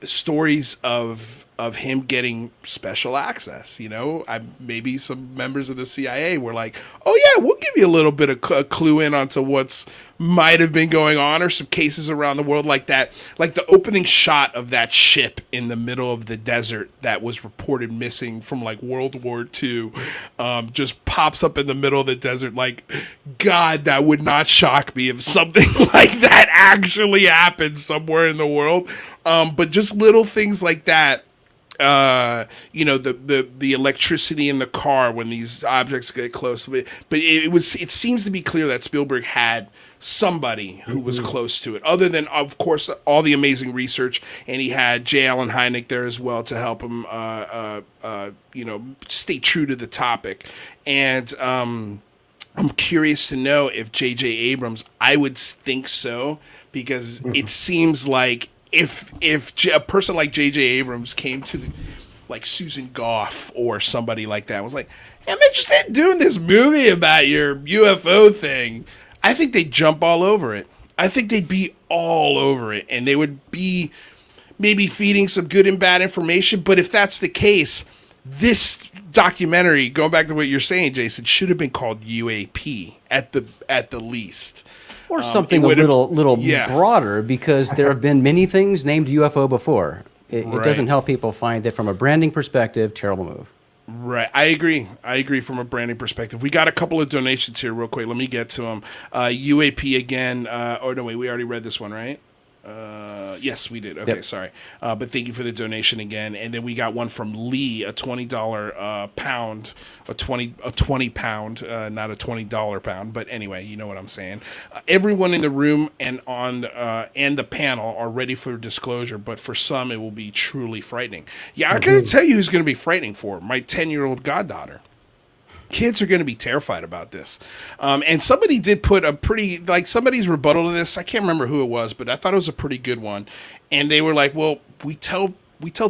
stories of him getting special access, you know, maybe some members of the CIA were like, oh yeah, we'll give you a little bit of a clue in onto what's might have been going on, or some cases around the world like that. Like the opening shot of that ship in the middle of the desert that was reported missing from like World War II, just pops up in the middle of the desert. Like, God, that would not shock me if something like that actually happened somewhere in the world. But just little things like that. You know, the electricity in the car when these objects get close. But it seems to be clear that Spielberg had somebody who was close to it, other than, of course, all the amazing research, and he had J. Allen Hynek there as well to help him you know, stay true to the topic. And I'm curious to know if J.J. Abrams, I would think so, because it seems like if a person like J.J. Abrams came to like Susan Goff or somebody like that, was like, hey, I'm interested in doing this movie about your UFO thing, I think they'd jump all over it. I think they'd be all over it, and they would be maybe feeding some good and bad information. But if that's the case, this documentary, going back to what you're saying, Jason, should have been called UAP at the least.
Or something a little broader, because there have been many things named UFO before. It doesn't help people find that from a branding perspective, terrible move.
Right. I agree from a branding perspective. We got a couple of donations here real quick. Let me get to them. UAP again. Oh, no, wait. We already read this one, right? Yes, we did. Okay,
Yep.
sorry. But thank you for the donation again. And then we got one from Lee, a $20 pound, a 20 pound, not a $20 pound. But anyway, you know what I'm saying. Everyone in the room and on and the panel are ready for disclosure, but for some it will be truly frightening. Yeah, I gotta tell you who's going to be frightening for my 10-year-old goddaughter. Kids are going to be terrified about this. And somebody did put a pretty, like somebody's rebuttal to this. I can't remember who it was, but I thought it was a pretty good one. And they were like, well, we tell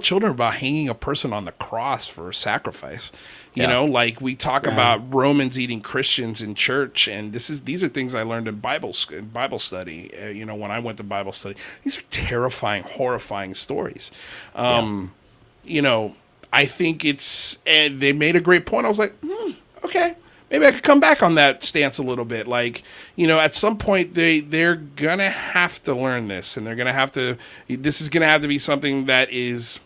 children about hanging a person on the cross for a sacrifice. You know, like we talk about Romans eating Christians in church. And these are things I learned in Bible study. You know, when I went to Bible study, these are terrifying, horrifying stories. You know, I think and they made a great point. I was like, okay, maybe I could come back on that stance a little bit. Like, you know, at some point they're going to have to learn this, and they're going to have to, this is going to have to be something that's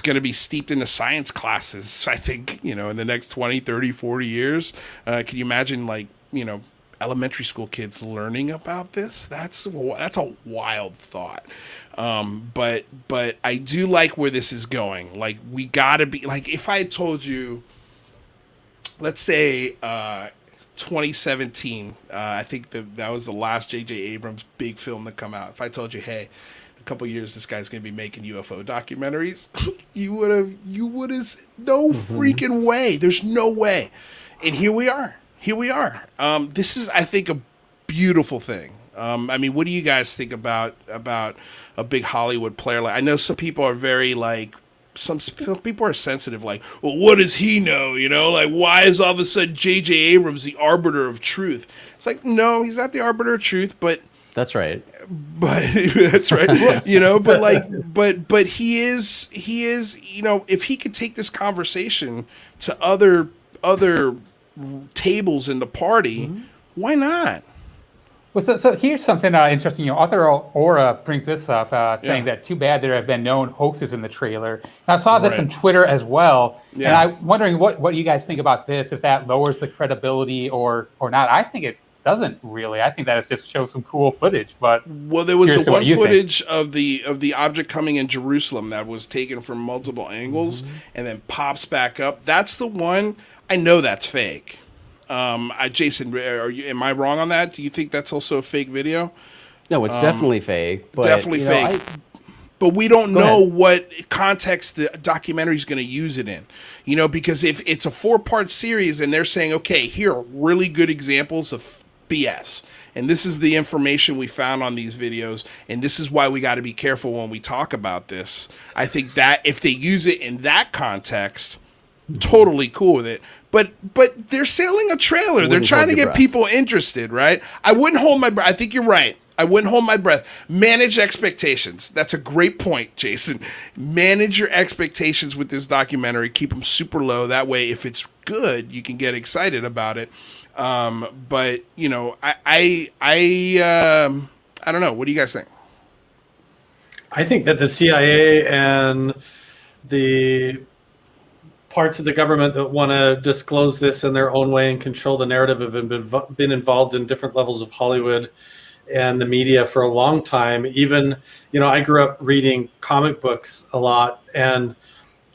going to be steeped in the science classes, I think, you know, in the next 20, 30, 40 years. Can you imagine, like, you know, elementary school kids learning about this? That's a wild thought. But I do like where this is going. Like, we gotta be, like, if I had told you, let's say, 2017, I think that was the last J.J. Abrams big film to come out. If I told you, hey, in a couple of years, this guy's going to be making UFO documentaries, you would have, no freaking way. There's no way. And here we are. This is, I think, a beautiful thing. I mean, what do you guys think about a big Hollywood player? Like, I know some people are very, like, some people are sensitive, like, well, what does he know? You know, like, why is all of a sudden J.J. Abrams the arbiter of truth? It's like, no, he's not the arbiter of truth, but
That's right.
But that's right. You know, but like, but he is, you know, if he could take this conversation to other tables in the party, why not?
Well, so here's something interesting. You know, author Aura brings this up, saying that too bad there have been known hoaxes in the trailer. And I saw this on Twitter as well. Yeah. And I'm wondering what you guys think about this, if that lowers the credibility or not. I think it doesn't really. I think that it just shows some cool footage. But
well, there was the one footage of the object coming in Jerusalem that was taken from multiple angles and then pops back up. That's the one. I know that's fake. Jason, am I wrong on that? Do you think that's also a fake video?
No, it's definitely fake. But,
definitely fake. But we don't know what context the documentary is going to use it in. You know, because if it's a 4-part series and they're saying, okay, here are really good examples of BS. And this is the information we found on these videos. And this is why we got to be careful when we talk about this. I think that if they use it in that context, totally cool with it. But they're selling a trailer. They're trying to get people interested, right? I wouldn't hold my breath. I think you're right. I wouldn't hold my breath. Manage expectations. That's a great point, Jason. Manage your expectations with this documentary. Keep them super low. That way, if it's good, you can get excited about it. But you know, I don't know. What do you guys think?
I think that the CIA and the parts of the government that want to disclose this in their own way and control the narrative have been involved in different levels of Hollywood and the media for a long time. Even, you know, I grew up reading comic books a lot, and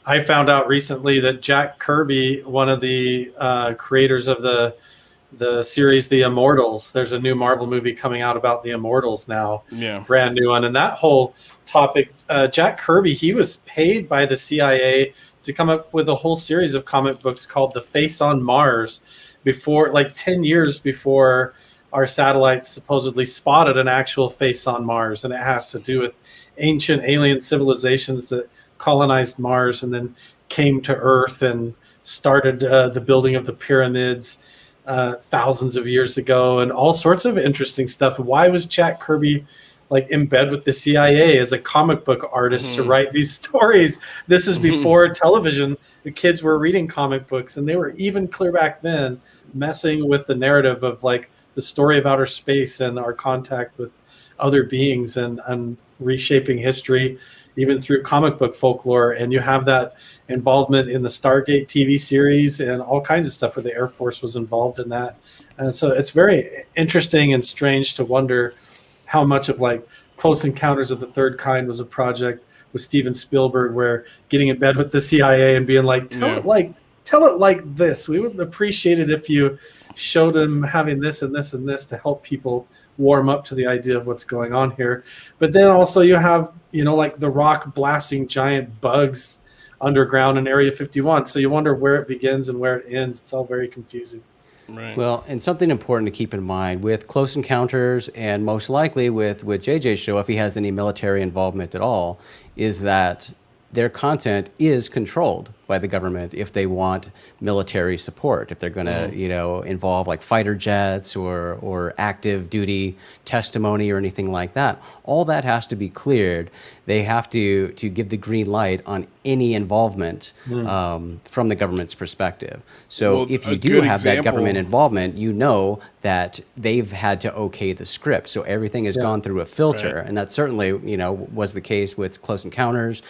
I found out recently that Jack Kirby, one of the creators of the series The Immortals, there's a new Marvel movie coming out about the Immortals now, brand new one. And that whole topic, Jack Kirby, he was paid by the CIA to come up with a whole series of comic books called The Face on Mars, before, like 10 years before our satellites supposedly spotted an actual face on Mars. And it has to do with ancient alien civilizations that colonized Mars and then came to Earth and started the building of the pyramids thousands of years ago, and all sorts of interesting stuff. Why was Jack Kirby like in bed with the CIA as a comic book artist to write these stories? This is before television. The kids were reading comic books, and they were even clear back then messing with the narrative of like the story of outer space and our contact with other beings and reshaping history even through comic book folklore. And you have that involvement in the Stargate TV series and all kinds of stuff where the Air Force was involved in that. And so it's very interesting and strange to wonder how much of like Close Encounters of the Third Kind was a project with Steven Spielberg, where getting in bed with the CIA and being like, tell it like this. We would appreciate it if you showed them having this and this and this to help people warm up to the idea of what's going on here. But then also you have, like The Rock blasting giant bugs underground in Area 51. So you wonder where it begins and where it ends. It's all very confusing.
Right.
Well, and something important to keep in mind with Close Encounters, and most likely with JJ's show, if he has any military involvement at all, is that their content is controlled by the government if they want military support. If they're going to, involve like fighter jets or active duty testimony or anything like that, all that has to be cleared. They have to give the green light on any involvement from the government's perspective. So if you do have that government involvement, you know that they've had to okay the script. So everything has gone through a filter. Right. And that certainly, was the case with Close Encounters,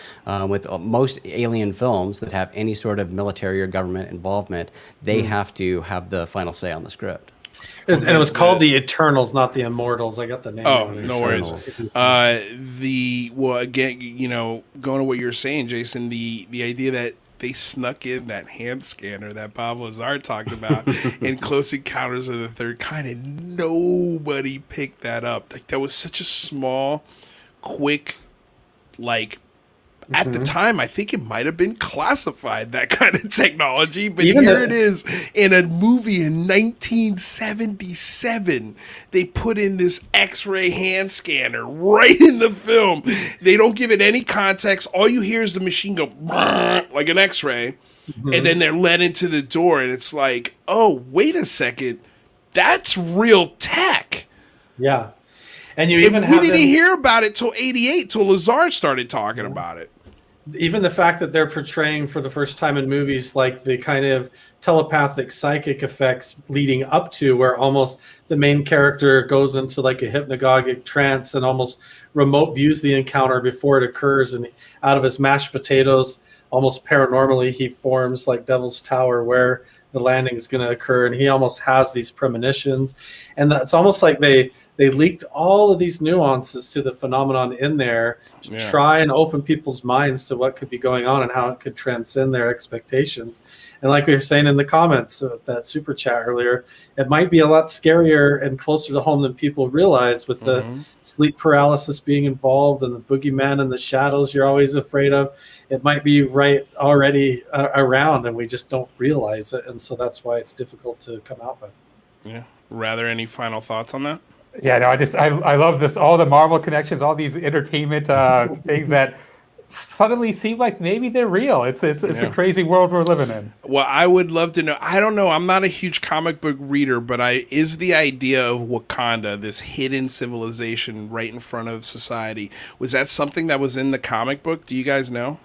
with most alien films that have any sort of military or government involvement. They have to have the final say on the script.
And it was called the Eternals, not the Immortals. I got the name.
Oh, no worries. Again, going to what you're saying, Jason, the idea that they snuck in that hand scanner that Bob Lazar talked about in Close Encounters of the Third Kind, and nobody picked that up. Like, that was such a small, quick, at the time, I think it might have been classified, that kind of technology. But even here it is in a movie in 1977. They put in this X-ray hand scanner right in the film. They don't give it any context. All you hear is the machine go like an X-ray. And then they're led into the door. And it's like, oh, wait a second. That's real tech.
Yeah. And we
didn't hear about it till 88, till Lazar started talking about it.
Even the fact that they're portraying for the first time in movies like the kind of telepathic psychic effects leading up to where almost the main character goes into like a hypnagogic trance and almost remote views the encounter before it occurs, and out of his mashed potatoes, almost paranormally, he forms like Devil's Tower where the landing is going to occur, and he almost has these premonitions. And it's almost like they leaked all of these nuances to the phenomenon in there to try and open people's minds to what could be going on and how it could transcend their expectations. And like we were saying in the comments of that super chat earlier, it might be a lot scarier and closer to home than people realize, with the sleep paralysis being involved and the boogeyman and the shadows you're always afraid of. It might be right already around and we just don't realize it. And so that's why it's difficult to come out with.
Yeah. Rather, any final thoughts on that?
Yeah, no, I love this, all the Marvel connections, all these entertainment things that suddenly seem like maybe they're real. It's a crazy world we're living in.
Well, I would love to know. I don't know. I'm not a huge comic book reader, but is the idea of Wakanda, this hidden civilization right in front of society, was that something that was in the comic book? Do you guys know?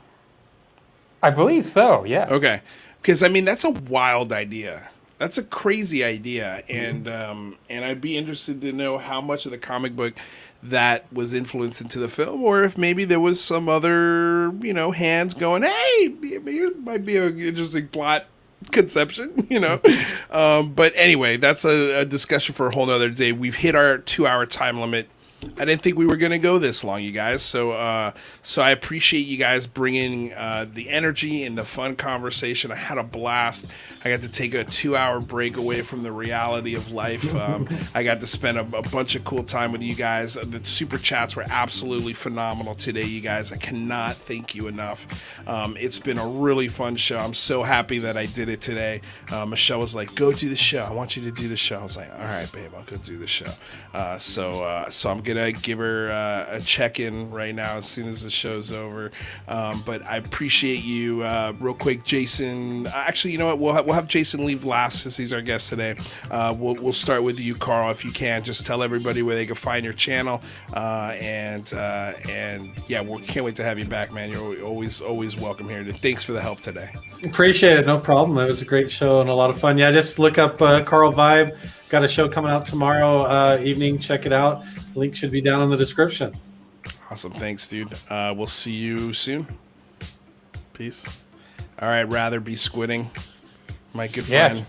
I believe so, yes.
Okay. Because, that's a wild idea. That's a crazy idea, and I'd be interested to know how much of the comic book that was influenced into the film, or if maybe there was some other, hands going, hey, it might be an interesting plot conception, But anyway, that's a discussion for a whole nother day. We've hit our 2-hour time limit. I didn't think we were going to go this long, you guys. So I appreciate you guys bringing the energy and the fun conversation. I had a blast. I got to take a 2-hour break away from the reality of life. I got to spend a bunch of cool time with you guys. The super chats were absolutely phenomenal today, you guys. I cannot thank you enough. It's been a really fun show. I'm so happy that I did it today. Michelle was like, go do the show. I want you to do the show. I was like, all right, babe, I'll go do the show. So I'm gonna give her a check-in right now as soon as the show's over. But I appreciate you. Real quick, Jason. Actually, you know what? We'll have Jason leave last since he's our guest today. We'll start with you, Carl, if you can. Just tell everybody where they can find your channel. And yeah, we can't wait to have you back, man. You're always welcome here. Thanks for the help today.
Appreciate it. No problem. It was a great show and a lot of fun. Yeah, just look up Carl Vibe. Got a show coming out tomorrow evening. Check it out. Link should be down in the description.
Awesome. Thanks, dude. We'll see you soon. Peace. All right. Rather be squidding. My good friend.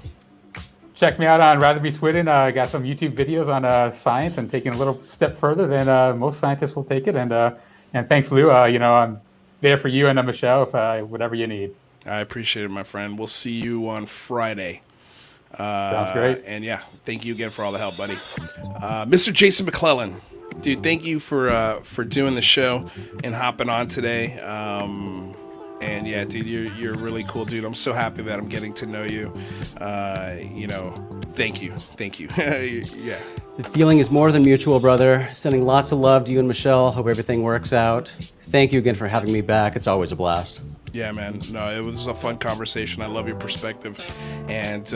check me out on Rather Be Swidden. I got some YouTube videos on science and taking a little step further than most scientists will take it. And thanks, Lou. I'm there for you and Michelle if whatever you need.
I appreciate it, my friend. We'll see you on Friday.
Sounds great.
And yeah, thank you again for all the help, buddy. Mr. Jason McClellan, dude, thank you for doing the show and hopping on today. And yeah, dude, you're a really cool dude. I'm so happy that I'm getting to know you. Thank you. Yeah.
The feeling is more than mutual, brother. Sending lots of love to you and Michelle. Hope everything works out. Thank you again for having me back. It's always a blast.
Yeah, man. No, it was a fun conversation. I love your perspective, and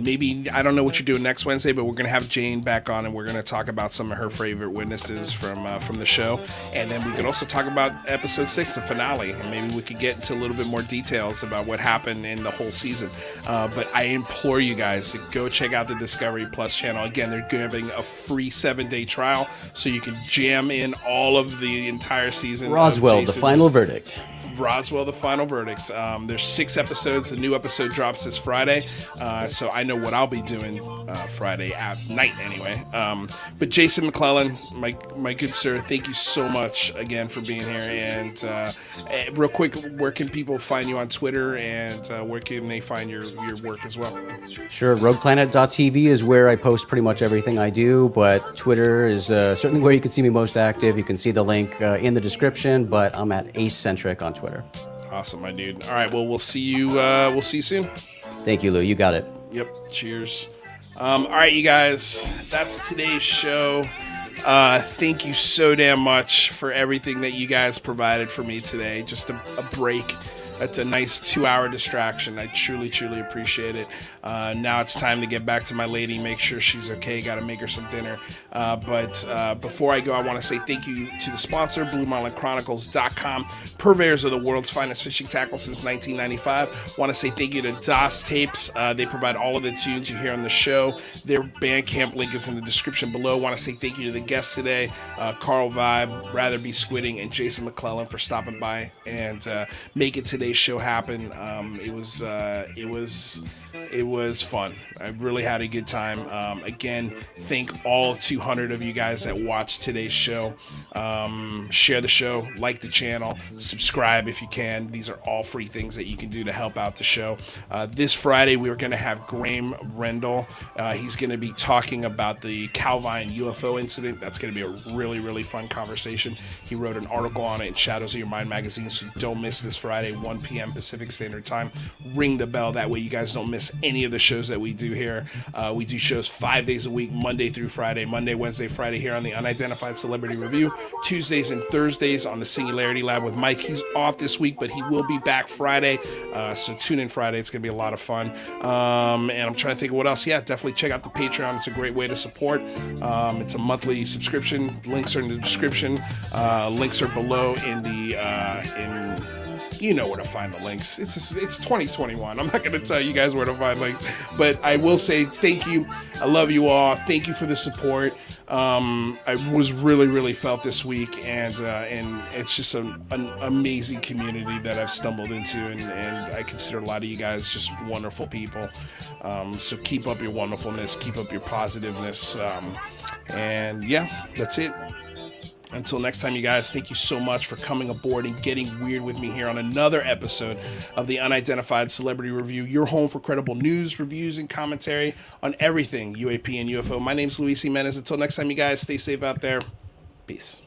maybe I don't know what you're doing next Wednesday, but we're gonna have Jane back on, and we're gonna talk about some of her favorite witnesses from the show, and then we could also talk about episode 6, the finale, and maybe we could get into a little bit more details about what happened in the whole season. But I implore you guys to go check out the Discovery Plus channel. Again, they're giving a free 7-day trial, so you can jam in all of the entire season.
Roswell, the final verdict.
Roswell, the final verdict. There's 6 episodes. The new episode drops this Friday, so I know what I'll be doing Friday at night anyway. But Jason McClellan, my good sir, thank you so much again for being here. And real quick, where can people find you on Twitter, and where can they find your work as well?
Sure, rogueplanet.tv is where I post pretty much everything I do, but Twitter is certainly where you can see me most active. You can see the link in the description, but I'm at Ace-centric on Twitter.
Awesome, my dude. All right, well, we'll see you soon.
Thank you, Lou. You got it.
Yep. Cheers. All right, you guys, that's today's show. Thank you so damn much for everything that you guys provided for me today. Just a break. That's a nice 2-hour distraction. I truly, truly appreciate it. Now it's time to get back to my lady, make sure she's okay. Got to make her some dinner. But before I go, I want to say thank you to the sponsor, BlueMarlinChronicles.com, purveyors of the world's finest fishing tackle since 1995. Want to say thank you to DOS Tapes. They provide all of the tunes you hear on the show. Their Bandcamp link is in the description below. Want to say thank you to the guests today, carlvibe, Rather Be Squidding, and Jason McClellan for stopping by and making today's show happen. It was fun. I really had a good time. Again, thank all 200 of you guys that watched today's show. Share the show, like the channel, subscribe if you can. These are all free things that you can do to help out the show. This Friday, we are going to have Graham Rendell. He's going to be talking about the Calvine UFO incident. That's going to be a really, really fun conversation. He wrote an article on it in Shadows of Your Mind magazine, so don't miss this Friday, 1 p.m. Pacific Standard Time. Ring the bell. That way you guys don't miss any of the shows that we do here. We do shows 5 days a week, Monday through Friday, Monday, Wednesday, Friday here on the Unidentified Celebrity Review, Tuesdays and Thursdays on the Singularity Lab with Mike. He's off this week, but he will be back Friday, so tune in Friday. It's going to be a lot of fun. And I'm trying to think of what else. Yeah, definitely check out the Patreon. It's a great way to support. It's a monthly subscription. Links are in the description. Links are below in the you know where to find the links. It's 2021. I'm not going to tell you guys where to find links, but I will say thank you. I love you all. Thank you for the support. I was really felt this week, and it's just an amazing community that I've stumbled into, and I consider a lot of you guys just wonderful people. So keep up your wonderfulness, keep up your positiveness, and yeah, that's it. Until next time, you guys, thank you so much for coming aboard and getting weird with me here on another episode of the Unidentified Celebrity Review, your home for credible news, reviews, and commentary on everything UAP and UFO. My name's Luis Jimenez. Until next time, you guys, stay safe out there. Peace.